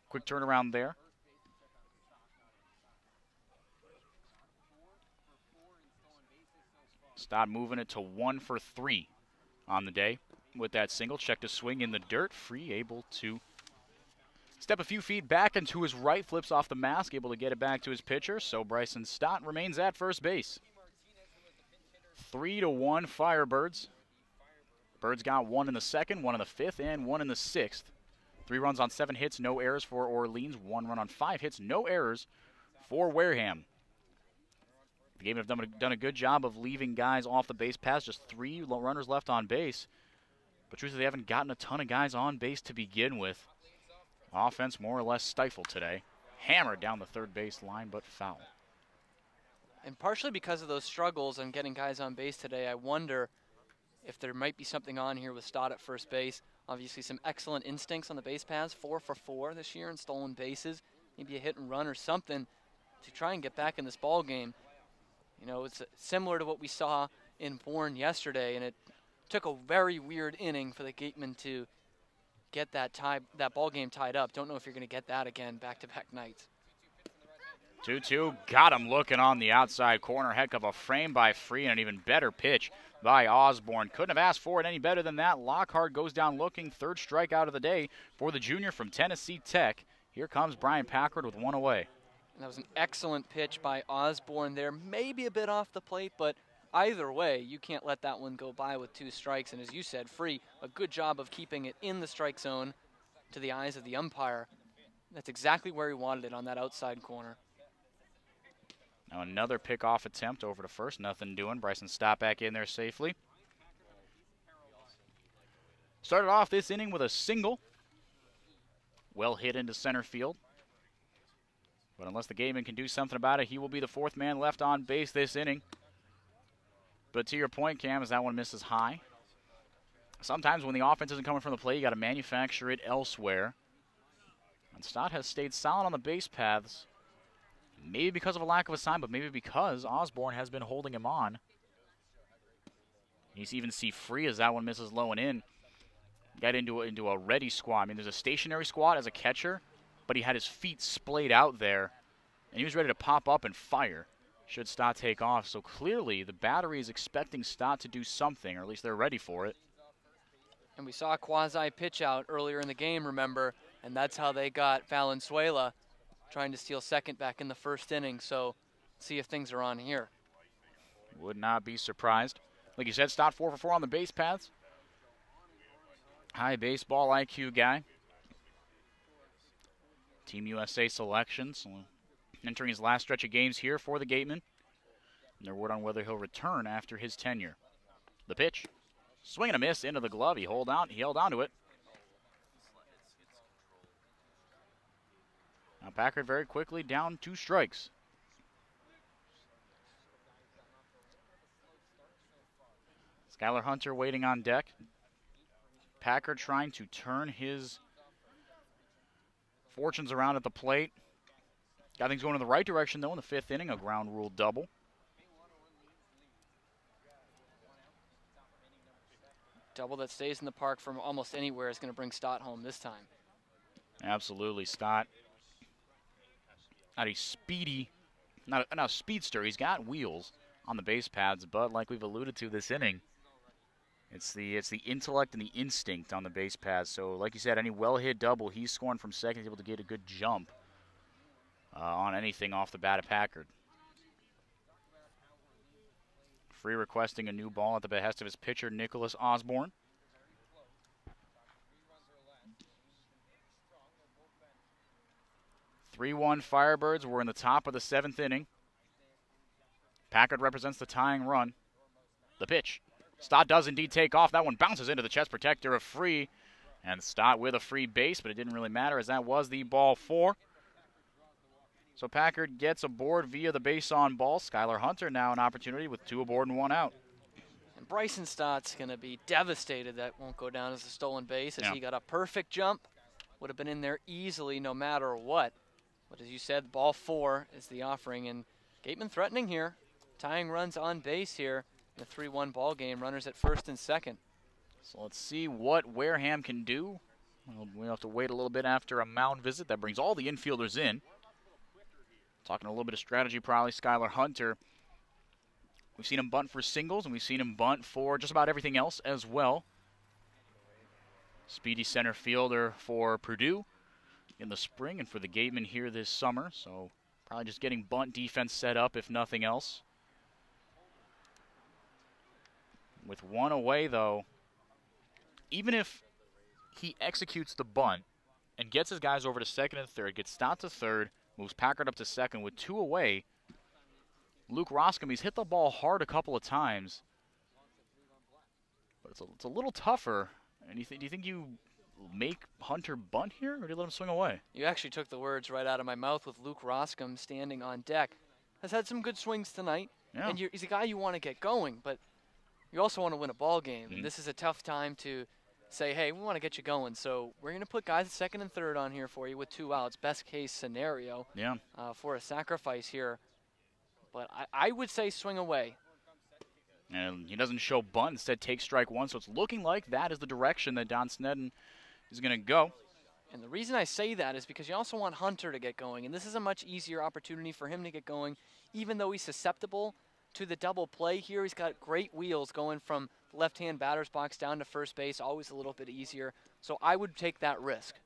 Quick turnaround there. Stott moving it to 1 for 3 on the day with that single. Check to swing in the dirt. Free, able to step a few feet back and to his right, flips off the mask, able to get it back to his pitcher. So Bryson Stott remains at first base. 3-1 Firebirds. Birds got 1 in the 2nd, 1 in the 5th, and 1 in the 6th. 3 runs on 7 hits, no errors for Orleans. 1 run on 5 hits, no errors for Wareham. The Gatemen have done a good job of leaving guys off the base paths. Just 3 runners left on base. But truthfully, they haven't gotten a ton of guys on base to begin with. Offense more or less stifled today. Hammered down the third base line, but foul. And partially because of those struggles on getting guys on base today, I wonder if there might be something on here with Stott at first base. Obviously some excellent instincts on the base paths, 4 for 4 this year in stolen bases. Maybe a hit and run or something to try and get back in this ball game. You know, it's similar to what we saw in Bourne yesterday, and it took a very weird inning for the Gatemen to get that ball game tied up. Don't know if you're going to get that again back-to-back nights. 2-2, got him looking on the outside corner. Heck of a frame by Free and an even better pitch by Osborne. Couldn't have asked for it any better than that. Lockhart goes down looking. 3rd strikeout of the day for the junior from Tennessee Tech. Here comes Brian Packard with 1 away. And that was an excellent pitch by Osborne there. Maybe a bit off the plate, but either way, you can't let that one go by with 2 strikes. And as you said, Free, a good job of keeping it in the strike zone to the eyes of the umpire. That's exactly where he wanted it, on that outside corner. Now another pickoff attempt over to first. Nothing doing. Bryson Stott back in there safely. Started off this inning with a single. Well hit into center field. But unless the Gatemen can do something about it, he will be the 4th man left on base this inning. But to your point, Cam, as that one misses high. Sometimes when the offense isn't coming from the plate, you got to manufacture it elsewhere. And Stott has stayed solid on the base paths. Maybe because of a lack of a sign, but maybe because Osborne has been holding him on. You even see Free as that one misses low and in. Got into a ready squat. I mean, there's a stationary squat as a catcher, but he had his feet splayed out there, and he was ready to pop up and fire should Stott take off. So clearly the battery is expecting Stott to do something, or at least they're ready for it. And we saw a quasi pitch out earlier in the game, remember, and that's how they got Valenzuela trying to steal second back in the 1st inning. So see if things are on here. Would not be surprised. Like you said, Stott 4 for 4 on the base paths. High baseball IQ guy. Team USA selections. entering his last stretch of games here for the Gatemen. And their word on whether he'll return after his tenure. The pitch. Swing and a miss into the glove. He held on to it. Now Packard very quickly down 2 strikes. Skylar Hunter waiting on deck. Packard trying to turn his fortunes around at the plate. Got things going in the right direction, though, in the 5th inning, a ground rule double. Double that stays in the park from almost anywhere is going to bring Stott home this time. Absolutely, Stott. Not a speedy, not a speedster. He's got wheels on the base paths, but like we've alluded to this inning, it's the intellect and the instinct on the base paths. So, like you said, any well-hit double, he's scoring from second, he's able to get a good jump on anything off the bat of Packard. Free requesting a new ball at the behest of his pitcher, Nicholas Osborne. (3-1) Firebirds. We're in the top of the 7th inning. Packard represents the tying run. The pitch. Stott does indeed take off. That one bounces into the chest protector of Free. And Stott with a free base, but it didn't really matter as that was the ball 4. So Packard gets aboard via the base on ball. Skylar Hunter now an opportunity with 2 aboard and 1 out. And Bryson Stott's going to be devastated that won't go down as a stolen base as he got a perfect jump. Would have been in there easily no matter what. But as you said, ball 4 is the offering. And Gatemen threatening here. Tying runs on base here in a 3-1 ball game. Runners at first and second. So let's see what Wareham can do. We'll have to wait a little bit after a mound visit. That brings all the infielders in. Talking a little bit of strategy, probably Skylar Hunter. We've seen him bunt for singles, and we've seen him bunt for just about everything else as well. Speedy center fielder for Purdue in the spring and for the Gatemen here this summer. So probably just getting bunt defense set up, if nothing else. With 1 away, though, even if he executes the bunt and gets his guys over to second and third, gets Stott to third, moves Packard up to second with 2 away. Luke Roscom, he's hit the ball hard a couple of times, but it's a little tougher. And do you think you make Hunter bunt here, or do you let him swing away? You actually took the words right out of my mouth with Luke Roscom standing on deck. Has had some good swings tonight, and he's a guy you want to get going, but you also want to win a ball game. And this is a tough time to say, hey, we want to get you going, so we're going to put guys at second and third on here for you with 2 outs, best case scenario for a sacrifice here. But I would say swing away. And he doesn't show bunt, instead take strike 1, so it's looking like that is the direction that Don Sneddon is going to go. And the reason I say that is because you also want Hunter to get going, and this is a much easier opportunity for him to get going, even though he's susceptible to the double play here. He's got great wheels going from left-hand batter's box down to first base, always a little bit easier. So I would take that risk.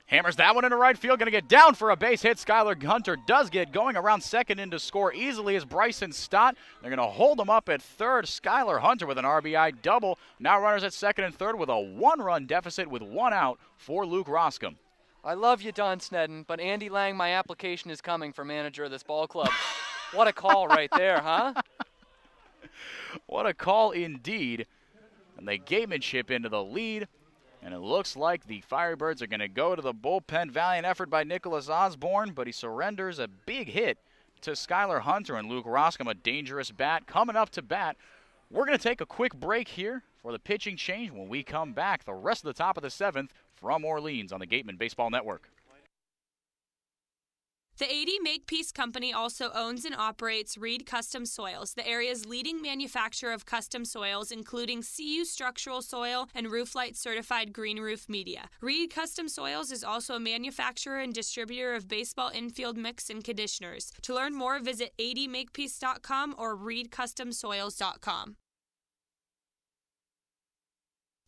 Hammers that one into right field, going to get down for a base hit. Skylar Hunter does get going around second in to score easily as Bryson Stott. They're going to hold him up at third. Skylar Hunter with an RBI double. Now runners at second and third with a 1-run deficit with 1 out for Luke Roscom. I love you, Don Sneddon, but Andy Lang, my application is coming for manager of this ball club. What a call right there, huh? What a call indeed. And the Gatemen chip into the lead. And it looks like the Firebirds are going to go to the bullpen. Valiant effort by Nicholas Osborne, but he surrenders a big hit to Skylar Hunter and Luke Roscom, a dangerous bat. Coming up to bat, we're going to take a quick break here for the pitching change. When we come back, the rest of the top of the 7th from Orleans on the Gatemen Baseball Network. The 80 Makepeace Company also owns and operates Reed Custom Soils, the area's leading manufacturer of custom soils, including CU structural soil and Rooflight certified green roof media. Reed Custom Soils is also a manufacturer and distributor of baseball infield mix and conditioners. To learn more, visit 80makepeace.com or reedcustomsoils.com.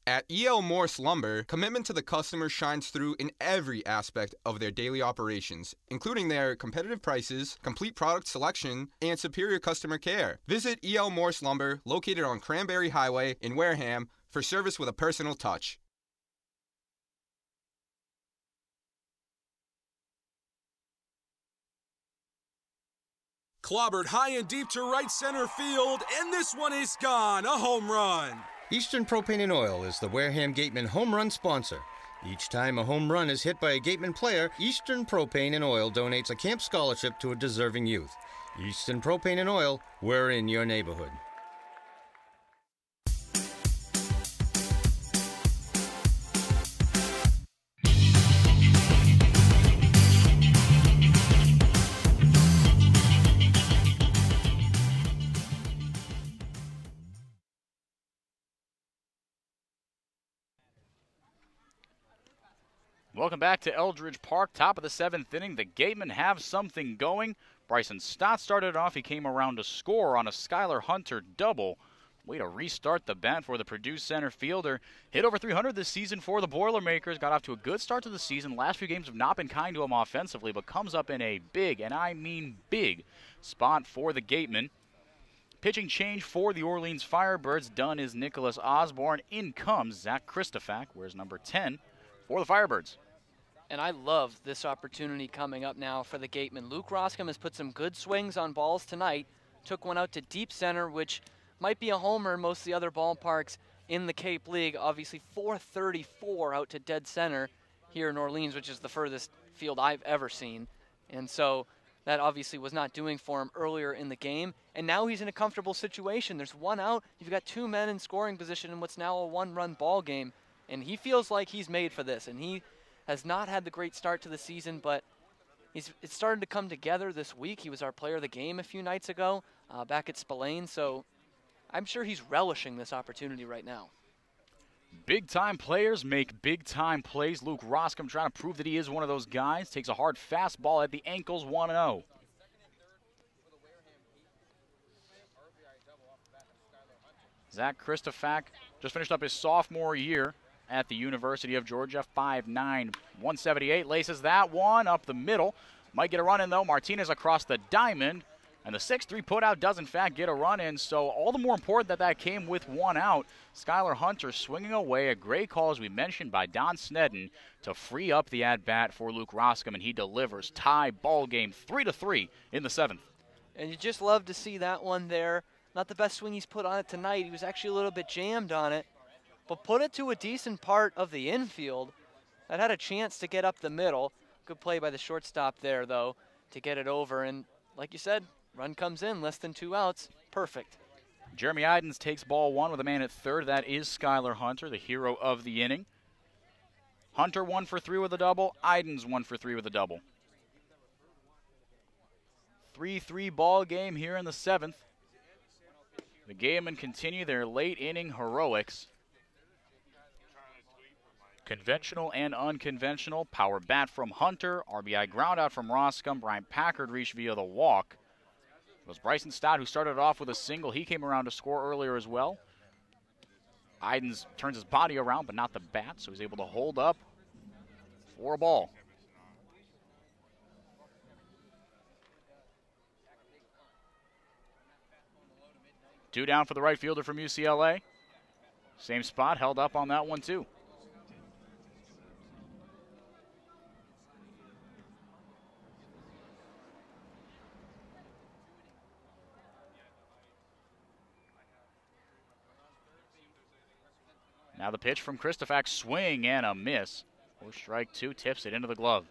At E.L. Morse Lumber, commitment to the customer shines through in every aspect of their daily operations, including their competitive prices, complete product selection, and superior customer care. Visit E.L. Morse Lumber, located on Cranberry Highway in Wareham, for service with a personal touch. clobbered high and deep to right center field, and this one is gone, a home run. Eastern Propane and Oil is the Wareham Gatemen home run sponsor. Each time a home run is hit by a Gatemen player, Eastern Propane and Oil donates a camp scholarship to a deserving youth. Eastern Propane and Oil, we're in your neighborhood. Welcome back to Eldridge Park, top of the 7th inning. The Gatemen have something going. Bryson Stott started off. He came around to score on a Skylar Hunter double. Way to restart the bat for the Purdue center fielder. Hit over 300 this season for the Boilermakers. Got off to a good start to the season. Last few games have not been kind to him offensively, but comes up in a big, and I mean big, spot for the Gatemen. Pitching change for the Orleans Firebirds. Done is Nicholas Osborne. In comes Zach Christofak, wears number 10 for the Firebirds. And I love this opportunity coming up now for the Gatemen. Luke Roscom has put some good swings on balls tonight. Took one out to deep center, which might be a homer in most of the other ballparks in the Cape League. Obviously 434 out to dead center here in Orleans, which is the furthest field I've ever seen. And so that obviously was not doing for him earlier in the game. And now he's in a comfortable situation. There's one out. You've got two men in scoring position in what's now a one-run ball game. And he feels like he's made for this. And he has not had the great start to the season, but it started to come together this week. He was our player of the game a few nights ago back at Spillane, so I'm sure he's relishing this opportunity right now. Big-time players make big-time plays. Luke Roscom trying to prove that he is one of those guys. Takes a hard fastball at the ankles, 1-0. Zach Christofak just finished up his sophomore year at the University of Georgia. 5'9", 178, laces that one up the middle. Might get a run in though. Martinez across the diamond, and the 6-3 putout does in fact get a run in. So all the more important that came with one out. Skylar Hunter swinging away. A great call, as we mentioned, by Don Snedden to free up the at bat for Luke Roscom, and he delivers. Tie ball game, 3-3 in the 7th. And you just love to see that one there. Not the best swing he's put on it tonight. He was actually a little bit jammed on it, but put it to a decent part of the infield that had a chance to get up the middle. Good play by the shortstop there, though, to get it over. And like you said, run comes in, less than 2 outs. Perfect. Jeremy Idens takes ball one with a man at third. That is Skylar Hunter, the hero of the inning. Hunter 1 for 3 with a double. Idens 1 for 3 with a double. 3-3 ball game here in the 7th. The Gatemen continue their late inning heroics. Conventional and unconventional. Power bat from Hunter. RBI ground out from Roscom. Brian Packard reached via the walk. It was Bryson Stott who started off with a single. He came around to score earlier as well. Idens turns his body around, but not the bat, so he's able to hold up for a ball. Two down for the right fielder from UCLA. Same spot, held up on that one too. Now the pitch from Christofak, swing and a miss. For strike 2, tips it into the glove.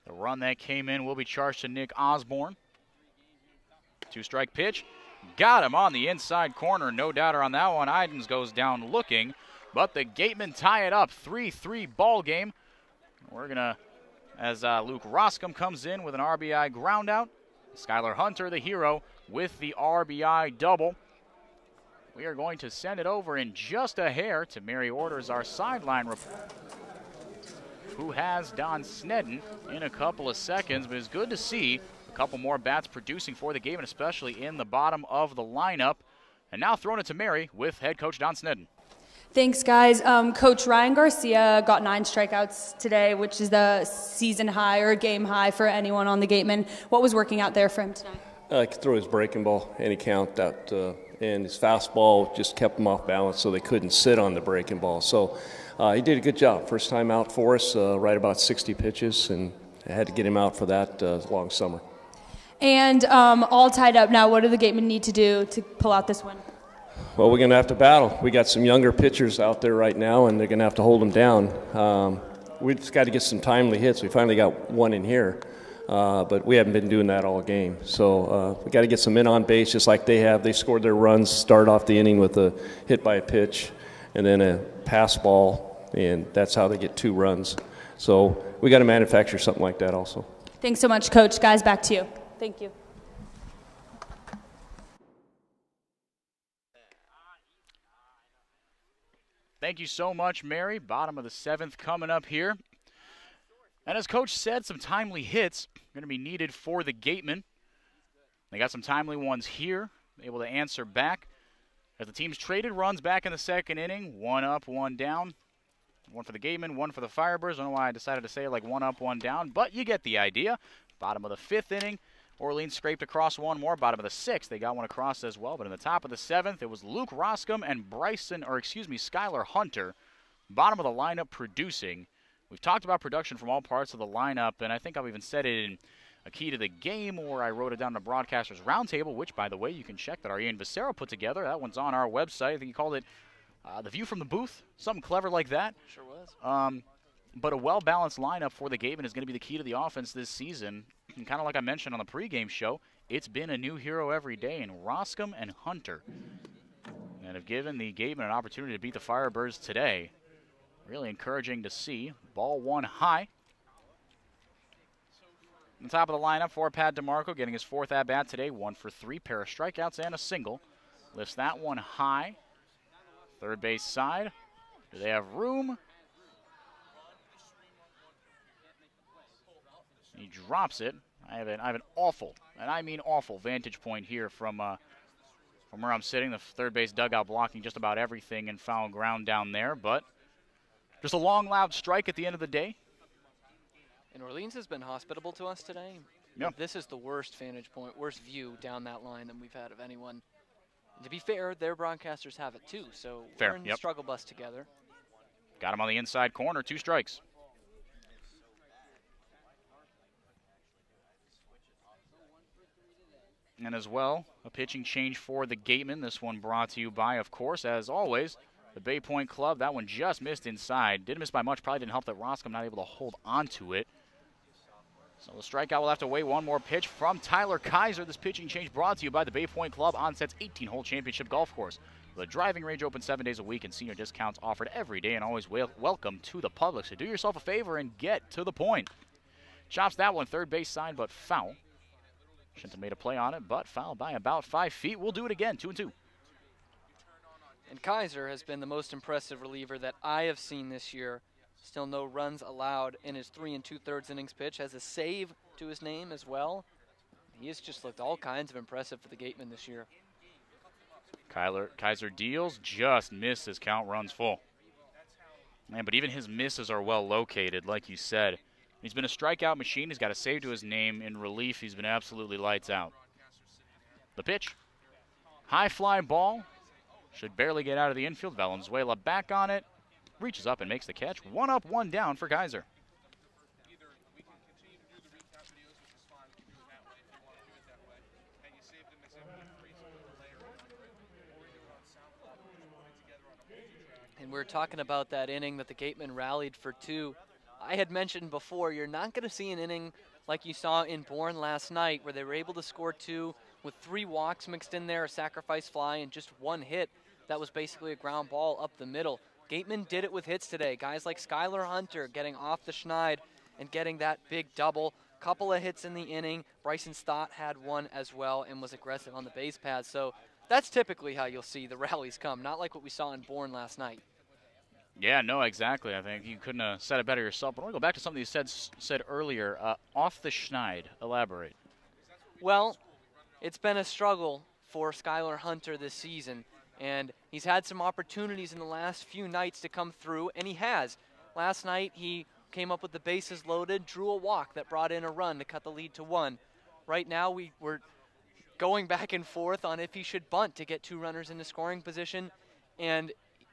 The run that came in will be charged to Nick Osborne. 2-strike pitch. Got him on the inside corner. No doubter on that one. Idens goes down looking, but the Gatemen tie it up. 3-3 ball game. We're going to, as Luke Roscom comes in with an RBI ground out. Skylar Hunter, the hero, with the RBI double. We are going to send it over in just a hair to Mary Orders, our sideline report, who has Don Snedden in a couple of seconds. But it's good to see a couple more bats producing for the Gatemen, especially in the bottom of the lineup. And now throwing it to Mary with head coach Don Snedden. Thanks, guys. Coach Ryan Garcia got 9 strikeouts today, which is the season high or game high for anyone on the Gatemen. What was working out there for him tonight? He could throw his breaking ball any count. That and his fastball just kept him off balance, so they couldn't sit on the breaking ball. So he did a good job. First time out for us, right about 60 pitches, and I had to get him out for that long summer. And all tied up now, what do the Gatemen need to do to pull out this win? Well, we're going to have to battle. We got some younger pitchers out there right now, and they're going to have to hold them down. We just got to get some timely hits. We finally got one in here, but we haven't been doing that all game. So we got to get some men on base just like they have. They scored their runs, start off the inning with a hit by a pitch, and then a pass ball, and that's how they get 2 runs. So we got to manufacture something like that also. Thanks so much, Coach. Guys, back to you. Thank you. Thank you so much, Mary. Bottom of the 7th coming up here. And as Coach said, some timely hits going to be needed for the Gatemen. They got some timely ones here, able to answer back. As the teams traded runs back in the 2nd inning, 1 up, 1 down. 1 for the Gatemen, 1 for the Firebirds. I don't know why I decided to say it like 1 up, 1 down, but you get the idea. Bottom of the 5th inning, Orleans scraped across one more. Bottom of the 6th, they got one across as well. But in the top of the 7th, it was Luke Roscom and Skylar Hunter. Bottom of the lineup producing. We've talked about production from all parts of the lineup, and I think I've even said it in a key to the game, or I wrote it down in the Broadcasters Roundtable, which, by the way, you can check that our Ian Vicero put together. That one's on our website. I think he called it The View from the Booth, something clever like that. Sure was. But a well-balanced lineup for the Gatemen is going to be the key to the offense this season. And kind of like I mentioned on the pregame show, it's been a new hero every day in Roscom and Hunter. And have given the Gatemen an opportunity to beat the Firebirds today. Really encouraging to see. Ball 1 high. On the top of the lineup for Pat DeMarco, getting his 4th at-bat today. 1 for 3, pair of strikeouts and a single. Lifts that one high. Third base side. Do they have room? He drops it. I have an awful, and I mean awful, vantage point here from where I'm sitting. The third base dugout blocking just about everything and foul ground down there. But just a long, loud strike at the end of the day. And Orleans has been hospitable to us today. Yep. This is the worst vantage point, worst view down that line than we've had of anyone. And to be fair, their broadcasters have it too, so Fair, we're in the yep. struggle bus together. Got him on the inside corner, 2 strikes. And as well, a pitching change for the Gatemen. This one brought to you by, of course, as always, the Bay Point Club. That one just missed inside. Didn't miss by much. Probably didn't help that Roscom not able to hold on to it. So the strikeout will have to wait. One more pitch from Tyler Kaiser. This pitching change brought to you by the Bay Point Club, Onset's 18-hole championship golf course. The driving range open 7 days a week and senior discounts offered every day and always welcome to the public. So do yourself a favor and get to the point. Chops that one, third base side, but foul. Shouldn't have made a play on it, but fouled by about 5 feet. We'll do it again, 2-2. And Kaiser has been the most impressive reliever that I have seen this year. Still no runs allowed in his 3 2/3 innings pitch. Has a save to his name as well. He has just looked all kinds of impressive for the Gatemen this year. Kaiser deals, just misses, count runs full. Man, but even his misses are well located, like you said. He's been a strikeout machine. He's got a save to his name. In relief, he's been absolutely lights out. The pitch. High fly ball. Should barely get out of the infield. Valenzuela back on it. Reaches up and makes the catch. 1 up, 1 down for Kaiser. And we're talking about that inning that the Gatemen rallied for 2. I had mentioned before, you're not going to see an inning like you saw in Bourne last night where they were able to score 2 with 3 walks mixed in there, a sacrifice fly, and just 1 hit. That was basically a ground ball up the middle. Gatemen did it with hits today. Guys like Skylar Hunter getting off the schneid and getting that big double. Couple of hits in the inning. Bryson Stott had 1 as well and was aggressive on the base paths. So that's typically how you'll see the rallies come, not like what we saw in Bourne last night. Yeah, no, exactly. I think you couldn't have said it better yourself. But I want to go back to something you said earlier. Off the schneid. Elaborate. Well, it's been a struggle for Skylar Hunter this season. And he's had some opportunities in the last few nights to come through, and he has. Last night, he came up with the bases loaded, drew a walk that brought in a run to cut the lead to 1. Right now, we're going back and forth on if he should bunt to get 2 runners into scoring position, and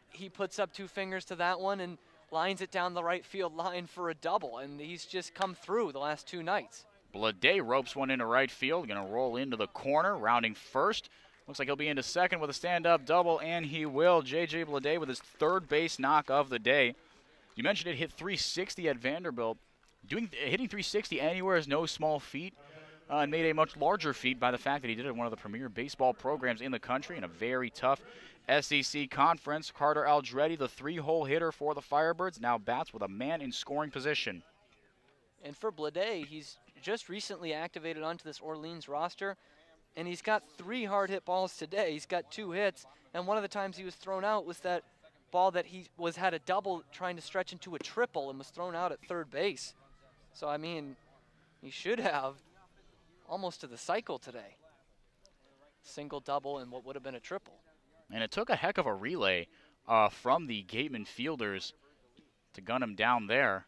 he puts up 2 fingers to that one and lines it down the right field line for a double, and he's just come through the last 2 nights. Blade ropes one into right field, going to roll into the corner, rounding first. Looks like he'll be into second with a stand-up double, and he will. J.J. Blade with his 3rd base knock of the day. You mentioned it hit 360 at Vanderbilt. Hitting 360 anywhere is no small feat, and made a much larger feat by the fact that he did it in one of the premier baseball programs in the country in a very tough SEC conference. Carter Aldretti, the 3-hole hitter for the Firebirds, now bats with a man in scoring position. And for Blade, he's just recently activated onto this Orleans roster, and he's got 3 hard-hit balls today. He's got 2 hits, and one of the times he was thrown out was that ball that he had a double trying to stretch into a triple and was thrown out at 3rd base. So, I mean, he should have almost to the cycle today. Single, double, and what would have been a triple. And it took a heck of a relay from the Gatemen fielders to gun him down there.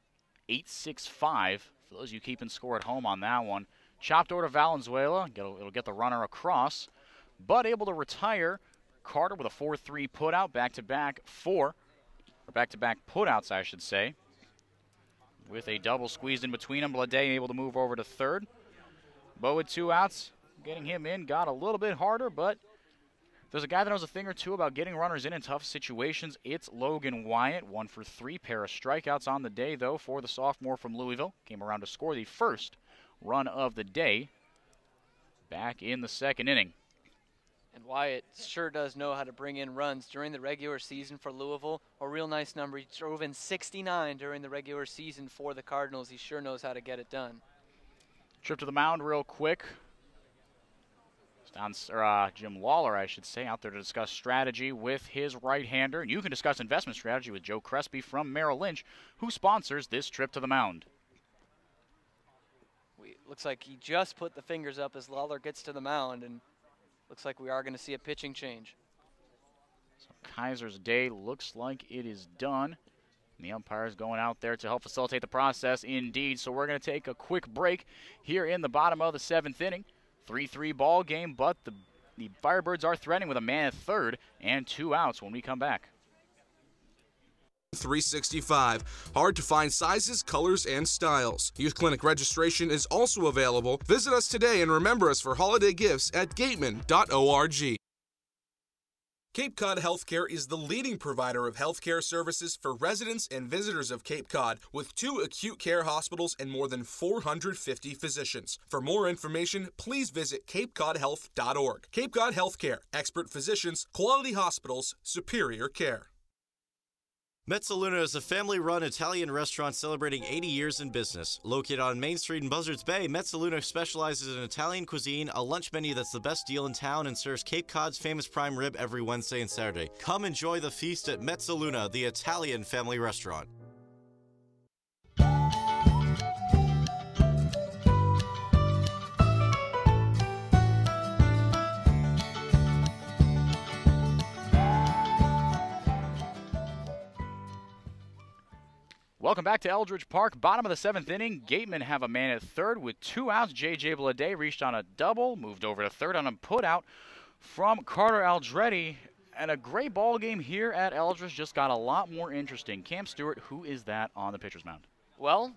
8-6-5 for those of you keeping score at home on that one. Chopped over to Valenzuela. It'll get the runner across, but able to retire. Carter with a 4-3 putout, back-to-back putouts, I should say. With a double squeezed in between them, Blade able to move over to 3rd. Bo with 2 outs, getting him in got a little bit harder, but if there's a guy that knows a thing or two about getting runners in tough situations, it's Logan Wyatt. 1 for 3, pair of strikeouts on the day, though, for the sophomore from Louisville. Came around to score the 1st run of the day back in the 2nd inning. And Wyatt sure does know how to bring in runs during the regular season for Louisville. A real nice number. He drove in 69 during the regular season for the Cardinals. He sure knows how to get it done. Trip to the mound real quick. Jim Lawler, I should say, out there to discuss strategy with his right-hander. And you can discuss investment strategy with Joe Crespi from Merrill Lynch, who sponsors this trip to the mound. Looks like he just put the fingers up as Lawler gets to the mound, and looks like we are going to see a pitching change. So Kaiser's day looks like it is done. And the umpire's going out there to help facilitate the process indeed. So we're going to take a quick break here in the bottom of the 7th inning. 3-3 ball game, but the Firebirds are threatening with a man at 3rd and 2 outs when we come back. 365. Hard to find sizes, colors, and styles. Youth Clinic registration is also available. Visit us today and remember us for holiday gifts at gatemen.org. Cape Cod Healthcare is the leading provider of healthcare services for residents and visitors of Cape Cod, with 2 acute care hospitals and more than 450 physicians. For more information, please visit capecodhealth.org. Cape Cod Healthcare. Expert physicians, quality hospitals, superior care. Mezzaluna is a family-run Italian restaurant celebrating 80 years in business. Located on Main Street in Buzzards Bay, Mezzaluna specializes in Italian cuisine, a lunch menu that's the best deal in town, and serves Cape Cod's famous prime rib every Wednesday and Saturday. Come enjoy the feast at Mezzaluna, the Italian family restaurant. Welcome back to Eldridge Park. Bottom of the 7th inning. Gatemen have a man at 3rd with 2 outs. J.J. Blade reached on a double, moved over to 3rd on a putout from Carter Aldretti. And a great ball game here at Eldridge just got a lot more interesting. Cam Stewart, who is that on the pitcher's mound? Well,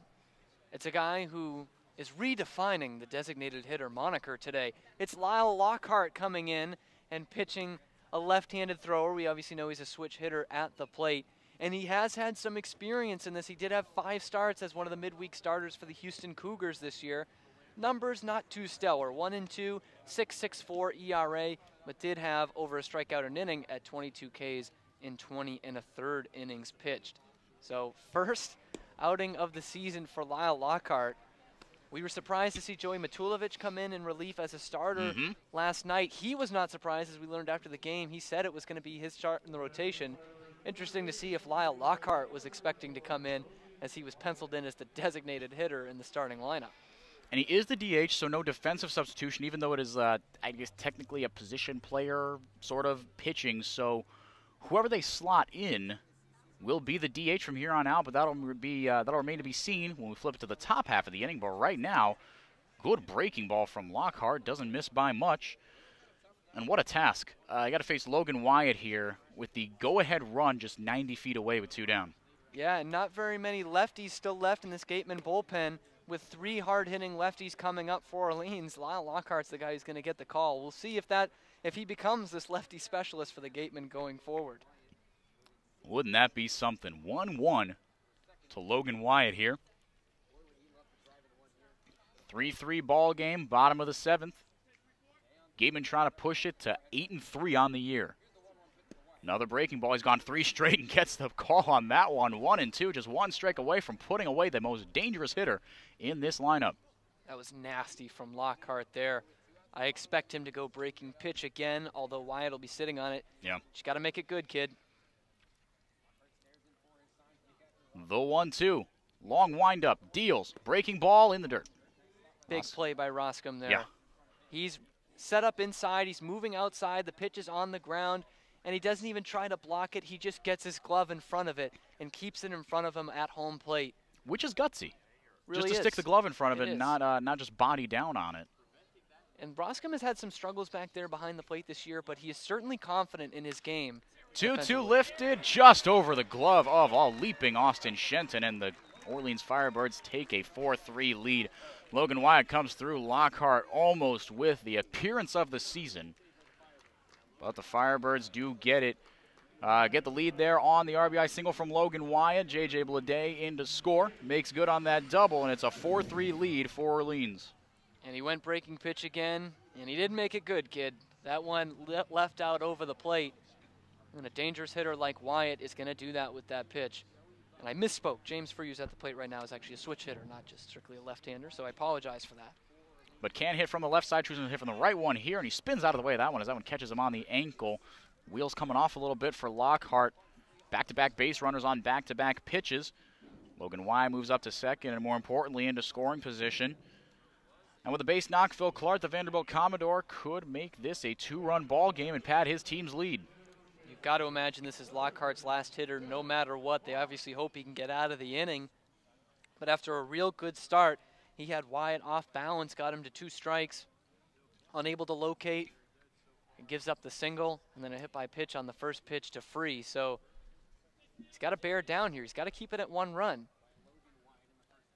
it's a guy who is redefining the designated hitter moniker today. It's Lyle Lockhart coming in and pitching a left-handed thrower. We obviously know he's a switch hitter at the plate. And he has had some experience in this. He did have 5 starts as one of the midweek starters for the Houston Cougars this year. Numbers not too stellar. 1-2, 6.64 ERA, but did have over a strikeout an inning at 22 Ks in 20 1/3 innings pitched. So first outing of the season for Lyle Lockhart. We were surprised to see Joey Matulovic come in relief as a starter last night. He was not surprised, as we learned after the game. He said it was going to be his start in the rotation. Interesting to see if Lyle Lockhart was expecting to come in, as he was penciled in as the designated hitter in the starting lineup. And he is the DH, so no defensive substitution, even though it is, I guess, technically a position player sort of pitching. So whoever they slot in will be the DH from here on out, but that'll remain to be seen when we flip it to the top half of the inning. But right now, good breaking ball from Lockhart. Doesn't miss by much. And what a task. I got to face Logan Wyatt here with the go-ahead run just 90 feet away with 2 down. Yeah, and not very many lefties still left in this Gatemen bullpen with 3 hard-hitting lefties coming up for Orleans. Lyle Lockhart's the guy who's going to get the call. We'll see if he becomes this lefty specialist for the Gatemen going forward. Wouldn't that be something? 1-1 to Logan Wyatt here. 3-3 ball game, bottom of the 7th. Gatemen trying to push it to 8-3 on the year. Another breaking ball. He's gone 3 straight and gets the call on that one. 1-2, just 1 strike away from putting away the most dangerous hitter in this lineup. That was nasty from Lockhart there. I expect him to go breaking pitch again, although Wyatt will be sitting on it. Yeah. Just got to make it good, kid. The 1-2. Long windup. Deals. Breaking ball in the dirt. Big play by Roscom there. Yeah. He's set up inside. He's moving outside. The pitch is on the ground, and he doesn't even try to block it. He just gets his glove in front of it and keeps it in front of him at home plate. Which is gutsy. Really just to stick the glove in front of it, not just body down on it. And Roscom has had some struggles back there behind the plate this year, but he is certainly confident in his game. 2-2 lifted just over the glove of all leaping Austin Shenton, and the Orleans Firebirds take a 4-3 lead. Logan Wyatt comes through. Lockhart almost with the appearance of the season. But the Firebirds do get it. Get the lead there on the RBI single from Logan Wyatt. J.J. Blade in to score. Makes good on that double, and it's a 4-3 lead for Orleans. And he went breaking pitch again, and he didn't make it good, kid. That one left out over the plate. And a dangerous hitter like Wyatt is going to do that with that pitch. And I misspoke. James Frews at the plate right now is actually a switch hitter, not just strictly a left-hander, so I apologize for that. But can't hit from the left side, choosing to hit from the right one here, and he spins out of the way of that one as that one catches him on the ankle. Wheels coming off a little bit for Lockhart. Back-to-back base runners on back-to-back pitches. Logan Wyatt moves up to second and, more importantly, into scoring position. And with a base knock, Phil Clark, the Vanderbilt Commodore, could make this a 2-run ball game and pad his team's lead. You've got to imagine this is Lockhart's last hitter no matter what. They obviously hope he can get out of the inning. But after a real good start, he had Wyatt off balance, got him to 2 strikes, unable to locate. He gives up the single, and then a hit by pitch on the first pitch to Free. So he's got to bear down here. He's got to keep it at 1 run.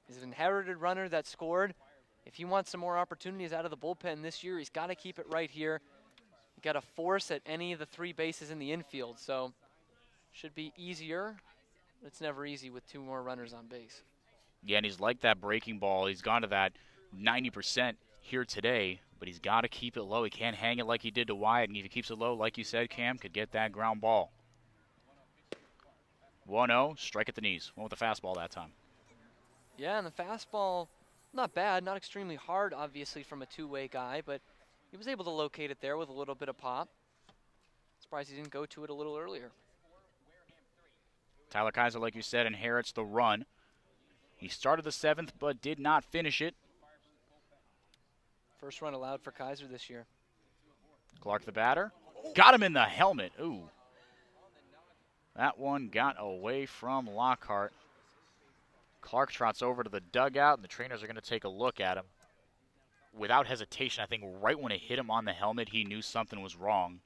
He's an inherited runner that scored. If he wants some more opportunities out of the bullpen this year, he's got to keep it right here. You got to force at any of the 3 bases in the infield. So should be easier. It's never easy with 2 more runners on base. Yeah, and he's like that breaking ball. He's gone to that 90% here today, but he's got to keep it low. He can't hang it like he did to Wyatt, and if he keeps it low, like you said, Cam, could get that ground ball. 1-0, strike at the knees. Went with the fastball that time. Yeah, and the fastball, not bad, not extremely hard, obviously, from a 2-way guy, but he was able to locate it there with a little bit of pop. Surprised he didn't go to it a little earlier. Tyler Kaiser, like you said, inherits the run. He started the 7th, but did not finish it. First run allowed for Kaiser this year. Clark, the batter. Got him in the helmet. Ooh. That one got away from Lockhart. Clark trots over to the dugout, and the trainers are going to take a look at him. Without hesitation, I think right when it hit him on the helmet, he knew something was wrong.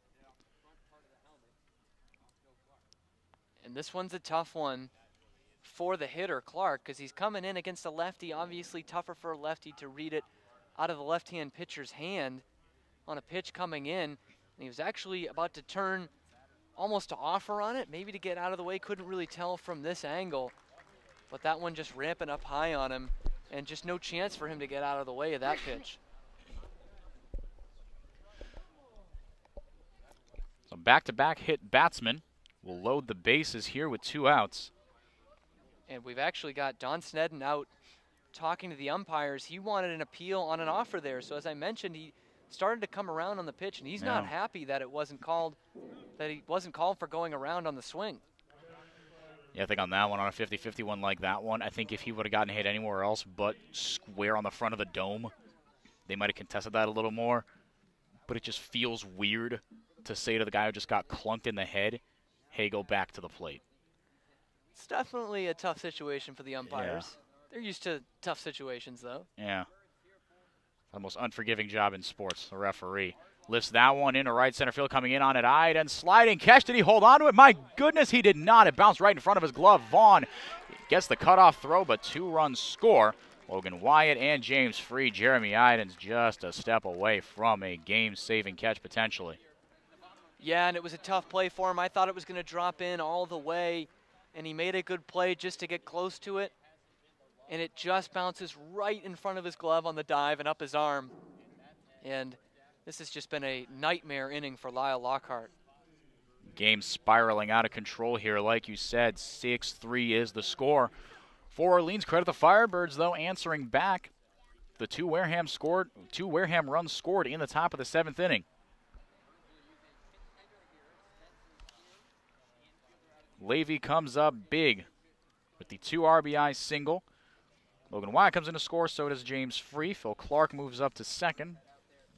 And this one's a tough one for the hitter, Clark, because he's coming in against a lefty. Obviously tougher for a lefty to read it out of the left-hand pitcher's hand on a pitch coming in. And he was actually about to turn almost to offer on it, maybe to get out of the way. Couldn't really tell from this angle. But that one just ramping up high on him, and just no chance for him to get out of the way of that pitch. So back-to-back hit batsman will load the bases here with 2 outs. And we've actually got Don Snedden out talking to the umpires. He wanted an appeal on an offer there. So as I mentioned, he started to come around on the pitch, and he's not happy that it wasn't called, that he wasn't called for going around on the swing. Yeah, I think on that one, on a 50-50 one like that one, I think if he would have gotten hit anywhere else but square on the front of the dome, they might have contested that a little more. But it just feels weird to say to the guy who just got clunked in the head, hey, go back to the plate. It's definitely a tough situation for the umpires. Yeah. They're used to tough situations, though. Yeah. The most unforgiving job in sports, the referee. Lifts that one into right center field, coming in on it. Iden sliding catch. Did he hold on to it? My goodness, he did not. It bounced right in front of his glove. Vaughn gets the cutoff throw, but 2-run score. Logan Wyatt and James Free. Jeremy Iden's just a step away from a game-saving catch potentially. Yeah, and it was a tough play for him. I thought it was going to drop in all the way, and he made a good play just to get close to it. And it just bounces right in front of his glove on the dive and up his arm. And this has just been a nightmare inning for Lyle Lockhart. Game spiraling out of control here. Like you said, 6-3 is the score. For Orleans, credit the Firebirds, though, answering back. The two Wareham runs scored in the top of the 7th inning. Levy comes up big with the 2 RBI single. Logan Wyatt comes in to score, so does James Free. Phil Clark moves up to second.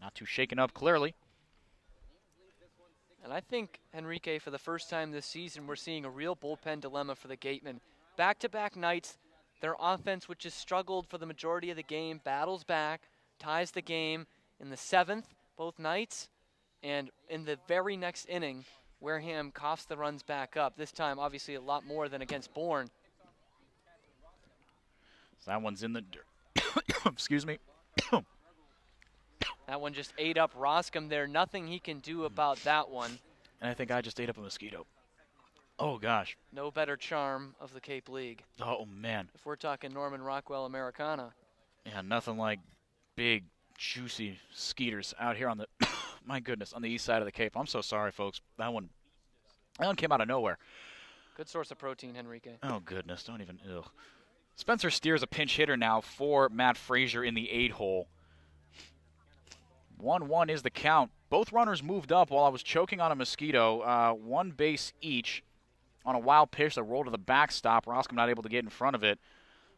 Not too shaken up, clearly. And I think, Henrique, for the first time this season, we're seeing a real bullpen dilemma for the Gatemen. Back-to-back nights, their offense, which has struggled for the majority of the game, battles back, ties the game in the 7th, both nights. And in the very next inning, Wareham coughs the runs back up. This time, obviously, a lot more than against Bourne. So that one's in the dirt. Excuse me. That one just ate up Roscom there. Nothing he can do about that one. And I think I just ate up a mosquito. Oh, gosh. No better charm of the Cape League. Oh, man. If we're talking Norman Rockwell Americana. Yeah, nothing like big, juicy skeeters out here on the, my goodness, on the east side of the Cape. I'm so sorry, folks. That one came out of nowhere. Good source of protein, Henrique. Oh, goodness. Don't even, ugh. Spencer Steer's a pinch hitter now for Matt Frazier in the 8-hole. 1-1 is the count. Both runners moved up while I was choking on a mosquito. 1 base each on a wild pitch that rolled to the backstop. Roscom not able to get in front of it.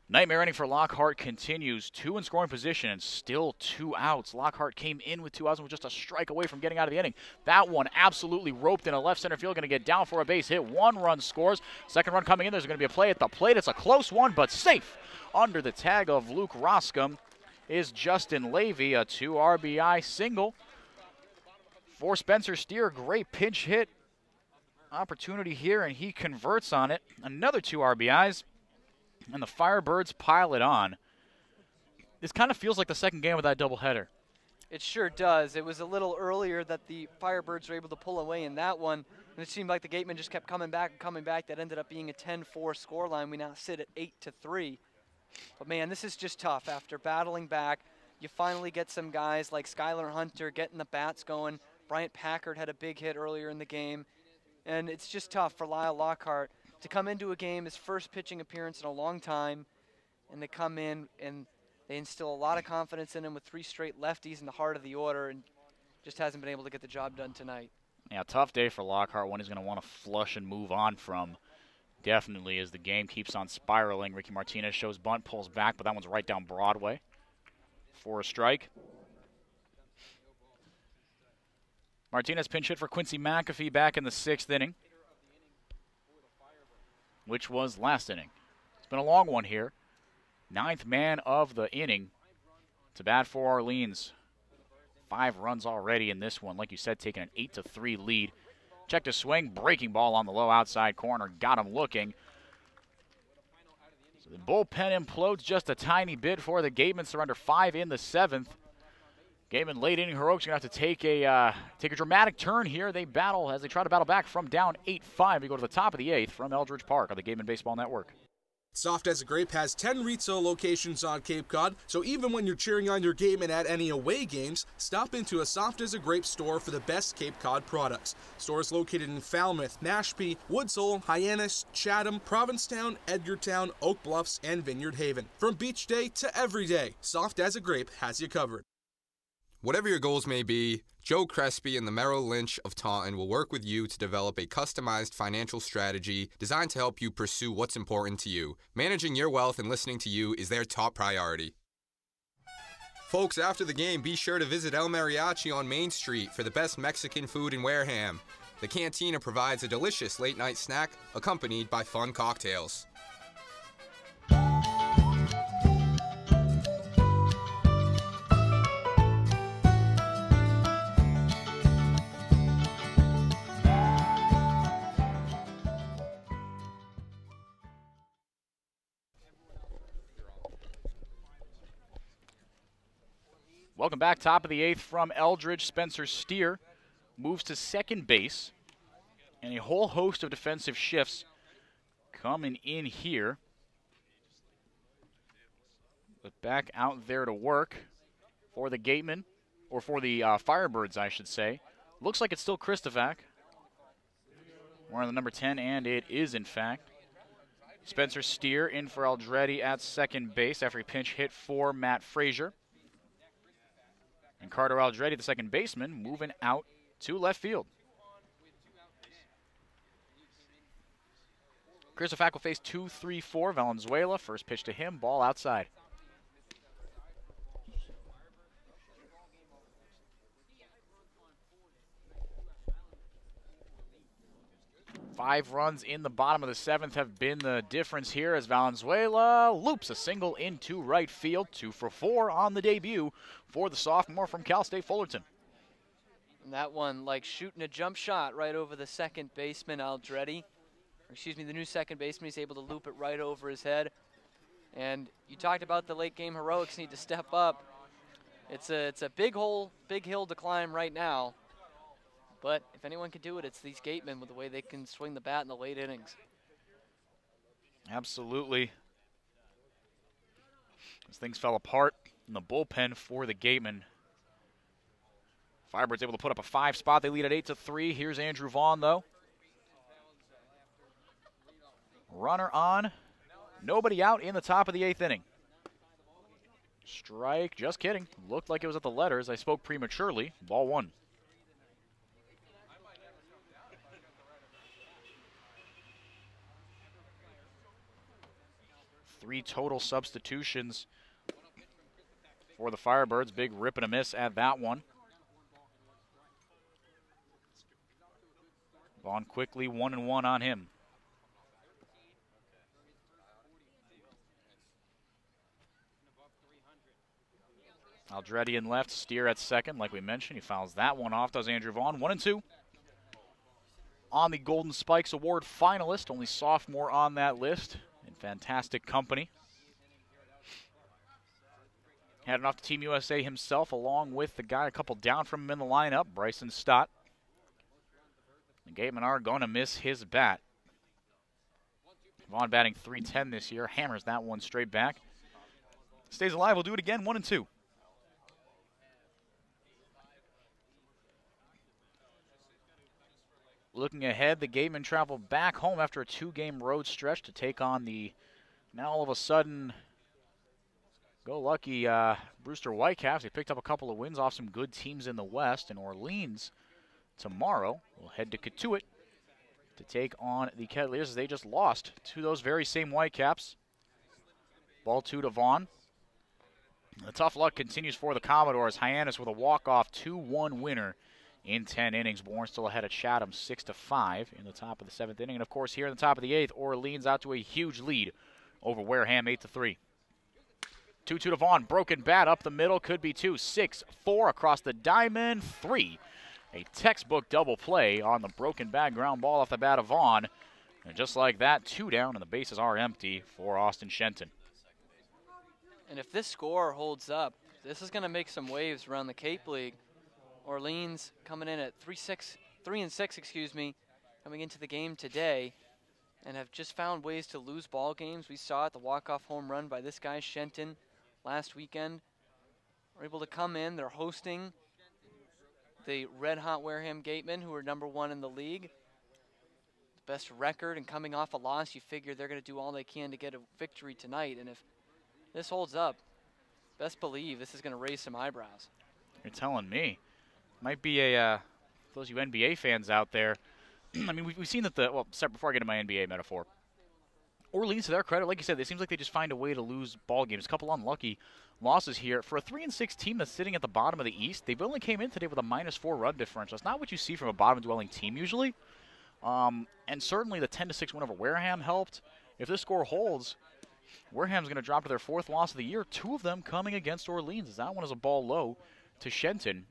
Nightmare inning for Lockhart continues. 2 in scoring position and still 2 outs. Lockhart came in with 2 outs and was just a strike away from getting out of the inning. That one absolutely roped in a left center field. Going to get down for a base hit. 1 run scores. Second run coming in. There's going to be a play at the plate. It's a close one, but safe under the tag of Luke Roscom is Justin Levy, a 2 RBI single. For Spencer Steer, great pinch hit opportunity here, and he converts on it. Another 2 RBIs, and the Firebirds pile it on. This kind of feels like the second game of that doubleheader. It sure does. It was a little earlier that the Firebirds were able to pull away in that one, and it seemed like the Gatemen just kept coming back and coming back. That ended up being a 10-4 scoreline. We now sit at 8-3. But, man, this is just tough. After battling back, you finally get some guys like Skylar Hunter getting the bats going. Bryant Packard had a big hit earlier in the game. And it's just tough for Lyle Lockhart to come into a game, his first pitching appearance in a long time, and they come in and they instill a lot of confidence in him with 3 straight lefties in the heart of the order, and just hasn't been able to get the job done tonight. Yeah, tough day for Lockhart, one he's going to want to flush and move on from. Definitely, as the game keeps on spiraling. Ricky Martinez shows bunt, pulls back, but that one's right down Broadway for a strike. Martinez pinch hit for Quincy McAfee back in the 6th inning, which was last inning. It's been a long one here. 9th man of the inning to bat for Orleans. 5 runs already in this one. Like you said, taking an 8-3 lead. Checked a swing, breaking ball on the low outside corner. Got him looking. So the bullpen implodes just a tiny bit for the Gatemen. Surrender 5 in the 7th. Gatemen late inning heroics going to have to take a dramatic turn here. They battle as they try to battle back from down 8-5. We go to the top of the 8th from Eldridge Park on the Gatemen Baseball Network. Soft as a Grape has 10 retail locations on Cape Cod, so even when you're cheering on your Gatemen at any away games, stop into a Soft as a Grape store for the best Cape Cod products. Stores located in Falmouth, Mashpee, Woods Hole, Hyannis, Chatham, Provincetown, Edgartown, Oak Bluffs, and Vineyard Haven. From beach day to every day, Soft as a Grape has you covered. Whatever your goals may be, Joe Crespi and the Merrill Lynch of Taunton will work with you to develop a customized financial strategy designed to help you pursue what's important to you. Managing your wealth and listening to you is their top priority. Folks, after the game, be sure to visit El Mariachi on Main Street for the best Mexican food in Wareham. The Cantina provides a delicious late-night snack accompanied by fun cocktails. Welcome back. Top of the 8th from Eldridge. Spencer Steer moves to second base. And a whole host of defensive shifts coming in here. But back out there to work for the Gatemen, or for the Firebirds, I should say. Looks like it's still Kristovac. Wearing the number 10, and it is, in fact. Spencer Steer in for Aldretti at second base after he pinch hit for Matt Frazier. And Carter Aldretti, the second baseman, moving out to left field. Kristovac will face 2-3-4 Valenzuela. First pitch to him, ball outside. Five runs in the bottom of the 7th have been the difference here as Valenzuela loops a single into right field. 2 for 4 on the debut for the sophomore from Cal State Fullerton. And that one like shooting a jump shot right over the second baseman, Aldretti. Excuse me, the new second baseman. He's able to loop it right over his head. And you talked about the late game heroics need to step up. It's a big hill to climb right now. But if anyone can do it, it's these Gatemen with the way they can swing the bat in the late innings. Absolutely. As things fell apart in the bullpen for the Gatemen. Firebirds able to put up a 5 spot. They lead at 8-3. Here's Andrew Vaughn, though. Runner on. Nobody out in the top of the 8th inning. Strike. Just kidding. Looked like it was at the letters. I spoke prematurely. Ball 1. Three total substitutions for the Firebirds. Big rip and a miss at that one. Vaughn quickly 1-1 on him. Aldretti in left, Steer at second. Like we mentioned, he fouls that one off, does Andrew Vaughn. 1-2. On the Golden Spikes Award finalist, only sophomore on that list. In fantastic company. Had enough to Team USA himself, along with the guy a couple down from him in the lineup, Bryson Stott. The Gatemen are going to miss his bat. Vaughn batting .310 this year, hammers that one straight back. Stays alive, we'll do it again, 1-2. Looking ahead, the Gatemen travel back home after a 2-game road stretch to take on the now all of a sudden go lucky Brewster Whitecaps. They picked up a couple of wins off some good teams in the West. In Orleans tomorrow, we'll head to Katuitt to take on the Cavaliers as they just lost to those very same Whitecaps. Ball 2 to Vaughn. The tough luck continues for the Commodores. Hyannis with a walk-off 2-1 winner in 10 innings. Bourne still ahead of Chatham 6-5 in the top of the 7th inning. And, of course, here in the top of the 8th, Orleans out to a huge lead over Wareham 8-3. 2-2 to Vaughn. Broken bat up the middle. Could be 2. 6-4 across the diamond. 3. A textbook double play on the broken bat ground ball off the bat of Vaughn. And just like that, 2 down, and the bases are empty for Austin Shenton. And if this score holds up, this is going to make some waves around the Cape League. Orleans coming in at 3-6, excuse me, coming into the game today, and have just found ways to lose ball games. We saw it, the walk-off home run by this guy Shenton last weekend. We're able to come in. They're hosting the red-hot Wareham Gatemen, who are #1 in the league. The best record, and coming off a loss, you figure they're going to do all they can to get a victory tonight. And if this holds up, best believe this is going to raise some eyebrows. You're telling me. Might be a, those you NBA fans out there, I mean, we've seen that before I get to my NBA metaphor, Orleans, to their credit, like you said, it seems like they just find a way to lose ball games. A couple unlucky losses here. For a 3-6 team that's sitting at the bottom of the East, they've only came in today with a -4 run differential. It's not what you see from a bottom-dwelling team usually. And certainly the 10-6 win over Wareham helped. If this score holds, Wareham's going to drop to their 4th loss of the year, 2 of them coming against Orleans. That one is a ball low to Shenton.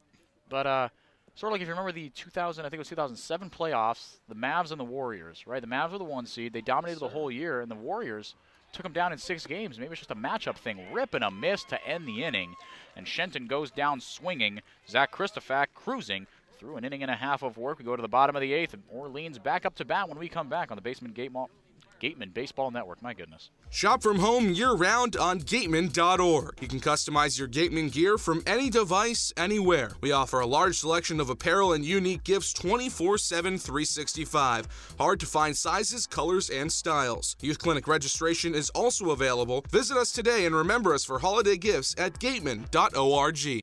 But sort of like if you remember the 2007 playoffs, the Mavs and the Warriors, right? The Mavs were the 1 seed. They dominated the whole year, and the Warriors took him down in 6 games. Maybe it's just a matchup thing. Rip and a miss to end the inning. And Shenton goes down swinging. Zach Christofak cruising through an inning and a half of work. We go to the bottom of the 8th. And Orleans back up to bat when we come back on the Gatemen Baseball Network. My goodness. Shop from home year-round on Gatemen.org. You can customize your Gatemen gear from any device, anywhere. We offer a large selection of apparel and unique gifts 24/7, 365. Hard to find sizes, colors, and styles. Youth Clinic registration is also available. Visit us today and remember us for holiday gifts at Gatemen.org.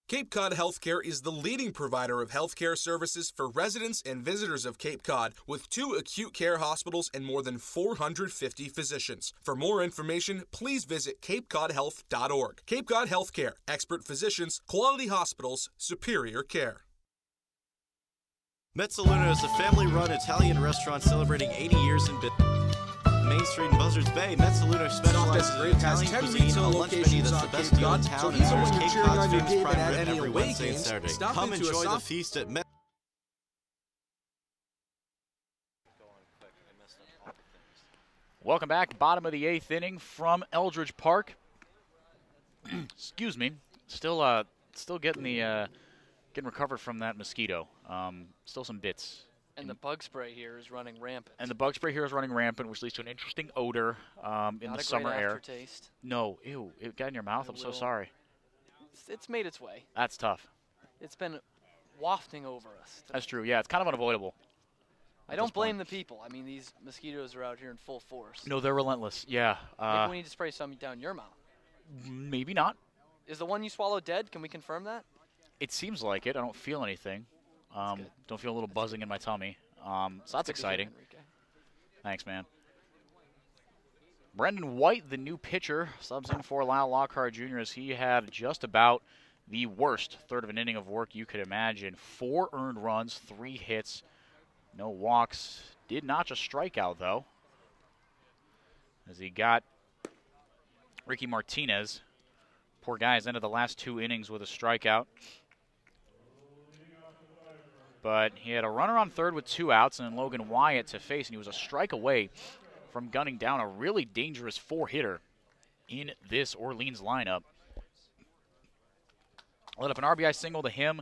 Cape Cod Healthcare is the leading provider of healthcare services for residents and visitors of Cape Cod, with 2 acute care hospitals and more than 450 physicians. For more information, please visit capecodhealth.org. Cape Cod Healthcare, expert physicians, quality hospitals, superior care. Mezzaluna is a family-run Italian restaurant celebrating 80 years in business. Main Street in Buzzards Bay, Mezzaluna specializes in Italian cuisine, a lunch menu that's the best deal in town, and serves Cape Cod's famous prime rib every Wednesday and Saturday. Come enjoy the feast at Welcome back. Bottom of the 8th inning from Eldridge Park. Excuse me. Still getting getting recovered from that mosquito. Still some bits. And the bug spray here is running rampant. Which leads to an interesting odor in the summer air. Aftertaste. No, ew, it got in your mouth. I'm so sorry. It's made its way. That's tough. It's been wafting over us. That's true. Yeah, it's kind of unavoidable. I don't blame the people. I mean, these mosquitoes are out here in full force. No, they're relentless. Yeah. Maybe we need to spray some down your mouth. Maybe not. Is the one you swallowed dead? Can we confirm that? It seems like it. I don't feel anything. Don't feel a little buzzing in my tummy. So that's exciting. Thanks, man. Brendan White, the new pitcher, subs in for Lyle Lockhart Jr. as he had just about the worst third of an inning of work you could imagine. 4 earned runs, 3 hits, no walks. Did notch a strikeout, though, as he got Ricky Martinez. Poor guy has ended the last 2 innings with a strikeout. But he had a runner on third with 2 outs and then Logan Wyatt to face, and he was a strike away from gunning down a really dangerous 4-hitter in this Orleans lineup. Let up an RBI single to him,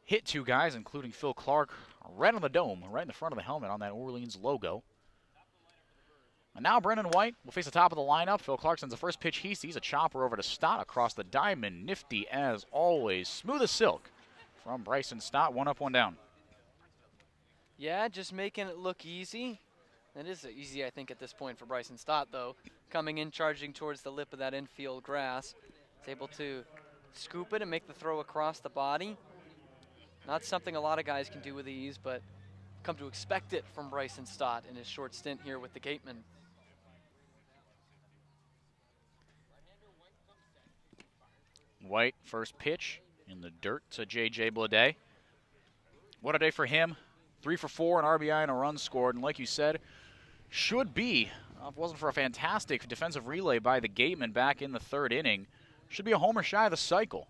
hit 2 guys, including Phil Clark, right on the dome, right in the front of the helmet on that Orleans logo. And now Brendan White will face the top of the lineup. Phil Clark sends the first pitch. He sees a chopper over to Stott across the diamond. Nifty as always. Smooth as silk from Bryson Stott. 1 up, 1 down. Yeah, just making it look easy. It is easy, I think, at this point for Bryson Stott, though. Coming in, charging towards the lip of that infield grass. He's able to scoop it and make the throw across the body. Not something a lot of guys can do with ease, but come to expect it from Bryson Stott in his short stint here with the Gatemen. White, first pitch in the dirt to J.J. Blade. What a day for him. 3 for 4, an RBI and a run scored. And like you said, should be, if it wasn't for a fantastic defensive relay by the Gatemen back in the 3rd inning, should be a homer shy of the cycle.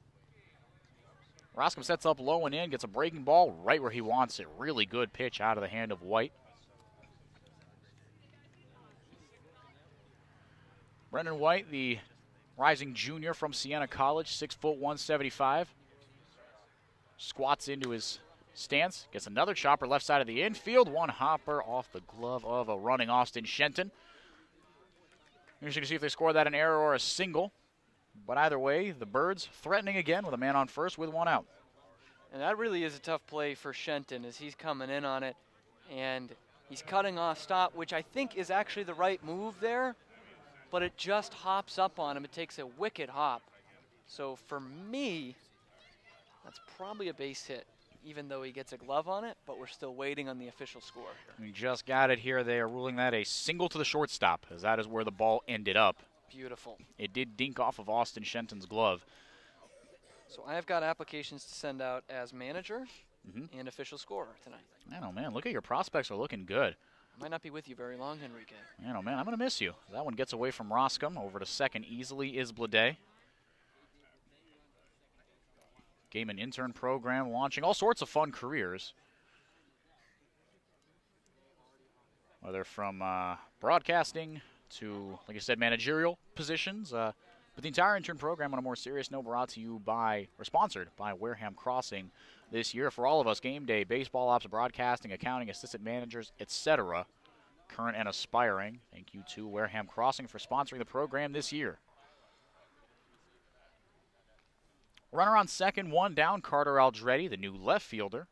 Roscom sets up low and in, gets a breaking ball right where he wants it. Really good pitch out of the hand of White. Brendan White, the rising junior from Siena College, 6 foot 175. Squats into his stance, gets another chopper left side of the infield. 1 hopper off the glove of a running Austin Shenton. Interesting to see if they score that an error or a single. But either way, the Birds threatening again with a man on first with 1 out. And that really is a tough play for Shenton as he's coming in on it. And he's cutting off Stott, which I think is actually the right move there. But it just hops up on him. It takes a wicked hop. So for me, that's probably a base hit, even though he gets a glove on it, but we're still waiting on the official score here. We just got it here. They are ruling that a single to the shortstop, as that is where the ball ended up. Beautiful. It did dink off of Austin Shenton's glove. So I have got applications to send out as manager and official scorer tonight. Man, oh man, look at your prospects are looking good. I might not be with you very long, Enrique. Man, oh man, I'm going to miss you. That one gets away from Roscom. Over to second easily is Blade. Gatemen intern program launching all sorts of fun careers. Whether from broadcasting to, like I said, managerial positions. But the entire intern program, on a more serious note, brought to you by, or sponsored by Wareham Crossing this year. For all of us, game day, baseball ops, broadcasting, accounting, assistant managers, etc., current and aspiring. Thank you to Wareham Crossing for sponsoring the program this year. Runner on second, one down, Carter Aldretti, the new left fielder.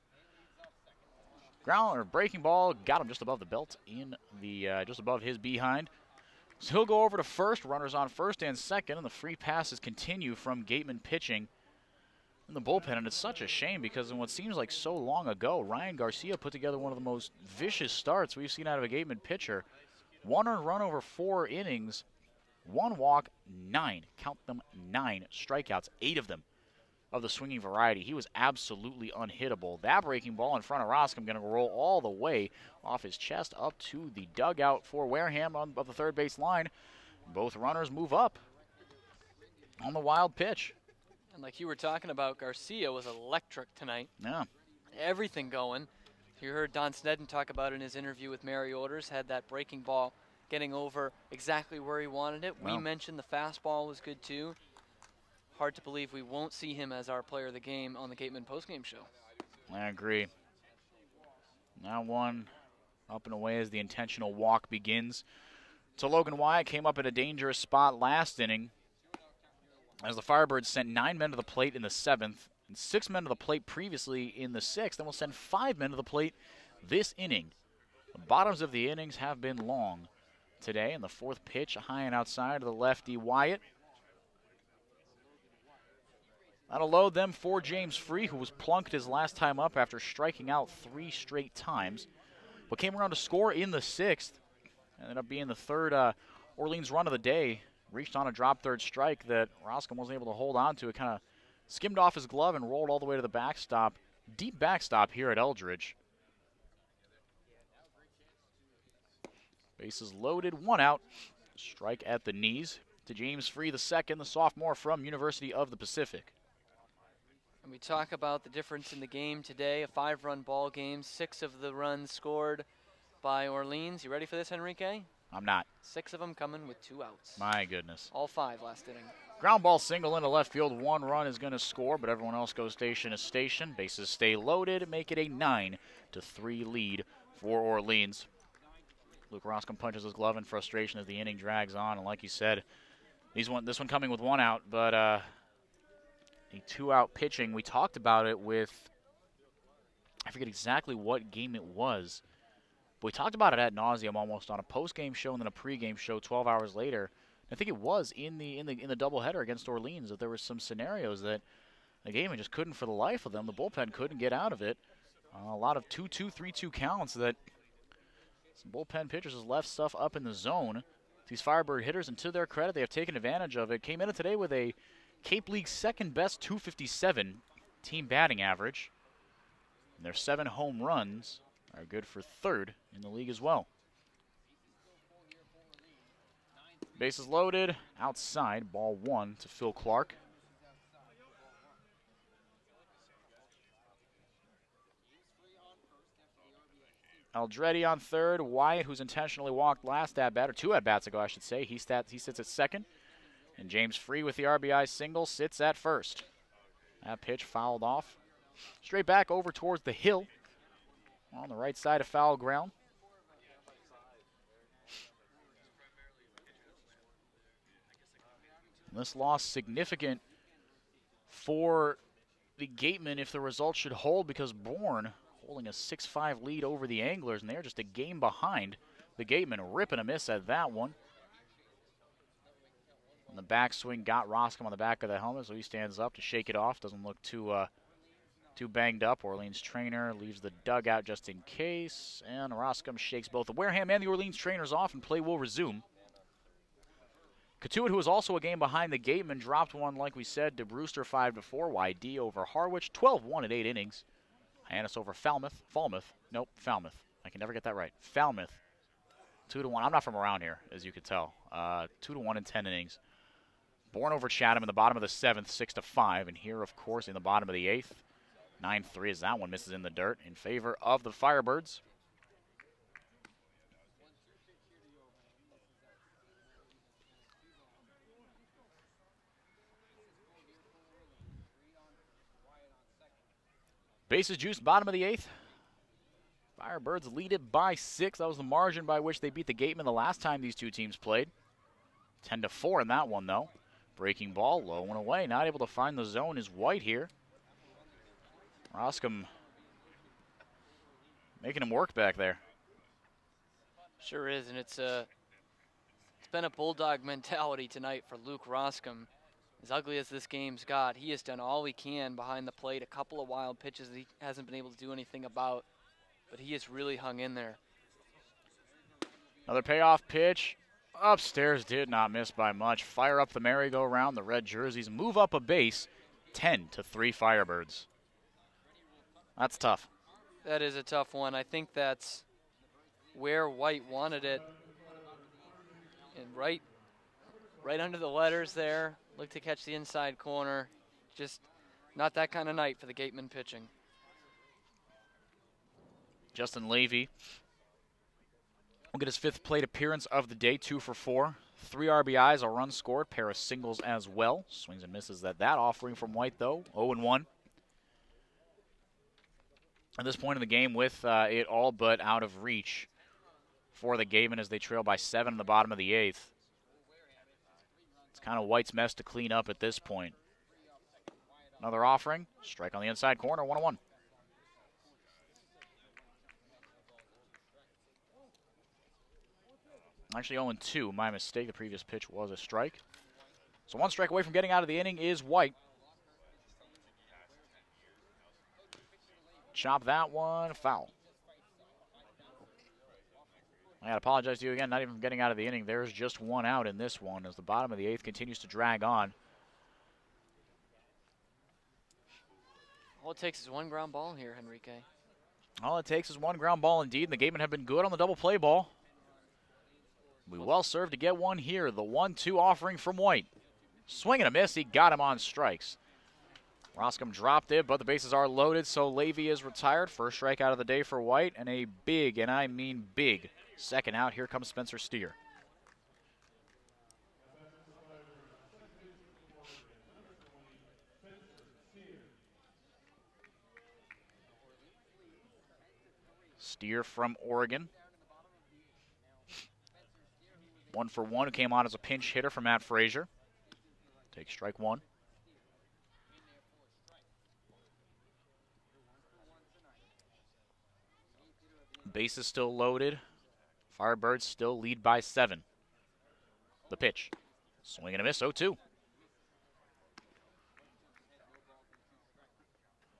Ground or breaking ball, got him just above the belt in the, just above his behind. So he'll go over to first, runners on first and second, and the free passes continue from Gatemen pitching in the bullpen. And it's such a shame because in what seems like so long ago, Ryan Garcia put together one of the most vicious starts we've seen out of a Gatemen pitcher. 1 earned run over 4 innings, 1 walk, 9, count them, 9 strikeouts, 8 of them of the swinging variety. He was absolutely unhittable. That breaking ball in front of Roscom going to roll all the way off his chest up to the dugout for Wareham on the third base line. Both runners move up on the wild pitch. And like you were talking about, Garcia was electric tonight. Yeah. Everything going. You heard Don Snedden talk about in his interview with Mary Orders, had that breaking ball getting over exactly where he wanted it. Wow. We mentioned the fastball was good too. Hard to believe we won't see him as our player of the game on the Gatemen Postgame Show. I agree. Now one up and away as the intentional walk begins. So Logan Wyatt came up at a dangerous spot last inning as the Firebirds sent 9 men to the plate in the 7th and 6 men to the plate previously in the 6th, and will send 5 men to the plate this inning. The bottoms of the innings have been long today, and the 4th pitch high and outside to the lefty Wyatt. That'll load them for James Free, who was plunked his last time up after striking out 3 straight times, but came around to score in the 6th. Ended up being the 3rd Orleans run of the day. Reached on a drop third strike that Roscom wasn't able to hold on to. It kind of skimmed off his glove and rolled all the way to the backstop. Deep backstop here at Eldridge. Bases loaded, 1 out. Strike at the knees to James Free, the 2nd, the sophomore from University of the Pacific. And we talk about the difference in the game today, a 5-run ball game, 6 of the runs scored by Orleans. You ready for this, Enrique? I'm not. 6 of them coming with 2 outs. My goodness. All 5 last inning. Ground ball single into left field. 1 run is going to score, but everyone else goes station to station. Bases stay loaded, make it a 9-3 lead for Orleans. Luke Roscom punches his glove in frustration as the inning drags on, and like you said, this one coming with 1 out, but a 2-out pitching. We talked about it with, I forget exactly what game it was, but we talked about it ad nauseum almost on a post-game show and then a pre-game show 12 hours later. I think it was in the doubleheader against Orleans that there were some scenarios that the Gatemen just couldn't for the life of them. The bullpen couldn't get out of it. A lot of 2-2, 3-2 counts that some bullpen pitchers has left stuff up in the zone. These Firebird hitters, and to their credit, they have taken advantage of it. Came in today with a Cape League 2nd best 257 team batting average. And their 7 home runs are good for 3rd in the league as well. Bases loaded, outside, ball 1 to Phil Clark. Aldretti on 3rd, Wyatt, who's intentionally walked last at-bat, or 2 at-bats ago, I should say. He sits at 2nd. And James Free with the RBI single sits at 1st. That pitch fouled off. Straight back over towards the hill on the right side of foul ground. And this loss significant for the Gatemen if the results should hold, because Bourne holding a 6-5 lead over the Anglers, and they're just a game behind the Gatemen. Ripping a miss at that one. And the backswing got Roscom on the back of the helmet, so he stands up to shake it off. Doesn't look too banged up. Orleans trainer leaves the dugout just in case, and Roscom shakes both the Wareham and the Orleans trainers off, and play will resume. Katuitt, who was also a game behind the Gatemen, dropped one, like we said, to Brewster 5-4. YD over Harwich, 12-1 at 8 innings. Hyannis over Falmouth. Falmouth. I can never get that right. Falmouth, 2-1. I'm not from around here, as you could tell. 2-1 in 10 innings. Bourne over Chatham in the bottom of the 7th, 6-5. And here, of course, in the bottom of the 8th, 9-3 as that one misses in the dirt in favor of the Firebirds. Bases juiced, bottom of the 8th. Firebirds lead it by 6. That was the margin by which they beat the Gatemen the last time these two teams played. 10-4 in that one, though. Breaking ball, low and away. Not able to find the zone is White here. Roscom making him work back there. Sure is, and it's been a bulldog mentality tonight for Luke Roscom. As ugly as this game's got, he has done all he can behind the plate. A couple of wild pitches that he hasn't been able to do anything about, but he has really hung in there. Another payoff pitch. Upstairs, did not miss by much. Fire up the merry-go-round. The red jerseys move up a base. 10-3 Firebirds. That's tough. That is a tough one. I think that's where White wanted it. And right under the letters there. Look to catch the inside corner. Just not that kind of night for the Gatemen pitching. Justin Levy will get his 5th plate appearance of the day, 2 for 4. 3 RBIs, a run scored, pair of singles as well. Swings and misses that offering from White, though, 0-1. At this point in the game, with it all but out of reach for the Gatemen as they trail by 7 in the bottom of the 8th. It's kind of White's mess to clean up at this point. Another offering, strike on the inside corner, 1-1. Actually 0-2, my mistake. The previous pitch was a strike. So 1 strike away from getting out of the inning is White. Chop that one, foul. I gotta apologize to you again, not even getting out of the inning. There's just 1 out in this one as the bottom of the 8th continues to drag on. All it takes is 1 ground ball here, Henrique. All it takes is 1 ground ball indeed, and the Gatemen have been good on the double play ball. We well served to get one here. The 1-2 offering from White. Swing and a miss. He got him on strikes. Roscom dropped it, but the bases are loaded, so Levy is retired. First strikeout of the day for White, and a big, and I mean big, second out. Here comes Spencer Steer. Steer from Oregon. 1 for 1, who came on as a pinch hitter for Matt Frazier. Take strike 1. Base is still loaded. Firebirds still lead by 7. The pitch. Swing and a miss, 0-2.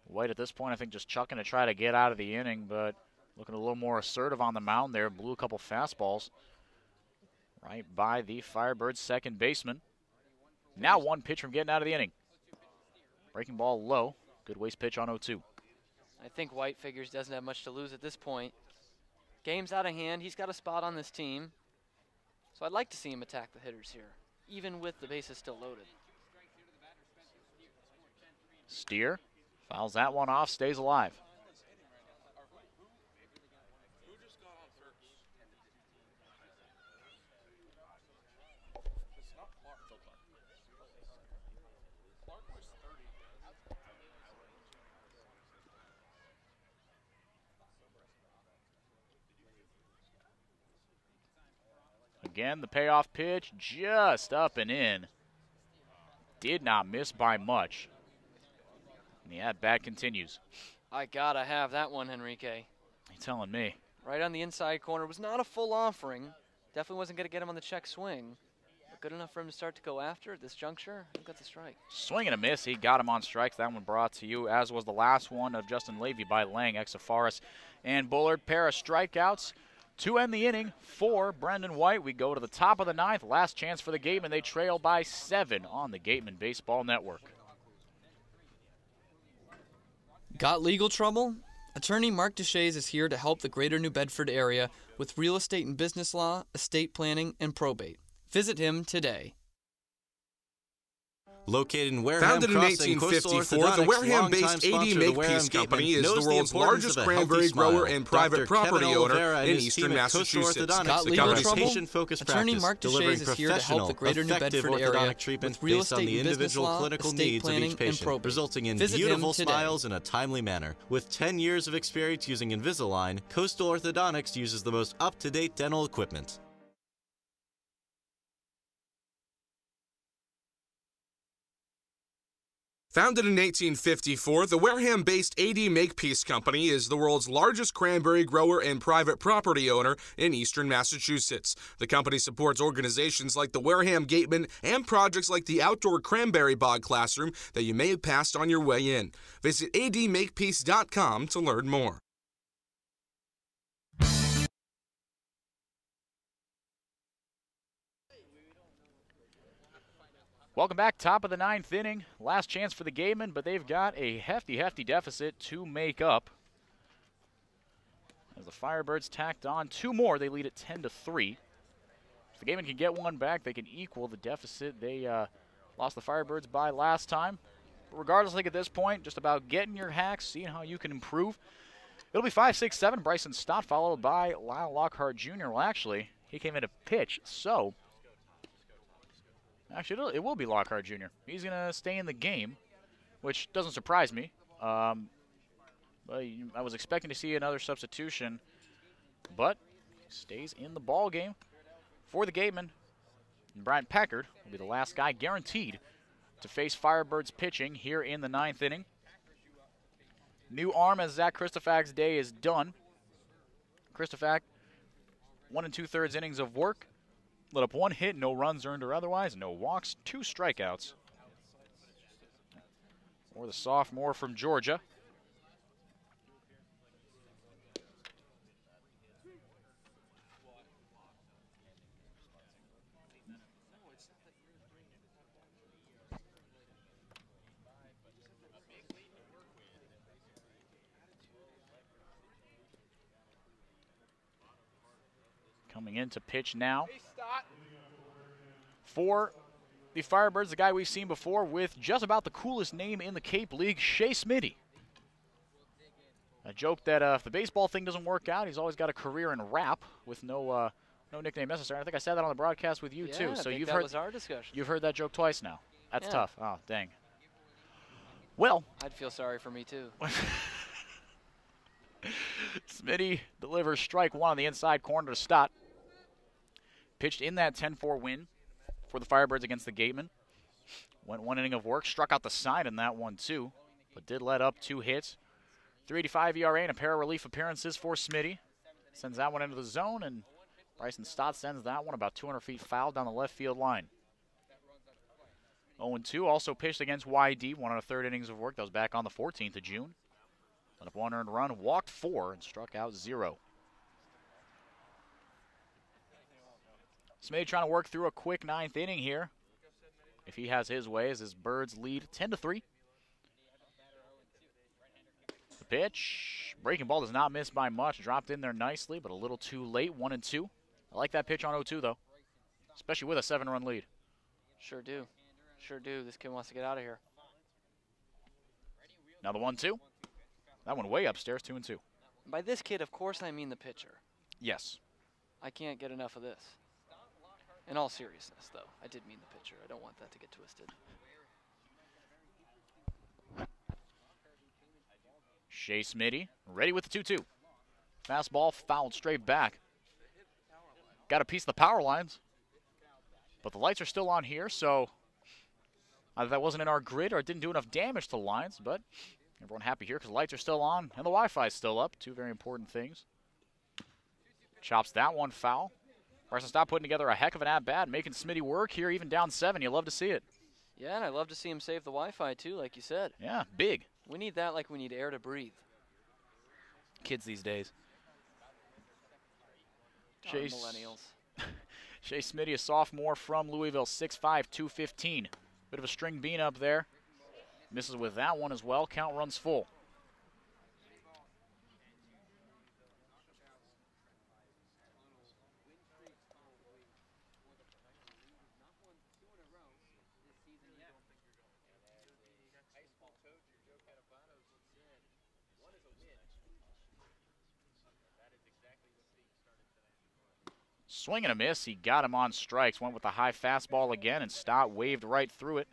White at this point, I think, just chucking to try to get out of the inning, but looking a little more assertive on the mound there. Blew a couple fastballs right by the Firebirds second baseman. Now 1 pitch from getting out of the inning. Breaking ball low. Good waste pitch on 0-2. I think White figures doesn't have much to lose at this point. Game's out of hand. He's got a spot on this team. So I'd like to see him attack the hitters here, even with the bases still loaded. Steer fouls that one off, stays alive. Again, the payoff pitch just up and in. Did not miss by much. And the at-bat continues. I gotta have that one, Henrique. You telling me? Right on the inside corner. Was not a full offering. Definitely wasn't going to get him on the check swing. But good enough for him to start to go after at this juncture. He got the strike. Swing and a miss. He got him on strikes. That one brought to you, as was the last one of Justin Levy by Lang, Exafaris, and Bullard. Pair of strikeouts to end the inning for Brendan White. We go to the top of the 9th. Last chance for the Gatemen. They trail by 7 on the Gatemen Baseball Network. Got legal trouble? Attorney Mark Deshays is here to help the greater New Bedford area with real estate and business law, estate planning, and probate. Visit him today. Located in Wareham Founded in Crossing, Coastal 1854, the Orthodontics, Wareham-based longtime AD sponsor of the Wareham Makepeace Company Gatemen, is knows the world's importance largest of a healthy cranberry grower smile. and private Dr. property Kevin owner Oliveira and in his eastern team at Coastal Massachusetts. Orthodontics, The the company's company's patient-focused Attorney practice, Mark delivering Deshays is here to help professional, the greater New effective Bedford area orthodontic treatment with real based on estate the and business individual law, clinical estate needs of planning, each and patient, probate. resulting in Visit him beautiful today. smiles in a timely manner. With 10 years of experience using Invisalign, Coastal Orthodontics uses the most up-to-date dental equipment. Founded in 1854, the Wareham-based AD Makepeace Company is the world's largest cranberry grower and private property owner in eastern Massachusetts. The company supports organizations like the Wareham Gatemen and projects like the outdoor cranberry bog classroom that you may have passed on your way in. Visit admakepeace.com to learn more. Welcome back, top of the 9th inning. Last chance for the Gatemen, but they've got a hefty deficit to make up. As the Firebirds tacked on 2 more, they lead at 10-3. If the Gatemen can get one back, they can equal the deficit they lost the Firebirds by last time. But regardless, I think at this point, just about getting your hacks, seeing how you can improve. It'll be 5, 6, 7. Bryson Stott followed by Lyle Lockhart Jr. Well, actually, he came in to pitch, so actually, it will be Lockhart Jr. He's going to stay in the game, which doesn't surprise me. But I was expecting to see another substitution, but he stays in the ball game for the Gatemen. And Brian Packard will be the last guy guaranteed to face Firebirds pitching here in the 9th inning. New arm as Zach Christofak's day is done. Christofak, 1 2/3 innings of work. Let up 1 hit, no runs earned or otherwise, no walks, 2 strikeouts. For the sophomore from Georgia. Coming in to pitch now for the Firebirds, the guy we've seen before with just about the coolest name in the Cape League, Shea Smitty. A joke that if the baseball thing doesn't work out, he's always got a career in rap with no nickname necessary. I think I said that on the broadcast with you too. So that was our discussion. You've heard that joke twice now. That's Yeah. tough. Oh, dang. Well, I'd feel sorry for me too. Smitty delivers strike 1 on the inside corner to Stott. Pitched in that 10-4 win for the Firebirds against the Gatemen. Went 1 inning of work, struck out the side in that one too, but did let up 2 hits. 3.85 ERA and a pair of relief appearances for Smitty. Sends that one into the zone, and Bryson Stott sends that one about 200 feet foul down the left field line. 0-2 also pitched against YD, 1 1/3 innings of work. That was back on the 14th of June. Let up 1 earned run, walked 4, and struck out 0. Smitty trying to work through a quick 9th inning here, if he has his way, as his Birds lead 10-3. The pitch, breaking ball does not miss by much, dropped in there nicely, but a little too late, 1-2. I like that pitch on 0-2 though, especially with a 7-run lead. Sure do. Sure do. This kid wants to get out of here. Now the 1-2. That one way upstairs, 2-2. By this kid, of course, I mean the pitcher. Yes. I can't get enough of this. In all seriousness, though, I did mean the pitcher. I don't want that to get twisted. Shea Smitty ready with the 2-2. Fastball fouled straight back. Got a piece of the power lines, but the lights are still on here, so either that wasn't in our grid or it didn't do enough damage to the lines, but everyone happy here because the lights are still on and the Wi-Fi is still up. 2 very important things. Chops that one foul. Bryson Stott putting together a heck of an at-bat, making Smitty work here, even down 7. You love to see it. Yeah, and I love to see him save the Wi-Fi, too, like you said. Yeah, big. We need that like we need air to breathe. Kids these days. Millennials. Shea Smitty, a sophomore from Louisville, 6'5", 215. Bit of a string bean up there. Misses with that one as well. Count runs full. Swing and a miss. He got him on strikes. Went with the high fastball again, and Stott waved right through it.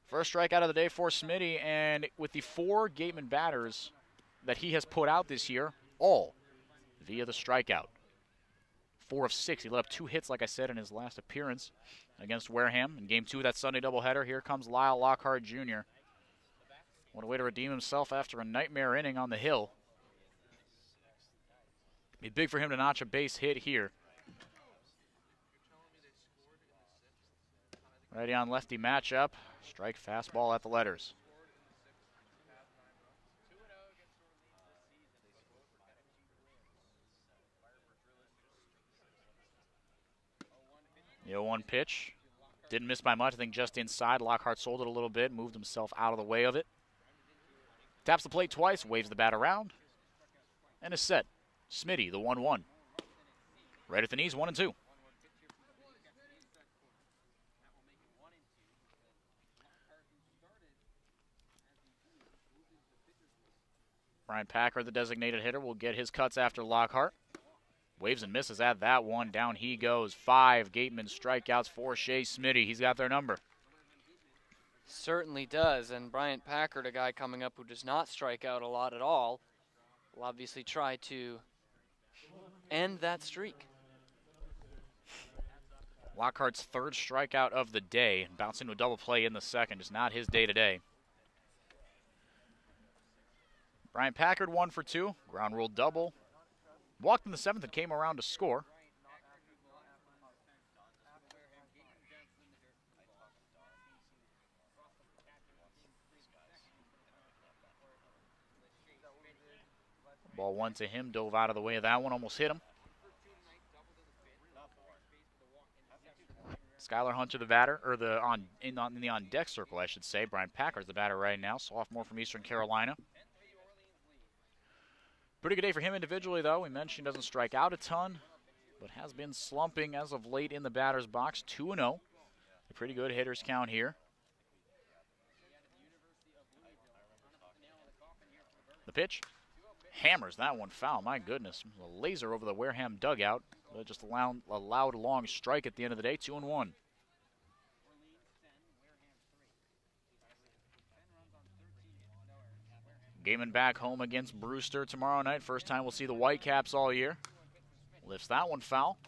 First strikeout of the day for Smitty, and with the 4 Gatemen batters that he has put out this year, all via the strikeout. 4 of 6. He let up 2 hits, like I said, in his last appearance against Wareham. In Game 2 of that Sunday doubleheader, here comes Lyle Lockhart Jr. What a way to redeem himself after a nightmare inning on the hill. Be big for him to notch a base hit here. Righty on lefty matchup. Strike fastball at the letters. The 0-1 pitch. Didn't miss by much. I think just inside. Lockhart sold it a little bit. Moved himself out of the way of it. Taps the plate twice. Waves the bat around. And is set. Smitty, the 1-1. Right at the knees, 1-2. Brian Packer, the designated hitter, will get his cuts after Lockhart. Waves and misses at that one. Down he goes. 5 Gatemen strikeouts for Shea Smitty. He's got their number. Certainly does. And Bryant Packard, a guy coming up who does not strike out a lot at all, will obviously try to end that streak. Lockhart's 3rd strikeout of the day. Bouncing to a double play in the second. Just not his day today. Brian Packard 1 for 2. Ground rule double. Walked in the 7th and came around to score. Ball 1 to him. Dove out of the way of that one. Almost hit him. Skylar Hunter, the batter, or in the on-deck circle, I should say. Brian Packard's the batter right now. Sophomore from Eastern Carolina. Pretty good day for him individually, though. We mentioned he doesn't strike out a ton, but has been slumping as of late in the batter's box. 2-0. A pretty good hitter's count here. The pitch. Hammers that one foul. My goodness. A laser over the Wareham dugout. But just a loud long strike at the end of the day. 2-1. Gatemen back home against Brewster tomorrow night. First time we'll see the Whitecaps all year. Lifts that one foul.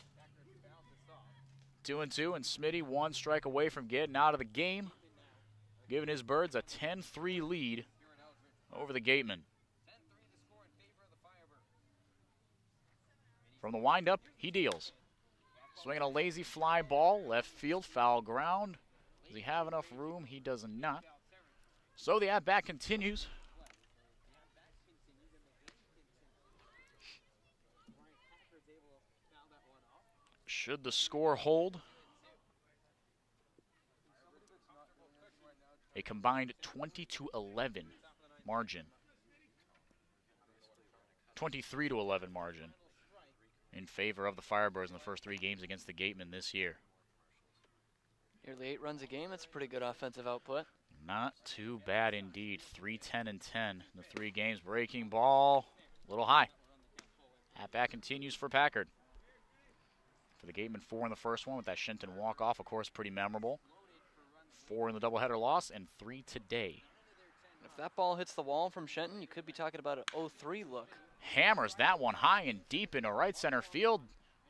2-2, and Smitty 1 strike away from getting out of the game, giving his Birds a 10-3 lead over the Gatemen. From the windup, he deals. Swinging a lazy fly ball, left field, foul ground. Does he have enough room? He does not. So the at-bat continues. Should the score hold, a combined 20-11 margin. 23-11 margin in favor of the Firebirds in the first 3 games against the Gatemen this year. Nearly 8 runs a game. That's a pretty good offensive output. Not too bad indeed. 3-10-10 in the 3 games. Breaking ball, a little high. At-bat continues for Packard. For the Gatemen, 4 in the first one with that Shenton walk-off, of course, pretty memorable. 4 in the doubleheader loss and 3 today. If that ball hits the wall from Shenton, you could be talking about an 0-3 look. Hammers that one high and deep into right center field.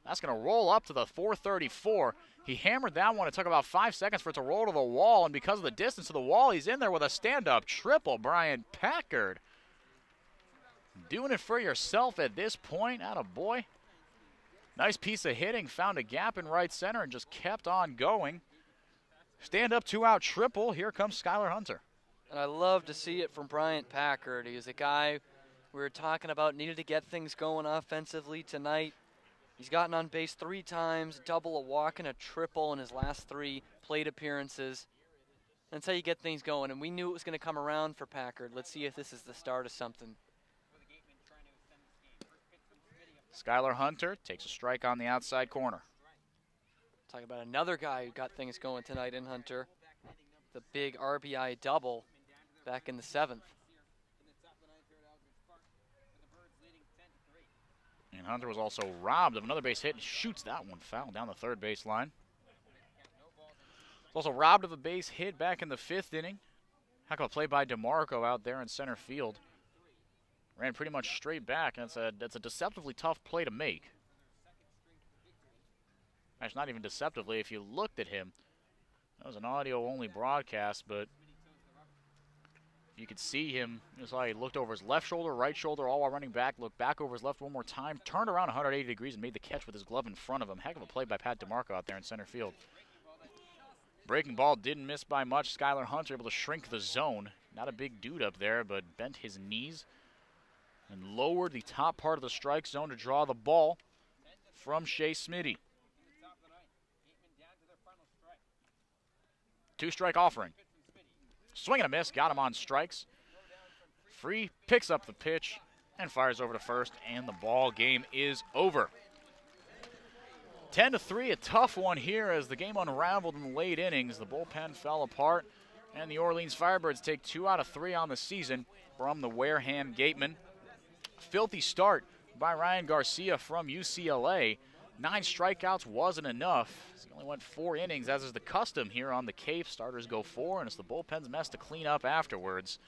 That's going to roll up to the 434. He hammered that one. It took about 5 seconds for it to roll to the wall, and because of the distance to the wall, he's in there with a stand-up triple. Brian Packard doing it for yourself at this point. Attaboy. Nice piece of hitting. Found a gap in right center and just kept on going. Stand-up 2-out triple. Here comes Skylar Hunter. And I love to see it from Bryant Packard. He's a guy we were talking about needed to get things going offensively tonight. He's gotten on base 3 times, double, a walk, and a triple in his last 3 plate appearances. That's how you get things going, and we knew it was going to come around for Packard. Let's see if this is the start of something. Skylar Hunter takes a strike on the outside corner. Talk about another guy who got things going tonight in Hunter. The big RBI double back in the 7th. And Hunter was also robbed of another base hit and shoots that one foul down the third base line. Also robbed of a base hit back in the 5th inning. Heck of a play by DeMarco out there in center field. Ran pretty much straight back, and that's a deceptively tough play to make. Actually, not even deceptively. If you looked at him, that was an audio-only broadcast, but you could see him. You saw he looked over his left shoulder, right shoulder, all while running back, looked back over his left one more time, turned around 180 degrees and made the catch with his glove in front of him. Heck of a play by Pat DeMarco out there in center field. Breaking ball didn't miss by much. Skylar Hunter able to shrink the zone. Not a big dude up there, but bent his knees and lowered the top part of the strike zone to draw the ball from Shea Smitty. 2-strike offering. Swing and a miss, got him on strikes. Free picks up the pitch and fires over to first, and the ball game is over. 10-3, a tough one here as the game unraveled in the late innings. The bullpen fell apart, and the Orleans Firebirds take 2 out of 3 on the season from the Wareham Gatemen. Filthy start by Ryan Garcia from UCLA. 9 strikeouts wasn't enough. He only went 4 innings, as is the custom here on the Cape. Starters go 4, and it's the bullpen's mess to clean up afterwards.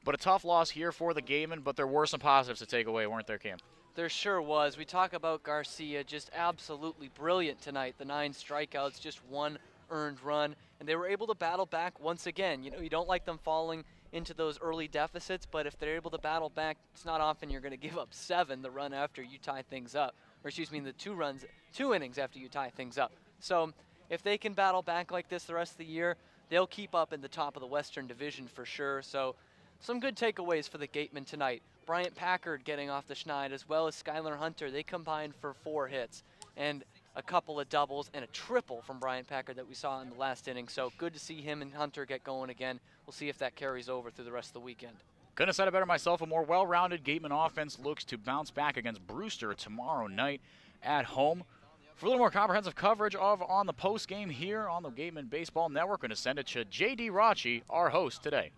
But a tough loss here for the Gatemen, but there were some positives to take away, weren't there, Cam? There sure was. We talk about Garcia, just absolutely brilliant tonight. The 9 strikeouts, just 1 earned run, and they were able to battle back once again. You know, you don't like them falling into those early deficits, but if they're able to battle back, it's not often you're going to give up 7 the run after you tie things up. Or excuse me, the 2 innings after you tie things up. So if they can battle back like this the rest of the year, they'll keep up in the top of the Western Division for sure. So some good takeaways for the Gatemen tonight. Bryant Packard getting off the schneid, as well as Skylar Hunter. They combined for 4 hits and a couple of doubles and a triple from Bryant Packard that we saw in the last inning. So good to see him and Hunter get going again. We'll see if that carries over through the rest of the weekend. Couldn't have said it better myself. A more well-rounded Gatemen offense looks to bounce back against Brewster tomorrow night at home. For a little more comprehensive coverage of On the Post Game here on the Gatemen Baseball Network, we're going to send it to J.D. Rachi, our host today.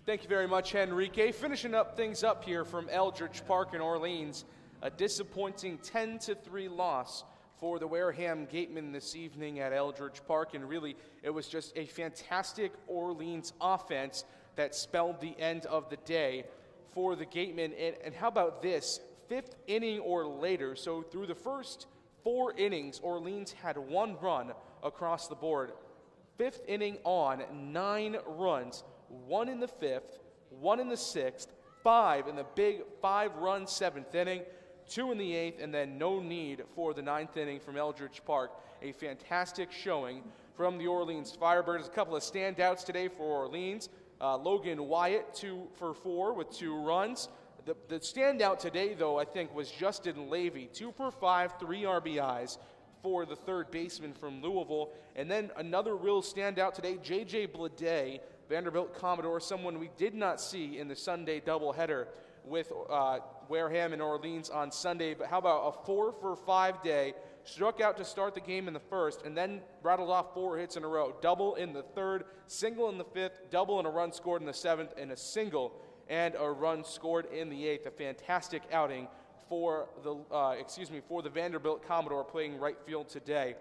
Thank you very much, Enrique. Finishing up things up here from Eldridge Park in Orleans. A disappointing 10-3 loss for the Wareham Gatemen this evening at Eldridge Park. And really, it was just a fantastic Orleans offense that spelled the end of the day for the Gatemen. And how about this? 5th inning or later, so through the first 4 innings, Orleans had 1 run across the board. 5th inning on, 9 runs. 1 in the 5th, 1 in the 6th, 5 in the big 5-run 7th inning, 2 in the 8th, and then no need for the 9th inning from Eldridge Park. A fantastic showing from the Orleans Firebirds. A couple of standouts today for Orleans. Logan Wyatt, 2 for 4 with 2 runs. The standout today, though, I think, was Justin Levy, 2 for 5, 3 RBIs for the 3rd baseman from Louisville. And then another real standout today, J.J. Blade, Vanderbilt Commodore, someone we did not see in the Sunday doubleheader with Wareham and Orleans on Sunday. But how about a 4 for 5 day? Struck out to start the game in the 1st and then rattled off 4 hits in a row. Double in the 3rd, single in the 5th, double and a run scored in the 7th, and a single and a run scored in the 8th. A fantastic outing for the Vanderbilt Commodore playing right field today.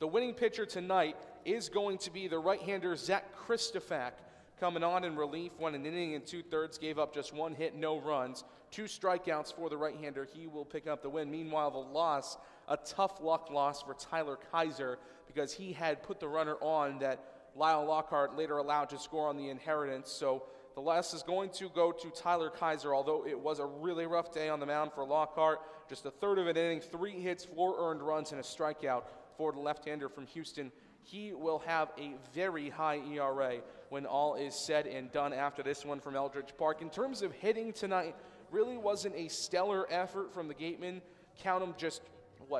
The winning pitcher tonight is going to be the right-hander Zach Christofak, coming on in relief when an inning and 2/3 gave up just 1 hit, no runs. 2 strikeouts for the right-hander. He will pick up the win. Meanwhile, the loss, a tough luck loss for Tyler Kaiser, because he had put the runner on that Lyle Lockhart later allowed to score on the inheritance. So the loss is going to go to Tyler Kaiser, although it was a really rough day on the mound for Lockhart. Just a third of an inning, 3 hits, 4 earned runs, and a strikeout for the left-hander from Houston. He will have a very high ERA when all is said and done after this one from Eldridge Park. In terms of hitting tonight, really wasn't a stellar effort from the Gatemen. Count them just,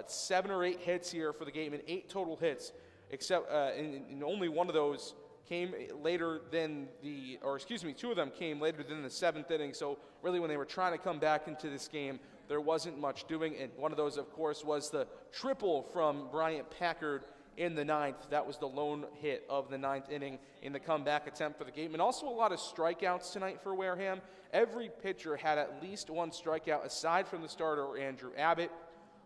7 or 8 hits here for the Gatemen, 8 total hits, except and only one of those came later than 2 of them came later than the 7th inning. So really when they were trying to come back into this game, there wasn't much doing. And one of those, of course, was the triple from Bryant Packard in the ninth. That was the lone hit of the ninth inning in the comeback attempt for the Gatemen. Also a lot of strikeouts tonight for Wareham. Every pitcher had at least one strikeout aside from the starter, Andrew Abbott.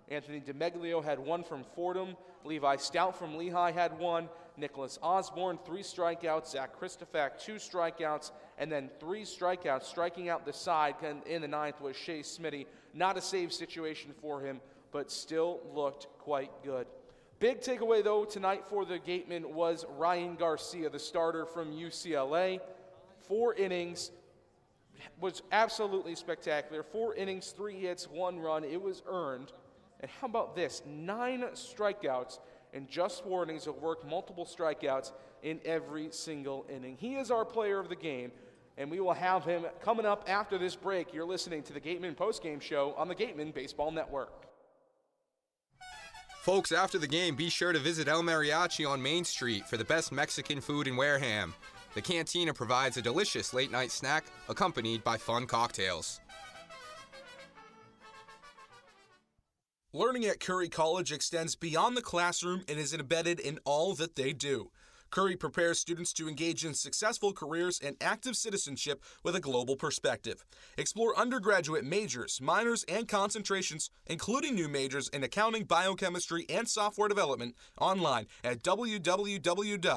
Anthony DeMeglio had one from Fordham. Levi Stout from Lehigh had one. Nicholas Osborne, 3 strikeouts. Zach Christofak, 2 strikeouts. And then 3 strikeouts. Striking out the side in the ninth was Shea Smitty. Not a save situation for him, but still looked quite good. Big takeaway, though, tonight for the Gatemen was Ryan Garcia, the starter from UCLA. 4 innings. Was absolutely spectacular. 4 innings, 3 hits, 1 run. It was earned. And how about this? 9 strikeouts in just 4 innings. He'll work multiple strikeouts in every single inning. He is our player of the game, and we will have him coming up after this break. You're listening to the Gatemen Postgame Show on the Gatemen Baseball Network. Folks, after the game, be sure to visit El Mariachi on Main Street for the best Mexican food in Wareham. The cantina provides a delicious late-night snack accompanied by fun cocktails. Learning at Curry College extends beyond the classroom and is embedded in all that they do. Curry prepares students to engage in successful careers and active citizenship with a global perspective. Explore undergraduate majors, minors, and concentrations, including new majors in accounting, biochemistry, and software development, online at www.curry.edu.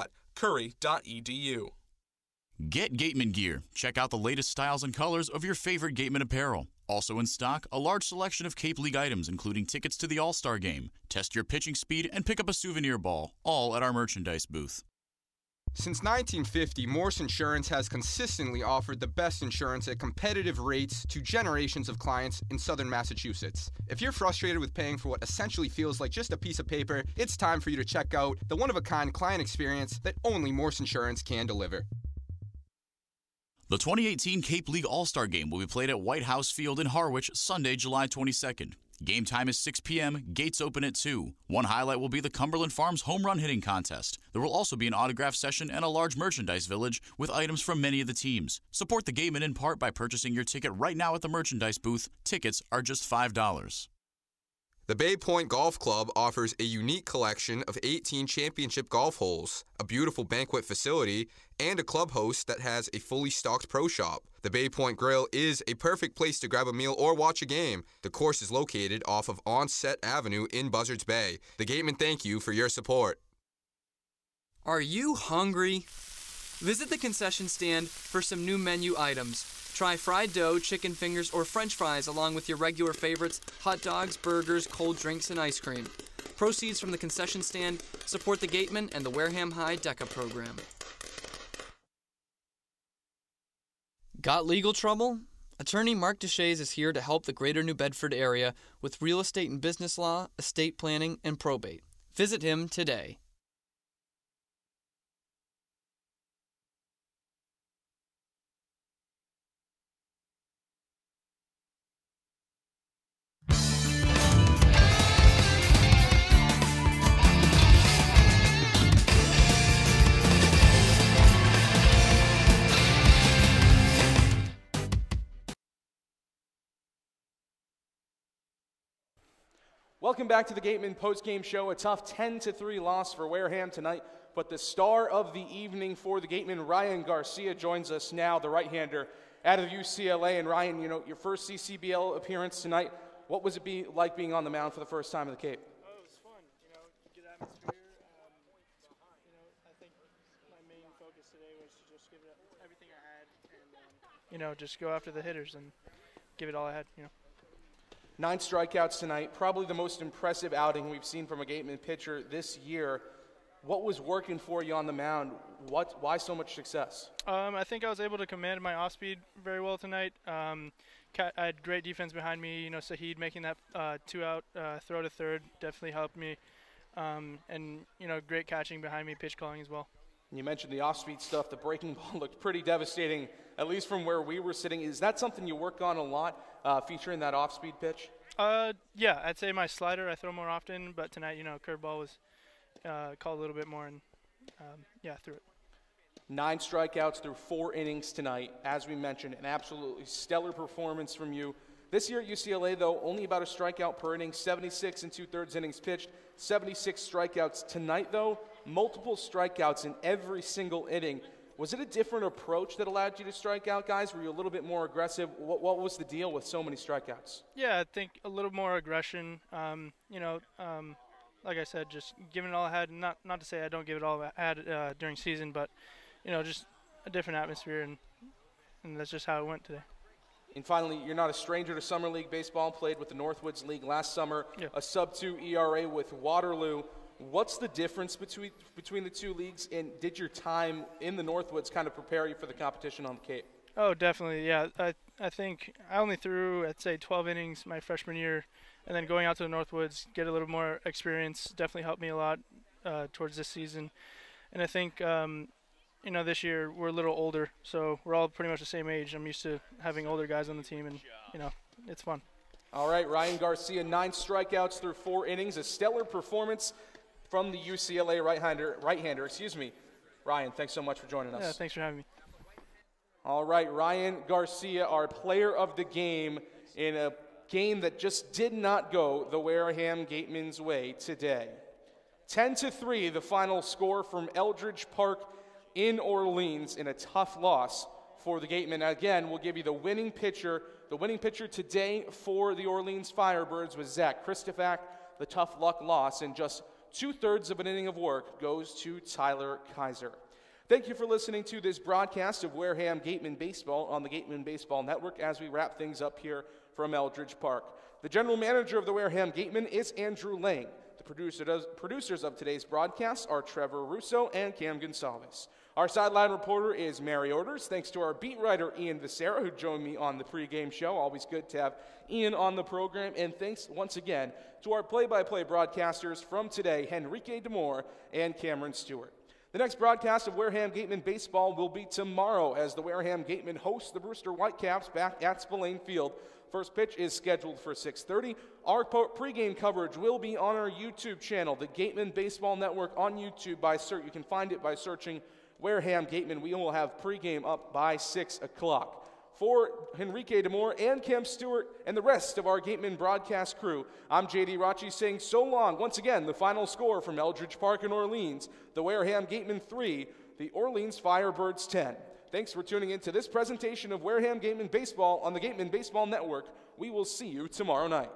Get Gatemen gear. Check out the latest styles and colors of your favorite Gatemen apparel. Also in stock, a large selection of Cape League items, including tickets to the All-Star Game. Test your pitching speed and pick up a souvenir ball, all at our merchandise booth. Since 1950, Morse Insurance has consistently offered the best insurance at competitive rates to generations of clients in southern Massachusetts. If you're frustrated with paying for what essentially feels like just a piece of paper, it's time for you to check out the one-of-a-kind client experience that only Morse Insurance can deliver. The 2018 Cape League All-Star Game will be played at White House Field in Harwich, Sunday, July 22nd. Game time is 6 p.m., gates open at 2. One highlight will be the Cumberland Farms home run hitting contest. There will also be an autograph session and a large merchandise village with items from many of the teams. Support the Gatemen in part by purchasing your ticket right now at the merchandise booth. Tickets are just $5. The Bay Point Golf Club offers a unique collection of 18 championship golf holes, a beautiful banquet facility, and a club host that has a fully stocked pro shop. The Bay Point Grill is a perfect place to grab a meal or watch a game. The course is located off of Onset Avenue in Buzzards Bay. The Gatemen thank you for your support. Are you hungry? Visit the concession stand for some new menu items. Try fried dough, chicken fingers, or french fries along with your regular favorites, hot dogs, burgers, cold drinks, and ice cream. Proceeds from the concession stand support the Gatemen and the Wareham High DECA program. Got legal trouble? Attorney Mark Deshays is here to help the greater New Bedford area with real estate and business law, estate planning, and probate. Visit him today. Welcome back to the Gatemen Postgame Show. A tough 10-3 loss for Wareham tonight, but the star of the evening for the Gatemen, Ryan Garcia, joins us now, the right-hander out of UCLA. And Ryan, you know, your first CCBL appearance tonight, what was it like being on the mound for the first time in the Cape? Oh, it was fun. You know, good atmosphere. You know, I think my main focus today was to just give it everything I had and, you know, just go after the hitters and give it all I had, you know. 9 strikeouts tonight, probably the most impressive outing we've seen from a Gatemen pitcher this year. What was working for you on the mound? Why so much success? I think I was able to command my off-speed very well tonight. I had great defense behind me. You know, Saheed making that 2-out throw to third definitely helped me. And, you know, great catching behind me, pitch calling as well. You mentioned the off-speed stuff. The breaking ball looked pretty devastating, at least from where we were sitting. Is that something you work on a lot, featuring that off-speed pitch? Yeah, I'd say my slider I throw more often, but tonight, you know, curveball was called a little bit more, and yeah, threw it. 9 strikeouts through 4 innings tonight. As we mentioned, an absolutely stellar performance from you. This year at UCLA, though, only about a strikeout per inning, 76 and 2/3 innings pitched, 76 strikeouts. Tonight, though, multiple strikeouts in every single inning. Was it a different approach that allowed you to strike out guys? Were you a little bit more aggressive? What was the deal with so many strikeouts? Yeah, I think a little more aggression. Like I said, just giving it all I had. Not to say I don't give it all I had during season, but just a different atmosphere, and that's just how it went today. And finally, you're not a stranger to Summer League baseball. Played with the Northwoods League last summer. Yeah. A sub-2 ERA with Waterloo. What's the difference between the two leagues, and did your time in the Northwoods kind of prepare you for the competition on the Cape? Oh, definitely, yeah. I think I only threw, I'd say, 12 innings my freshman year, and then going out to the Northwoods, get a little more experience, definitely helped me a lot towards this season. And I think, this year we're a little older, so we're all pretty much the same age. I'm used to having older guys on the team, and, it's fun. All right, Ryan Garcia, 9 strikeouts through 4 innings, a stellar performance from the UCLA right-hander. Ryan, thanks so much for joining us. Yeah, thanks for having me. All right, Ryan Garcia, our player of the game in a game that just did not go the Wareham Gatemen's way today. 10-3, the final score from Eldridge Park in Orleans in a tough loss for the Gatemen. Again, we'll give you the winning pitcher. The winning pitcher today for the Orleans Firebirds was Zach Christopher. The tough luck loss in just 2/3 of an inning of work goes to Tyler Kaiser. Thank you for listening to this broadcast of Wareham Gatemen Baseball on the Gatemen Baseball Network as we wrap things up here from Eldridge Park. The general manager of the Wareham Gatemen is Andrew Lang. The producers of today's broadcast are Trevor Russo and Cam Gonsalves. Our sideline reporter is Mary Orders. Thanks to our beat writer, Ian Becerra, who joined me on the pregame show. Always good to have Ian on the program. And thanks once again to our play-by-play broadcasters from today, Henrique DeMore and Cameron Stewart. The next broadcast of Wareham Gatemen Baseball will be tomorrow as the Wareham Gatemen host the Brewster Whitecaps back at Spillane Field. First pitch is scheduled for 6:30. Our pregame coverage will be on our YouTube channel, the Gatemen Baseball Network on YouTube. You can find it by searching Wareham Gatemen. We will have pregame up by 6 o'clock. For Henrique DeMore and Cam Stewart and the rest of our Gatemen broadcast crew, I'm J.D. Rachi saying so long. Once again, the final score from Eldridge Park in Orleans, the Wareham Gatemen 3, the Orleans Firebirds 10. Thanks for tuning in to this presentation of Wareham Gatemen Baseball on the Gatemen Baseball Network. We will see you tomorrow night.